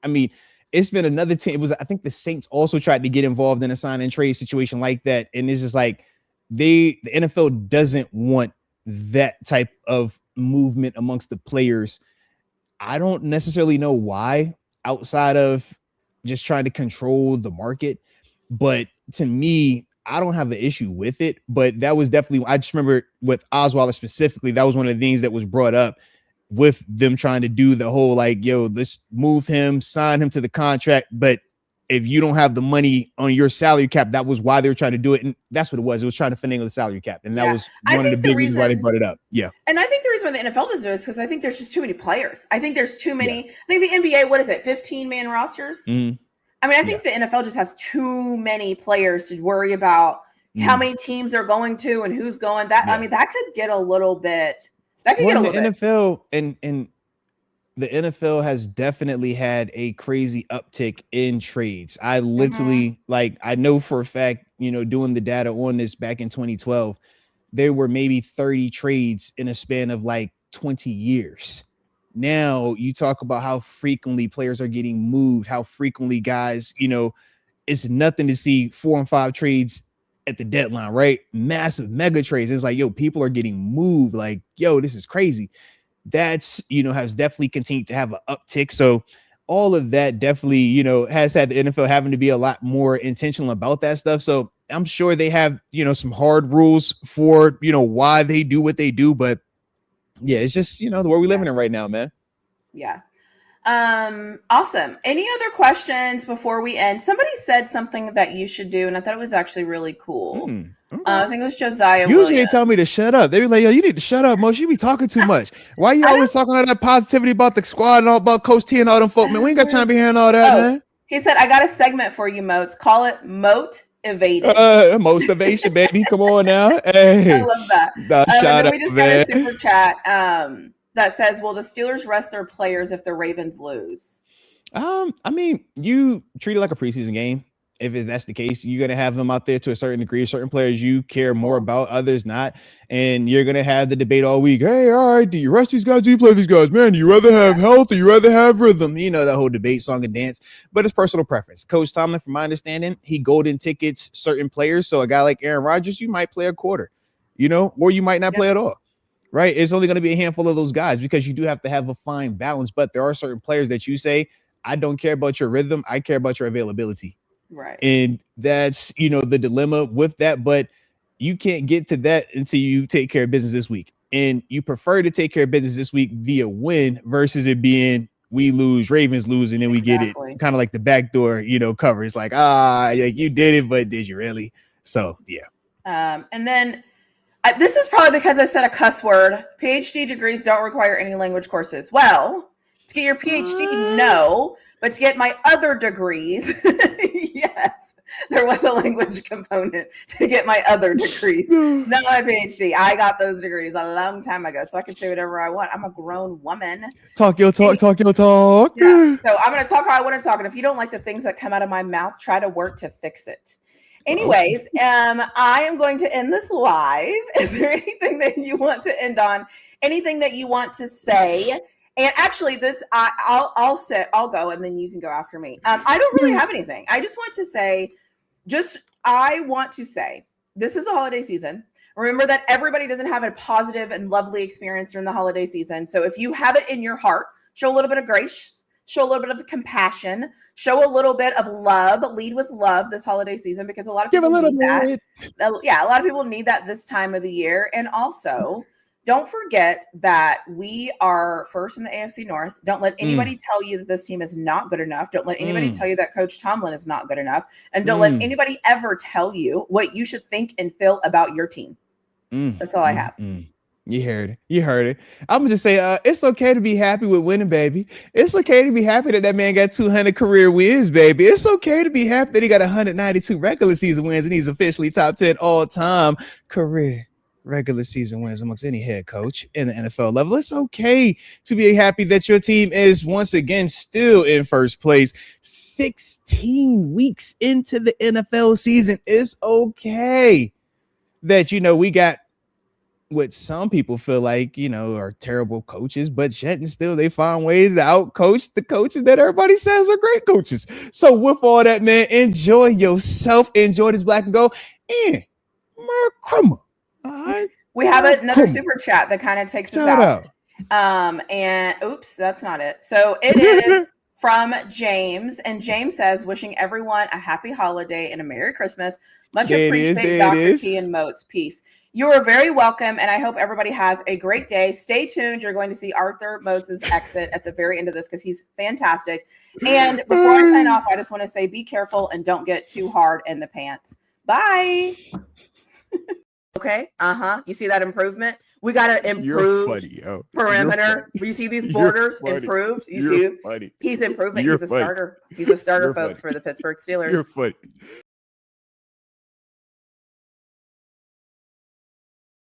I mean, it's been another team. It was, I think the Saints also tried to get involved in a sign and trade situation like that. And it's just like the NFL doesn't want that type of movement amongst the players. I don't necessarily know why, outside of just trying to control the market. But to me, I don't have an issue with it. But that was definitely, I just remember with Osweiler specifically, that was one of the things that was brought up with them trying to do the whole like, yo, let's move him, sign him to the contract. But if you don't have the money on your salary cap, that was why they were trying to do it. And that's what it was. It was trying to finagle the salary cap. And that was one of the big reasons why they brought it up. Yeah. And I think the reason why the NFL doesn't do it is because I think there's just too many players. I think there's too many. I think the NBA, what is it, 15-man rosters? Mm-hmm. I mean, I think the NFL just has too many players to worry about how many teams they're going to and who's going. I mean, that could get a little bit. That could get a little bit. NFL and the NFL has definitely had a crazy uptick in trades. I literally I know for a fact, doing the data on this back in 2012, there were maybe 30 trades in a span of like 20 years. Now you talk about how frequently players are getting moved, how frequently guys, it's nothing to see 4 and 5 trades at the deadline, right? Massive mega trades. It's like, yo, people are getting moved. Like, yo, this is crazy. That's, has definitely continued to have an uptick. So all of that definitely, has had the NFL having to be a lot more intentional about that stuff. So I'm sure they have, some hard rules for, why they do what they do. But yeah, it's just, the world we're living in right now, man. Yeah. Awesome. Any other questions before we end? Somebody said something that you should do, and I thought it was actually really cool. I think it was Josiah. Usually they tell me to shut up. They be like, yo, you need to shut up, Mo. You be talking too much. Why are you always talking all that positivity about the squad and all about Coach T and all them folk, man? We ain't got time to be hearing all that, man. He said, I got a segment for you, Moats. Call it Moat Evaded. Motivation, baby. Come on now. Hey. I love that. Shout out, we just got a super chat that says, will the Steelers rest their players if the Ravens lose? I mean, you treat it like a preseason game. If that's the case, you're going to have them out there to a certain degree. Certain players you care more about, others not. And you're going to have the debate all week. Hey, all right, do you rest these guys? Do you play these guys? Man, do you rather have health or you rather have rhythm? The whole debate, song and dance. But it's personal preference. Coach Tomlin, from my understanding, he golden tickets certain players. So a guy like Aaron Rodgers, you might play a quarter, or you might not play at all. Right? It's only going to be a handful of those guys because you do have to have a fine balance. But there are certain players that you say, I don't care about your rhythm. I care about your availability. Right. And that's, the dilemma with that. But you can't get to that until you take care of business this week. And you prefer to take care of business this week via win versus it being we lose, Ravens lose, and then we get it kind of like the backdoor, cover. It's like, you did it, but did you really? So, yeah. And then this is probably because I said a cuss word. PhD degrees don't require any language courses. Well, to get your PhD, no. But to get my other degrees, yes, there was a language component to get my other degrees. Not my PhD. I got those degrees a long time ago, so I can say whatever I want. I'm a grown woman. Talk your talk, talk your talk. Yeah. So I'm going to talk how I want to talk. And if you don't like the things that come out of my mouth, try to work to fix it. Anyways, I am going to end this live. Is there anything that you want to end on? Anything that you want to say? And actually, I'll go, and then you can go after me. I don't really have anything. I just want to say, I want to say, this is the holiday season. Remember that everybody doesn't have a positive and lovely experience during the holiday season. So if you have it in your heart, show a little bit of grace, show a little bit of compassion, show a little bit of love, lead with love this holiday season, because a lot of people need that. Yeah, a lot of people need that this time of the year. And also, don't forget that we are first in the AFC North. Don't let anybody tell you that this team is not good enough. Don't let anybody tell you that Coach Tomlin is not good enough. And don't let anybody ever tell you what you should think and feel about your team. That's all I have. You heard it. You heard it. I'm gonna just say, it's okay to be happy with winning, baby. It's okay to be happy that that man got 200 career wins, baby. It's okay to be happy that he got 192 regular season wins and he's officially top 10 all time career regular season wins amongst any head coach in the NFL level. It's okay to be happy that your team is once again still in first place 16 weeks into the NFL season. It's okay that, we got what some people feel like, are terrible coaches, but yet and still they find ways to outcoach the coaches that everybody says are great coaches. So with all that, man, enjoy yourself, enjoy this black and gold, and Merry Christmas. All right. We have another super chat that kind of takes us out. And oops, that's not it. So it is from James, and James says, wishing everyone a happy holiday and a Merry Christmas. Much appreciate Dr. T and Moats. Peace. You are very welcome, and I hope everybody has a great day. Stay tuned. You're going to see Arthur Moats' exit at the very end of this because he's fantastic. And before I sign off, I just want to say be careful and don't get too hard in the pants. Bye. Okay. You see that improvement? We got to improve perimeter. You see these borders improved? You see? He's improving. He's a starter. He's a starter, folks, for the Pittsburgh Steelers. You're funny.